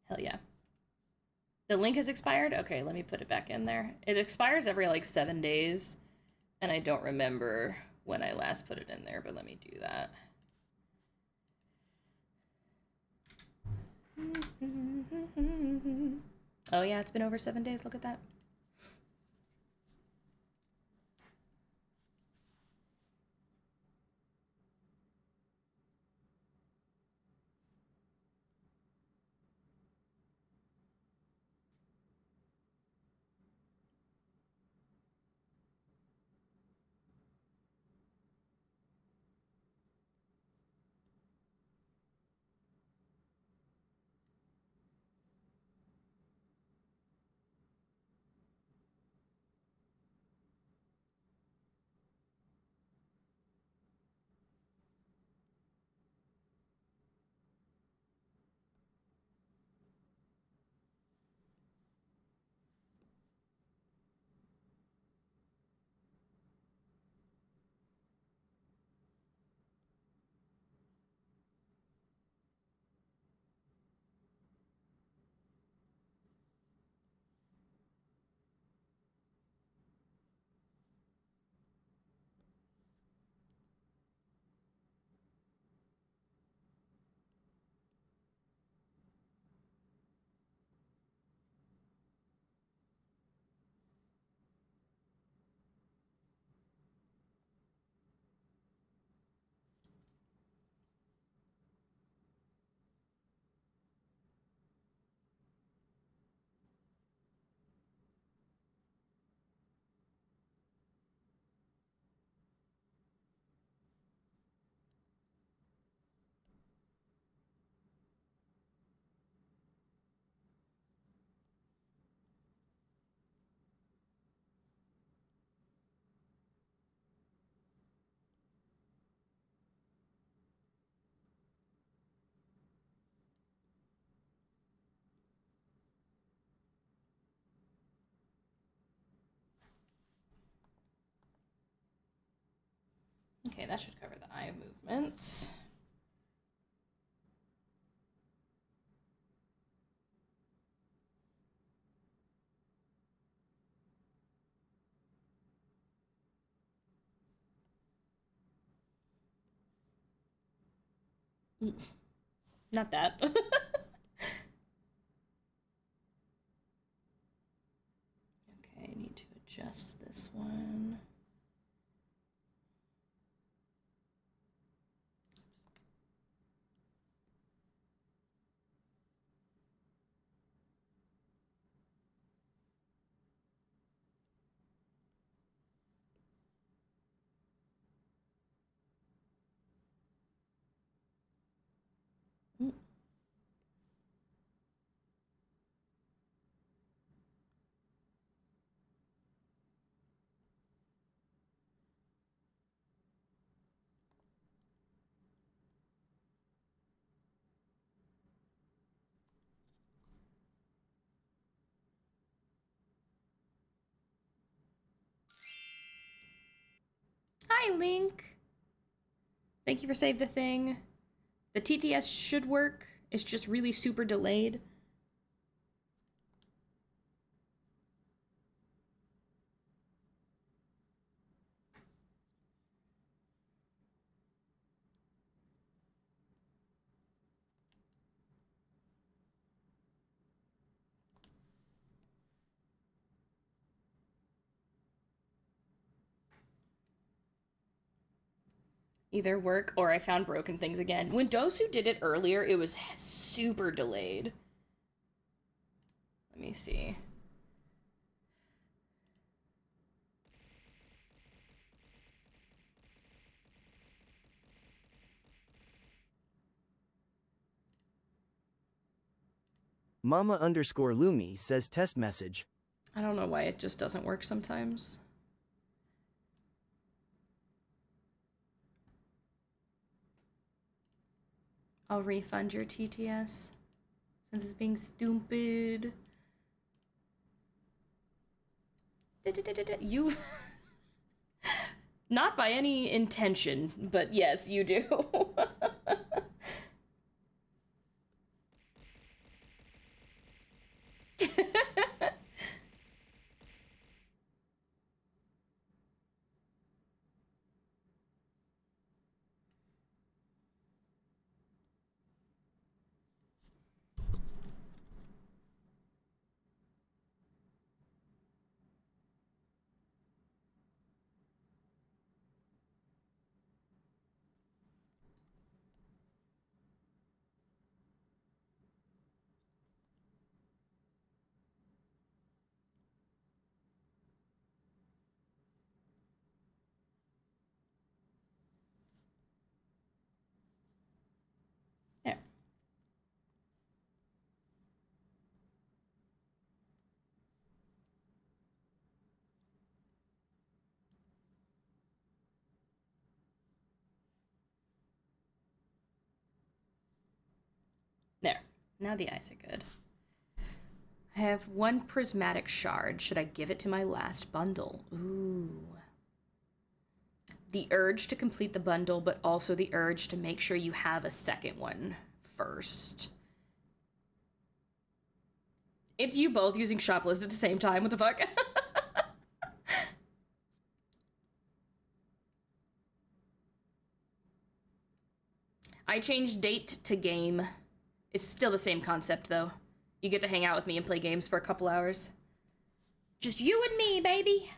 Hell yeah. The link has expired? Okay, let me put it back in there. It expires every like 7 days, and I don't remember when I last put it in there, but let me do that. Oh yeah, it's been over 7 days. Look at that. Okay, that should cover the eye movements. Not that. Okay, I need to adjust this one. Hi, Link. Thank you for Save the Thing. The TTS should work. It's just really super delayed. Either work or I found broken things again. When Dosu did it earlier, it was super delayed. Let me see. Mama_Lumi says test message. I don't know why it just doesn't work sometimes. I'll refund your TTS since it's being stupid. You... Not by any intention, but yes, you do. There. There. Now the eyes are good. I have one prismatic shard. Should I give it to my last bundle? Ooh. The urge to complete the bundle, but also the urge to make sure you have a second one first. It's you both using shoplist at the same time. What the fuck? I changed date to game. It's still the same concept, though. You get to hang out with me and play games for a couple hours. Just you and me, baby.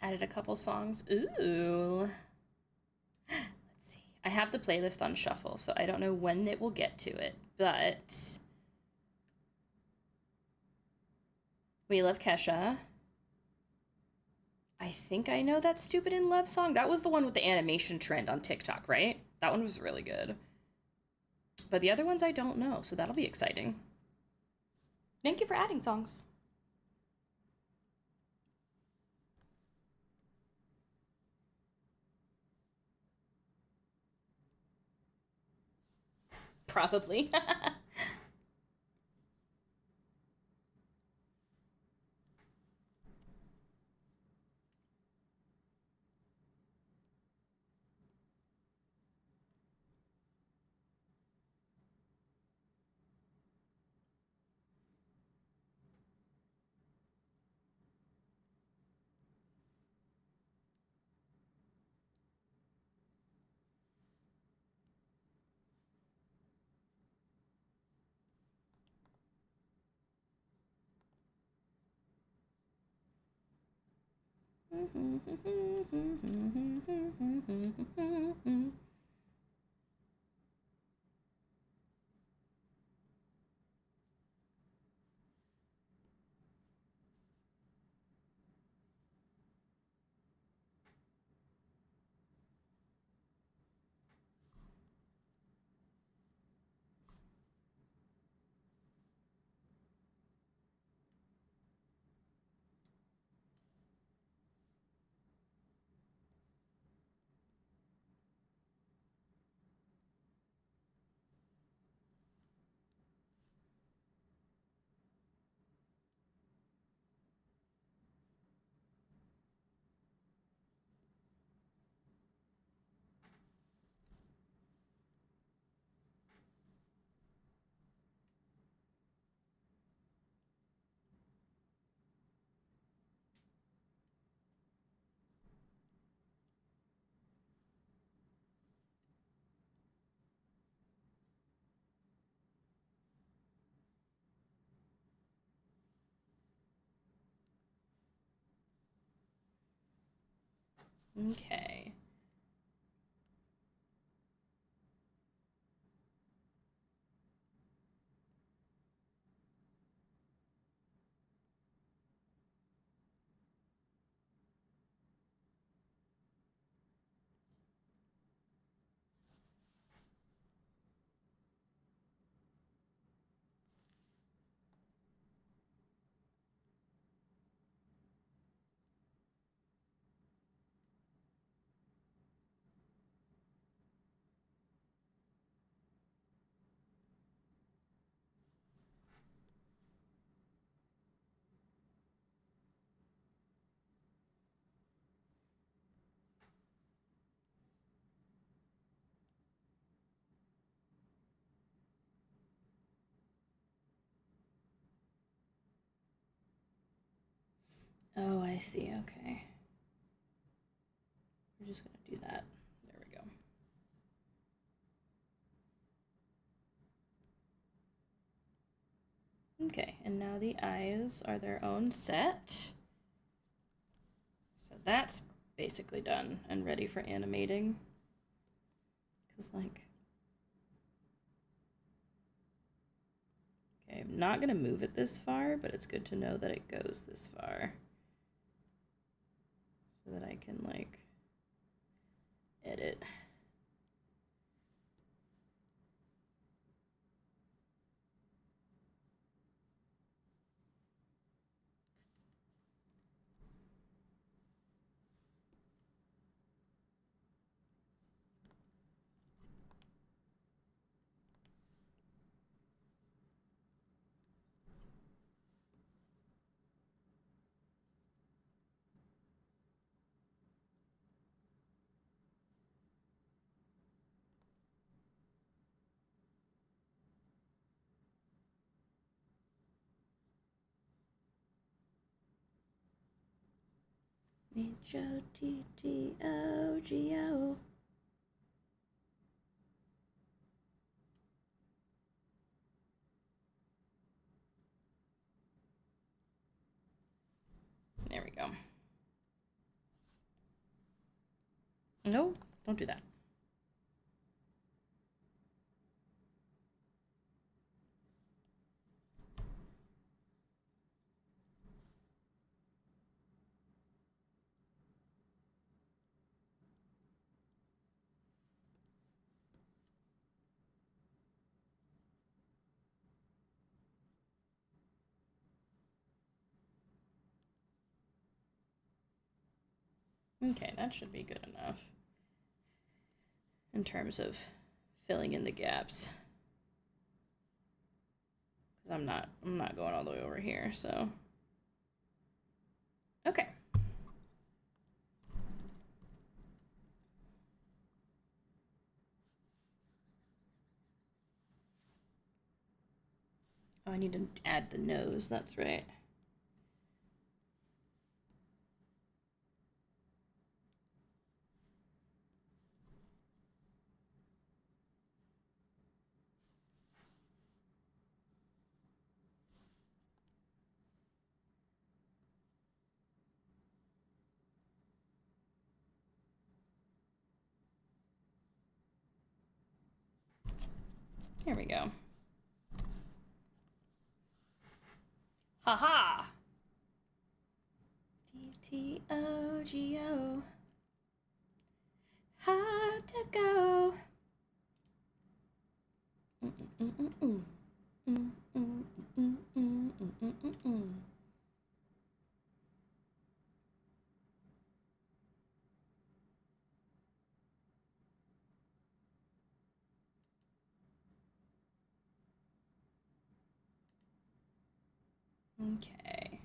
Added a couple songs. Ooh. Let's see. I have the playlist on shuffle, so I don't know when it will get to it, but We Love Kesha. I think I know that Stupid in Love song. That was the one with the animation trend on TikTok, right? That one was really good. But the other ones I don't know, so that'll be exciting. Thank you for adding songs. Probably. Okay. Oh, I see. Okay. We're just gonna do that. There we go. Okay, and now the eyes are their own set. So that's basically done and ready for animating. Because, like... Okay, I'm not gonna move it this far, but it's good to know that it goes this far. So that I can, like, edit. H-O-T-T-O-G-O. There we go. No, don't do that. Okay, that should be good enough in terms of filling in the gaps. Because I'm not going all the way over here, so. Okay. Oh, I need to add the nose, that's right. Here we go. Haha! DTOGO. Hard to go. Okay.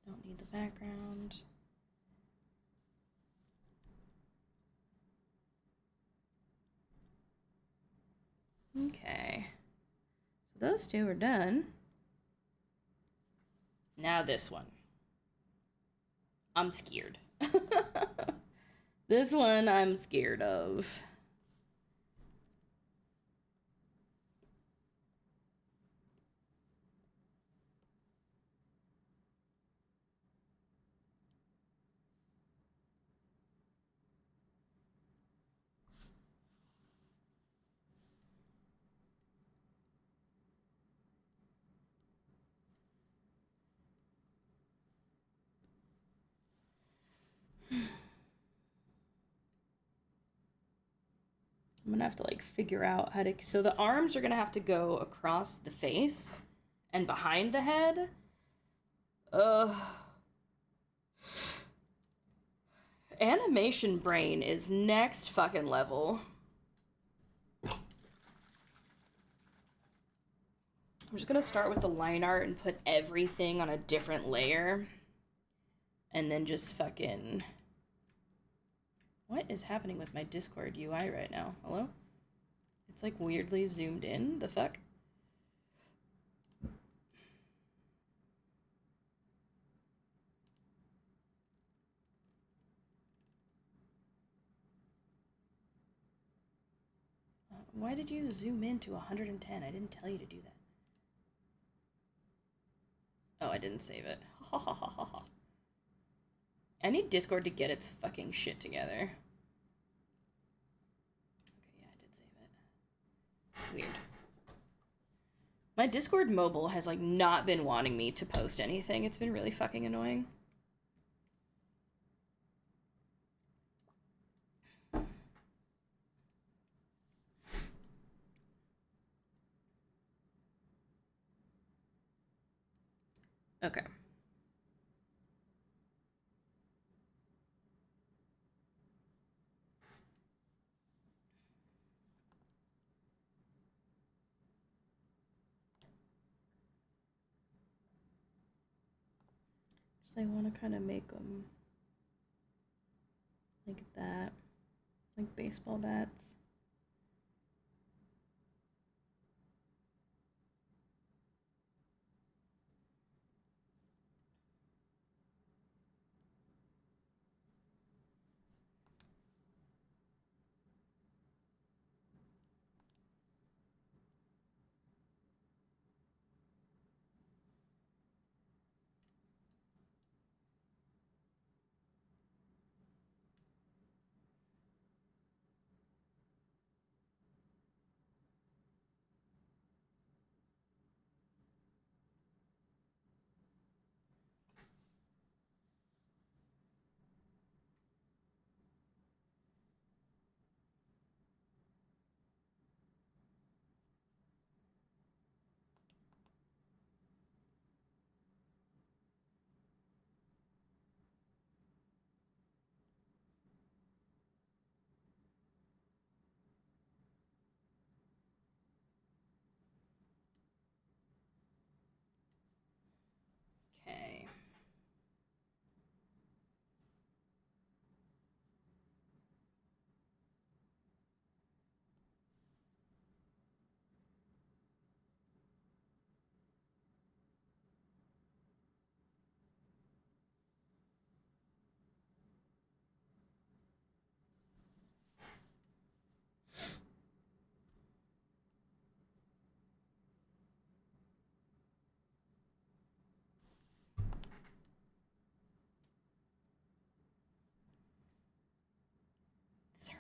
Don't need the background. Okay. So those two are done. Now this one. I'm scared. This one I'm scared of. I'm gonna have to like figure out how to. So the arms are gonna have to go across the face and behind the head. Animation brain is next fucking level. I'm just gonna start with the line art and put everything on a different layer. And then just fucking. What is happening with my Discord UI right now? Hello? It's like weirdly zoomed in. The fuck? Why did you zoom in to 110? I didn't tell you to do that. Oh, I didn't save it. Ha ha ha ha ha. I need Discord to get its fucking shit together. Okay, yeah, I did save it. Weird. My Discord mobile has like not been wanting me to post anything. It's been really fucking annoying. Okay. So I want to kind of make them like that, like baseball bats.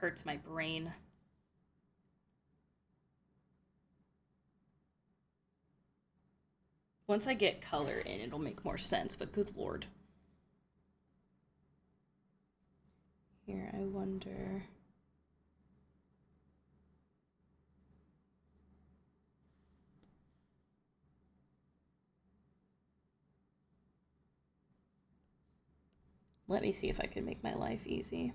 hurts my brain. Once I get color in, it'll make more sense, but good lord. Here, I wonder... Let me see if I can make my life easy.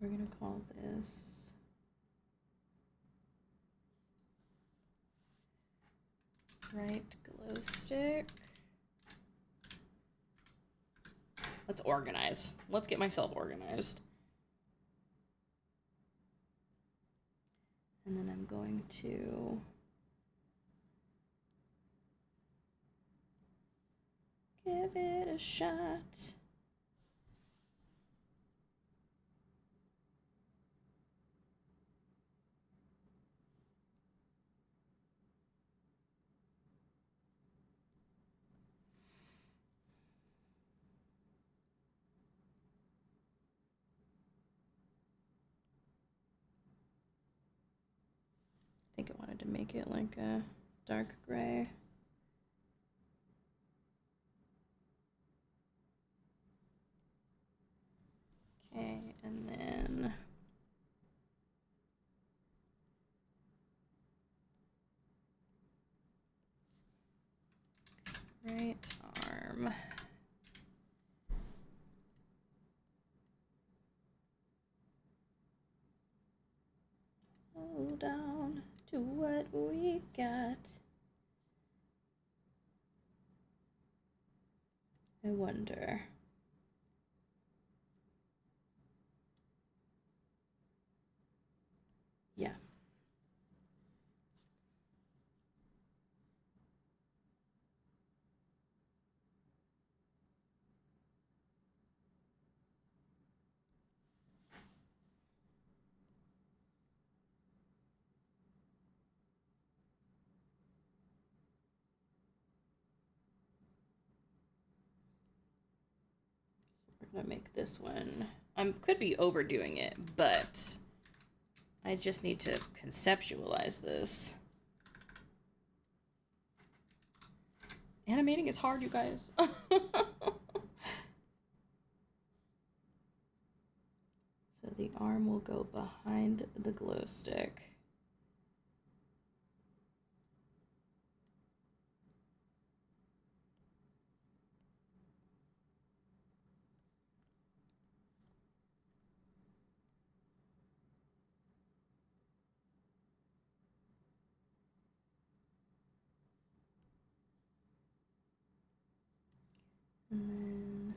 We're gonna call this right glow stick. Let's organize. Let's get myself organized. And then I'm going to give it a shot. I think I wanted to make it like a dark gray. Okay, and then right arm. Hold on to what we got. I wonder. Yeah. We're gonna make this one. I could be overdoing it, but I just need to conceptualize this. Animating is hard, you guys. So the arm will go behind the glow stick. And then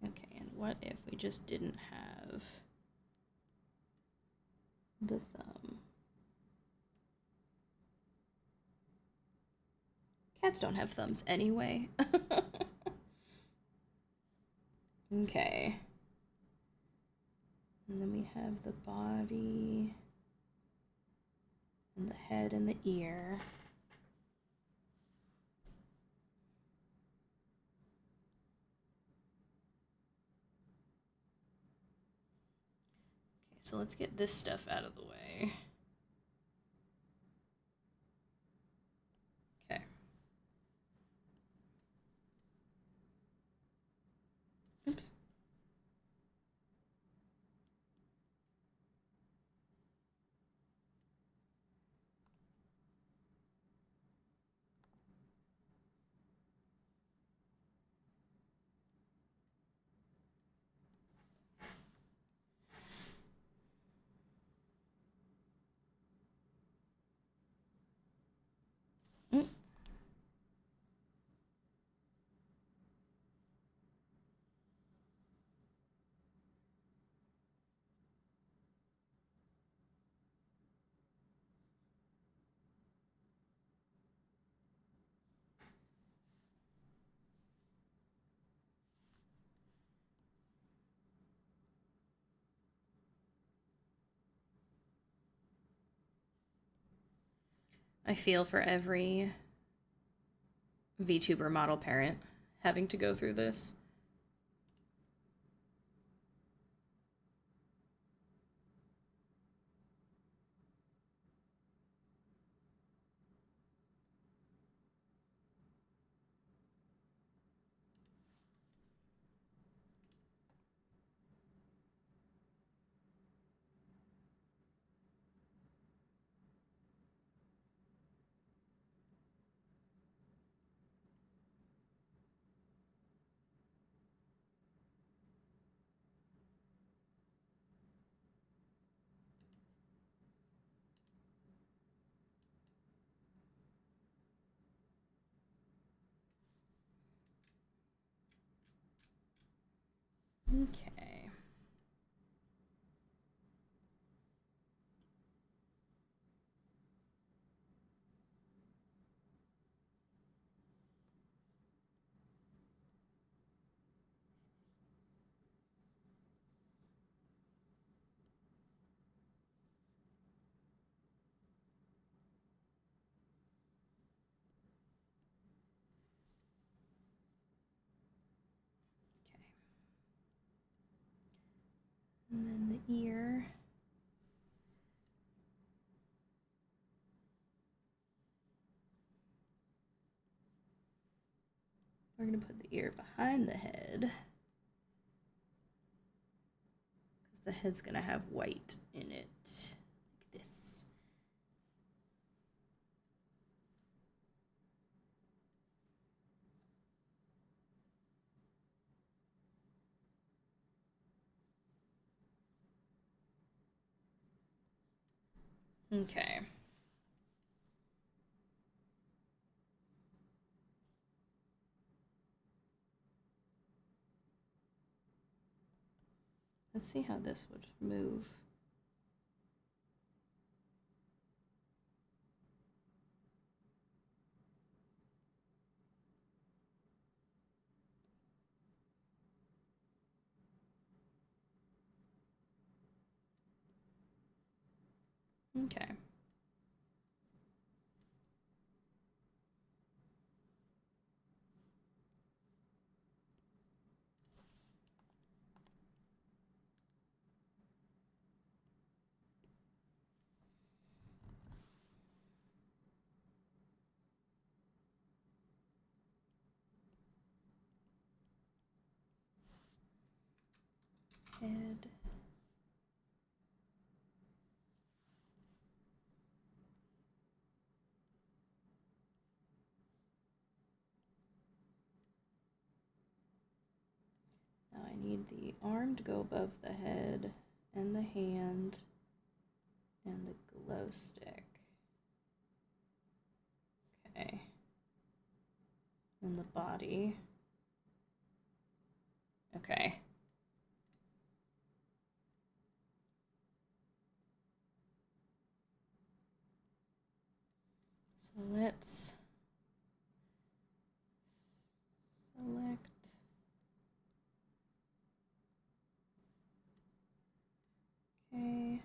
okay, and what if we just didn't have the thumb? Cats don't have thumbs anyway. Okay. And then we have the body and the head and the ear. Okay, so let's get this stuff out of the way. Okay. Oops. I feel for every VTuber model parent having to go through this. Okay. Okay. And then the ear. We're going to put the ear behind the head, because the head's going to have white in it, like this. Okay. Let's see how this would move. Okay. Head. Now I need the arm to go above the head, and the hand, and the glow stick. Okay. And the body. Okay. So let's select. Okay.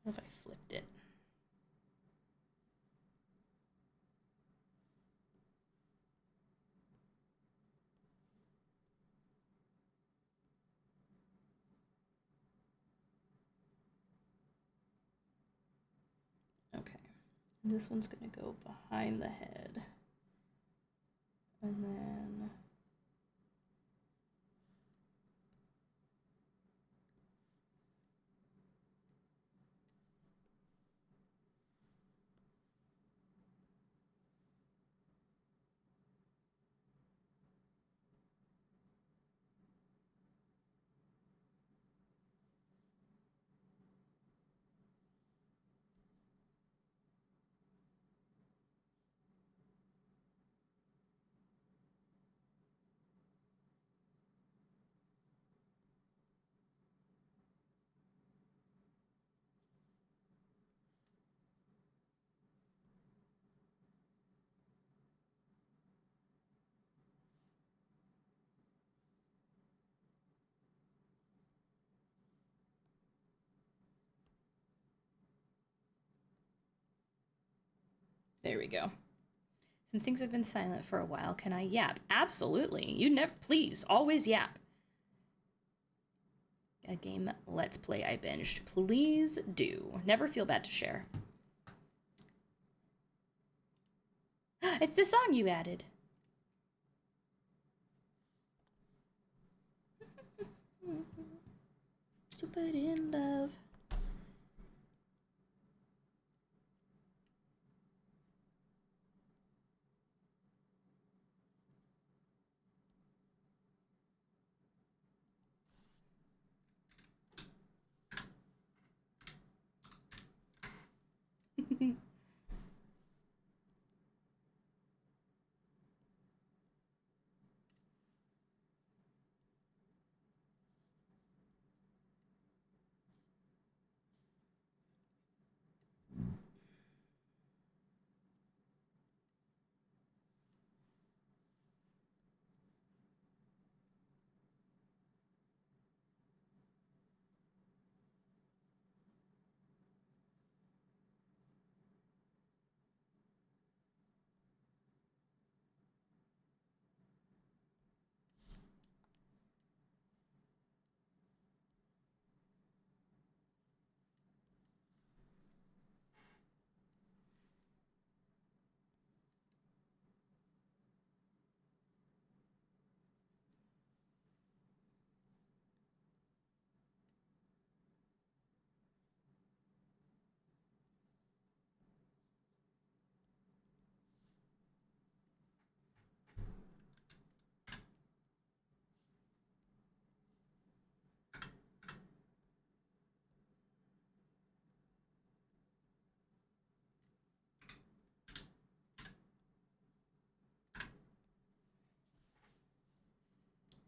What if I flipped it? Okay. This one's gonna go behind the head. And then There we go. Since things have been silent for a while, can I yap? Absolutely. You never, please, always yap. A game Let's Play I binged. Please do. Never feel bad to share. It's the song you added. Super in love.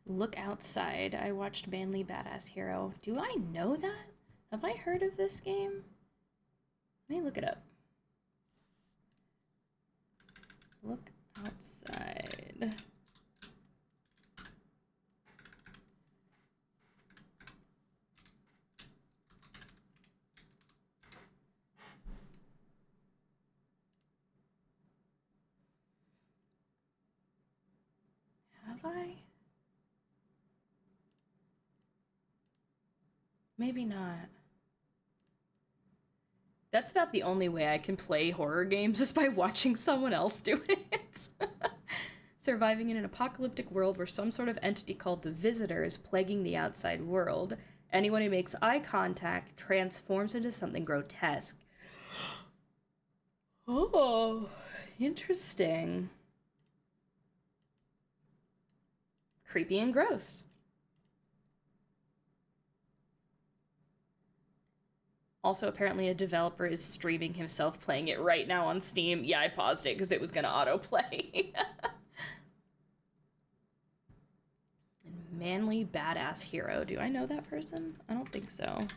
Look outside. I watched Manly Badass Hero. Do I know that? Have I heard of this game? Let me look it up. Look outside. Have I? Maybe not. That's about the only way I can play horror games is by watching someone else do it. Surviving in an apocalyptic world where some sort of entity called the Visitor is plaguing the outside world. Anyone who makes eye contact transforms into something grotesque. Oh, interesting. Creepy and gross. Also, apparently a developer is streaming himself playing it right now on Steam. Yeah, I paused it because it was going to autoplay. Manly Badass Hero. Do I know that person? I don't think so.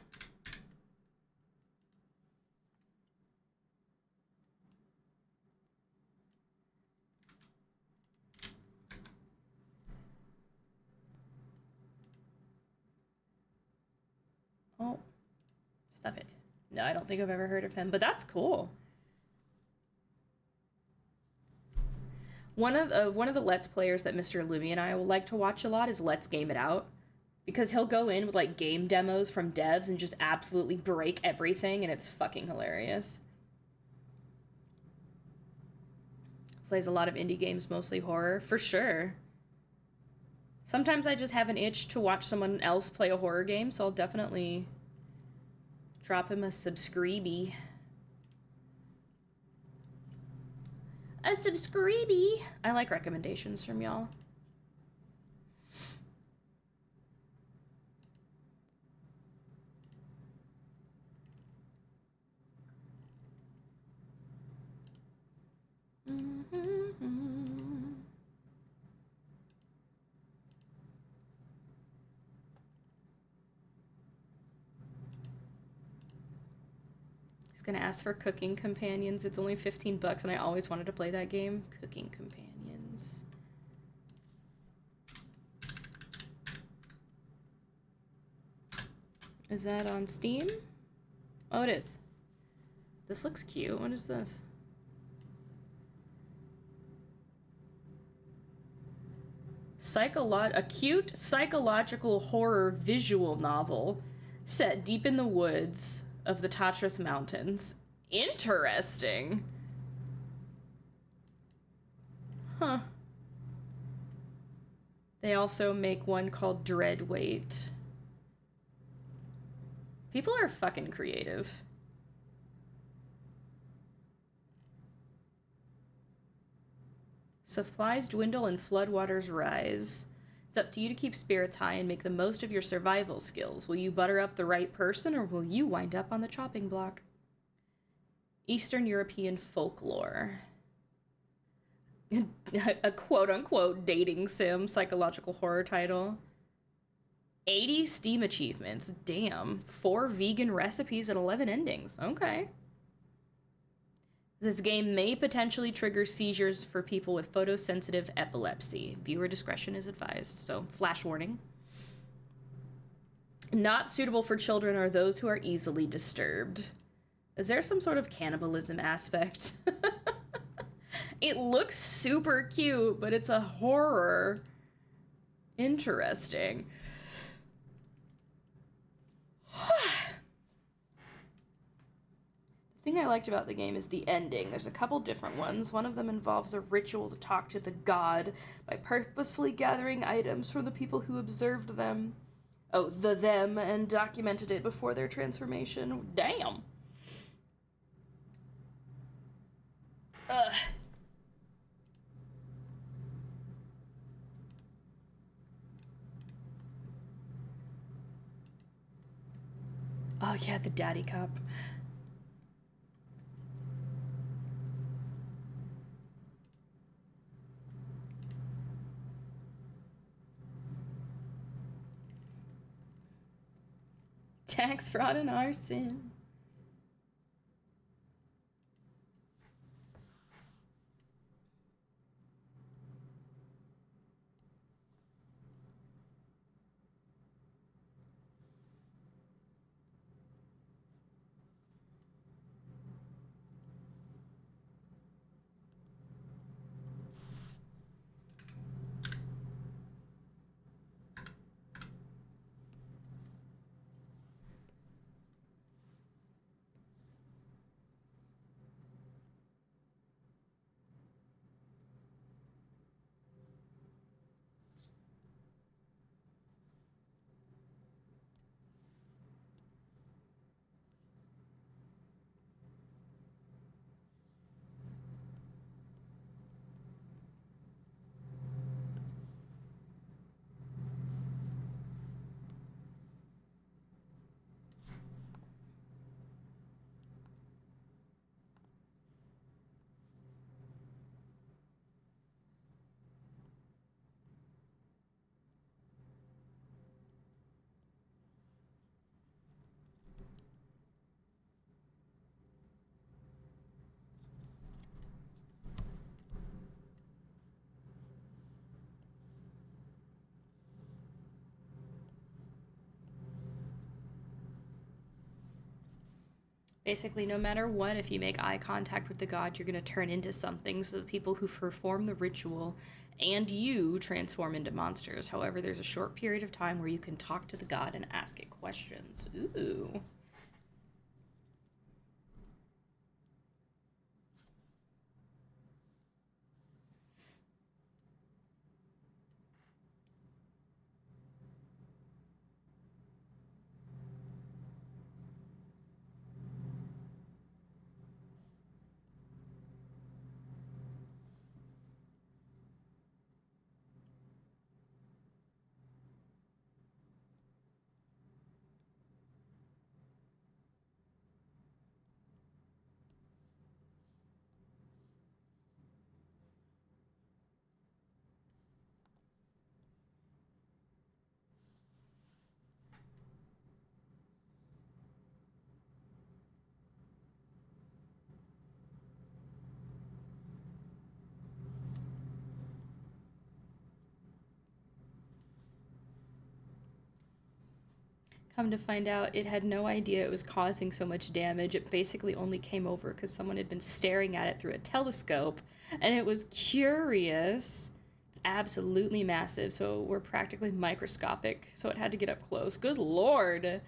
Oh, stop it. No, I don't think I've ever heard of him, but that's cool. One of the Let's Players that Mr. Lumi and I will like to watch a lot is Let's Game It Out. Because he'll go in with, like, game demos from devs and just absolutely break everything, and it's fucking hilarious. Plays a lot of indie games, mostly horror, for sure. Sometimes I just have an itch to watch someone else play a horror game, so I'll definitely drop him a subscribey. A subscribey! I like recommendations from y'all. He's gonna ask for Cooking Companions. It's only $15 and I always wanted to play that game. Cooking Companions. Is that on Steam? Oh, it is. This looks cute. What is this? Acute psychological horror visual novel set deep in the woods of the Tatras Mountains. Interesting. Huh. They also make one called Dreadweight. People are fucking creative. Supplies dwindle and floodwaters rise. It's up to you to keep spirits high and make the most of your survival skills. Will you butter up the right person, or will you wind up on the chopping block? Eastern European folklore. A quote-unquote dating sim psychological horror title. 80 Steam achievements. Damn. 4 vegan recipes and 11 endings. Okay. This game may potentially trigger seizures for people with photosensitive epilepsy. Viewer discretion is advised. So, flash warning. Not suitable for children or those who are easily disturbed. Is there some sort of cannibalism aspect? It looks super cute, but it's a horror. Interesting. The thing I liked about the game is the ending. There's a couple different ones. One of them involves a ritual to talk to the god by purposefully gathering items from the people who observed them. Oh, them, and documented it before their transformation. Damn. Ugh. Oh yeah, the daddy cup. Tax fraud and arson. Basically, no matter what, if you make eye contact with the god, you're going to turn into something, so the people who perform the ritual and you transform into monsters. However, there's a short period of time where you can talk to the god and ask it questions. Ooh. Come to find out, it had no idea it was causing so much damage. It basically only came over because someone had been staring at it through a telescope, and it was curious. It's absolutely massive, so we're practically microscopic, so it had to get up close. Good lord!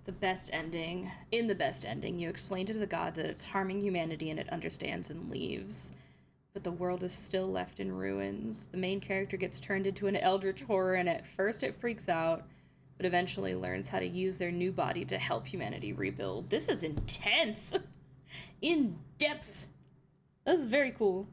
The best ending. In the best ending, you explain to the god that it's harming humanity and it understands and leaves. But the world is still left in ruins. The main character gets turned into an eldritch horror, and at first it freaks out, but eventually learns how to use their new body to help humanity rebuild. This is intense! In depth! This is very cool.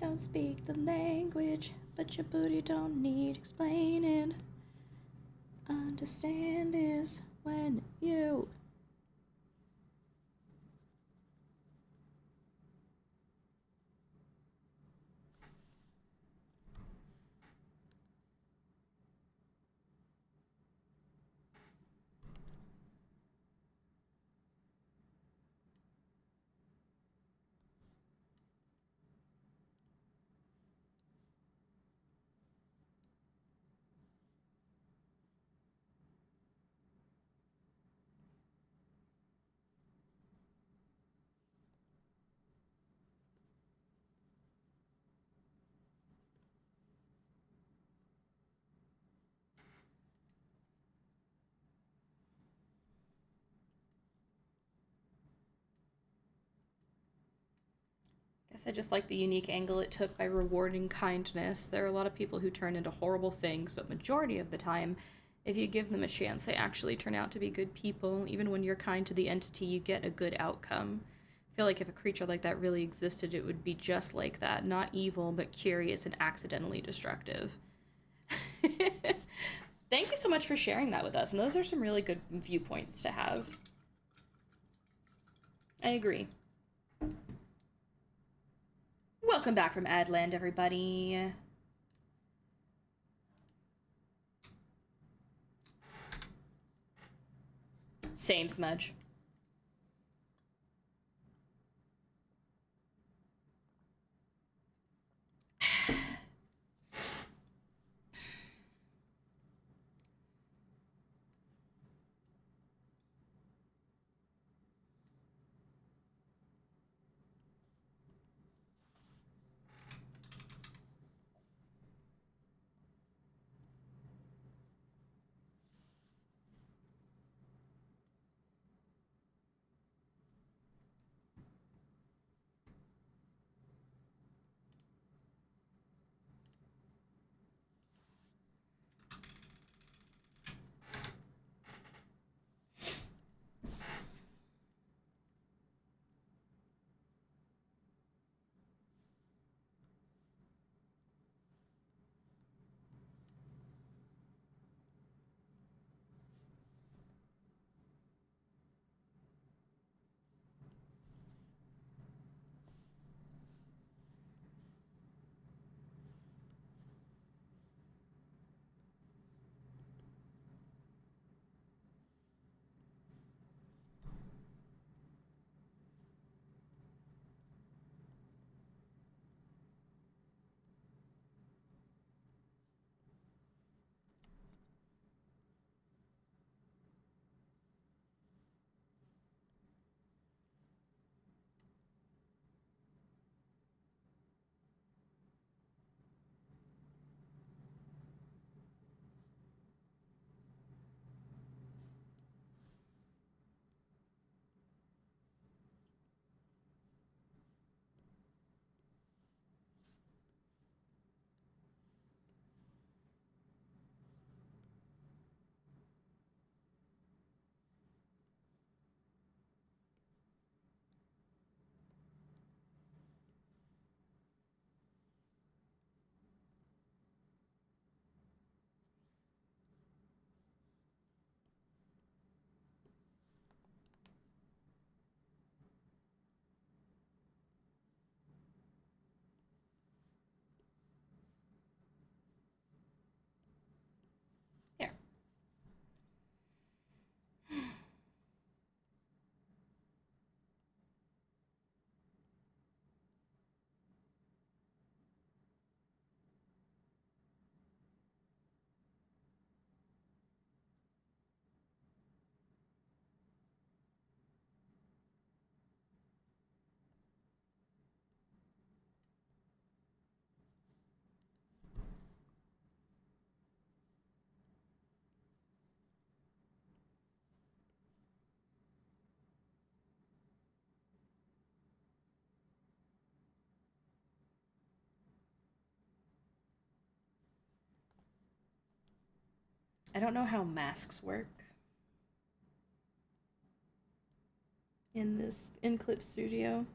Don't speak the language, but your booty don't need explaining. Understand is when you... Guess I just like the unique angle it took by rewarding kindness. There are a lot of people who turn into horrible things, but majority of the time, if you give them a chance, they actually turn out to be good people. Even when you're kind to the entity, you get a good outcome. I feel like if a creature like that really existed, it would be just like that. Not evil, but curious and accidentally destructive. Thank you so much for sharing that with us, and those are some really good viewpoints to have. I agree. Welcome back from Adland, everybody. Same, Smudge. I don't know how masks work in Clip Studio.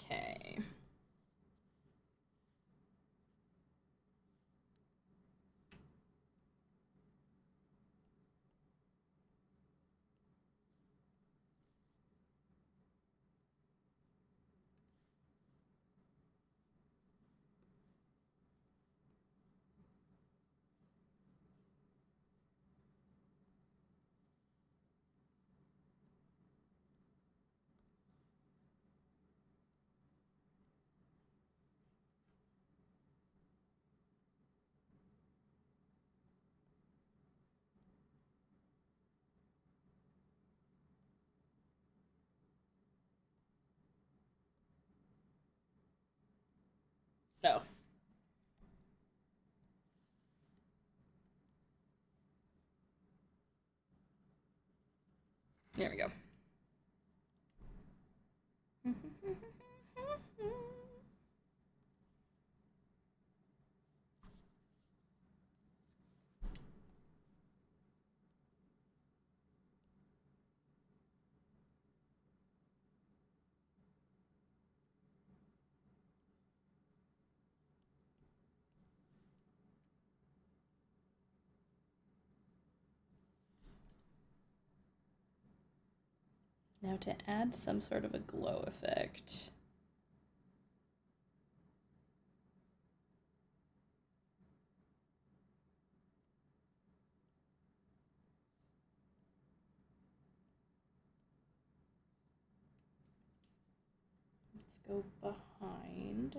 Okay. Oh. There we go. Now to add some sort of a glow effect. Let's go behind.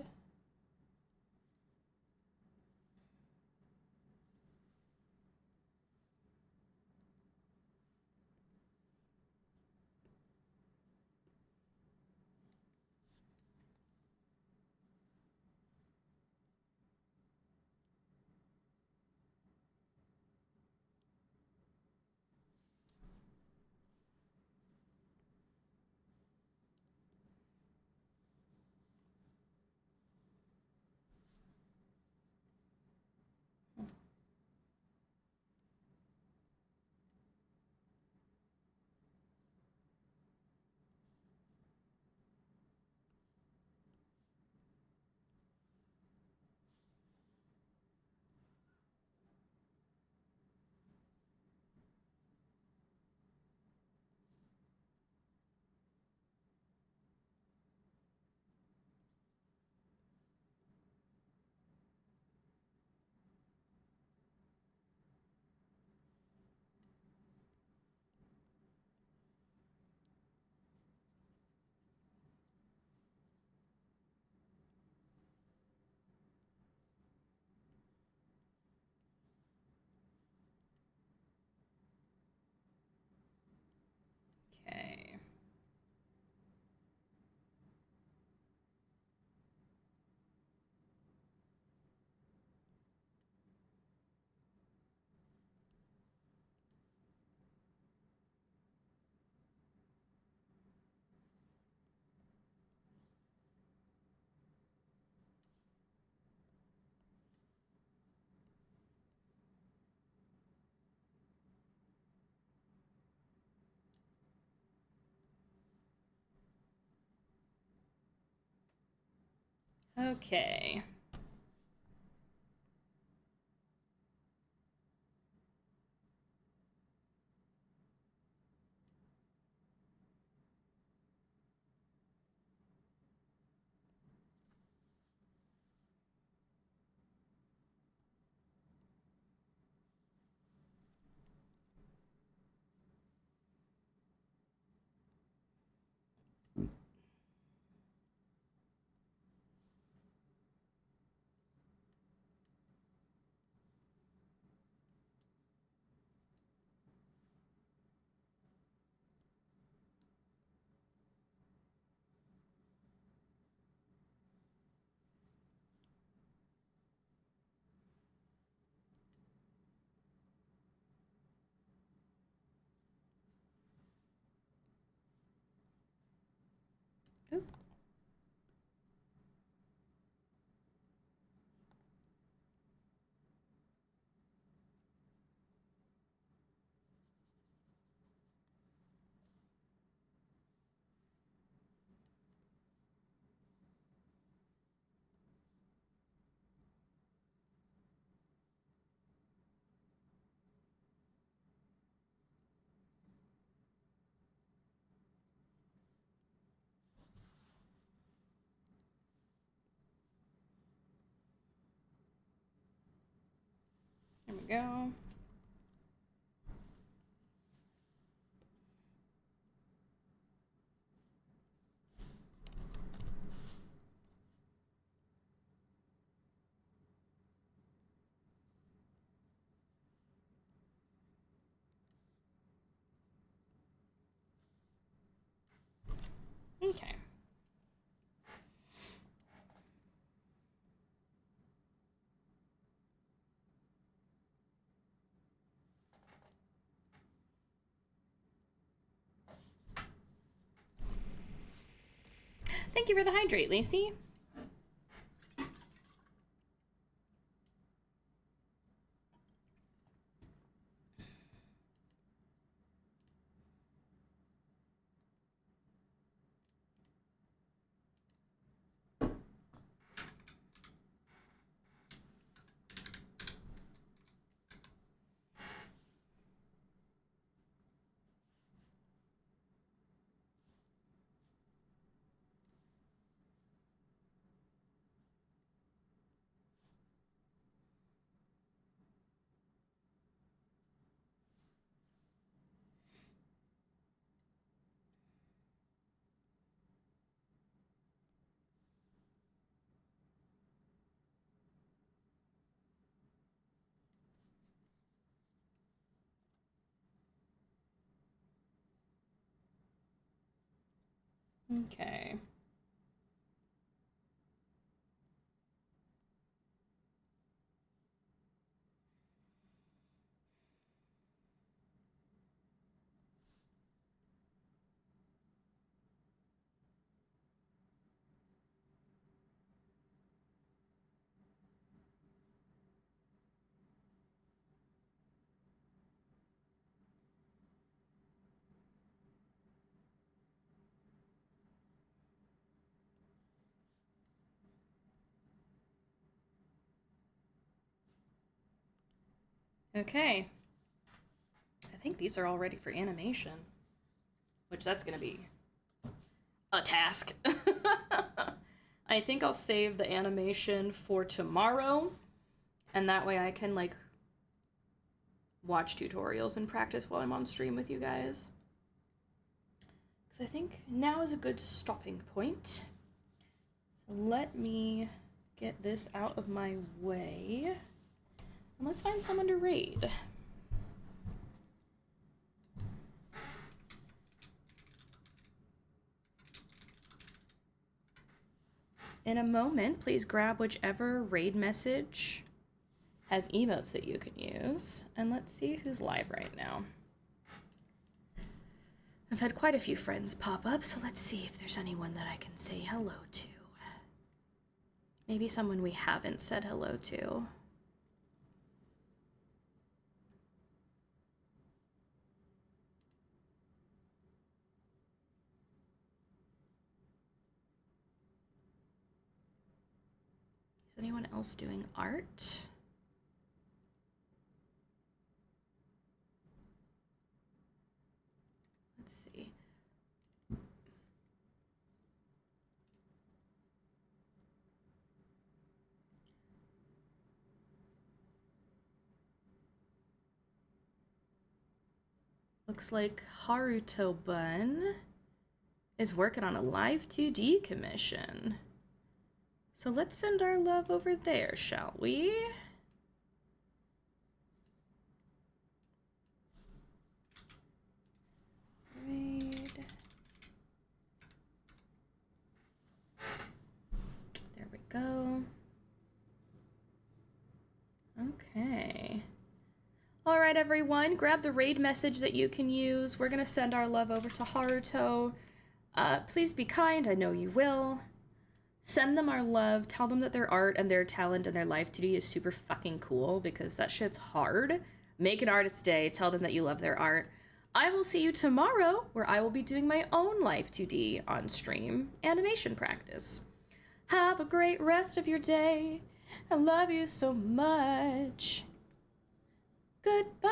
Okay. Oop. There we go. Okay. Thank you for the hydrate, Lacey. Okay. Okay. I think these are all ready for animation, which that's gonna be a task. I think I'll save the animation for tomorrow, and that way I can like watch tutorials and practice while I'm on stream with you guys. Because I think now is a good stopping point. So let me get this out of my way, and let's find someone to raid. In a moment, please grab whichever raid message has emotes that you can use, and let's see who's live right now. I've had quite a few friends pop up, so let's see if there's anyone that I can say hello to. Maybe someone we haven't said hello to. Is anyone else doing art? Let's see. Looks like Haruto Bun is working on a live 2D commission. So let's send our love over there, shall we? Raid. There we go. Okay. All right, everyone, grab the raid message that you can use. We're gonna send our love over to Haruto. Please be kind, I know you will. Send them our love, tell them that their art and their talent and their live 2D is super fucking cool because that shit's hard. Make an artist day, tell them that you love their art. I will see you tomorrow where I will be doing my own live 2D on stream animation practice. Have a great rest of your day. I love you so much. Goodbye.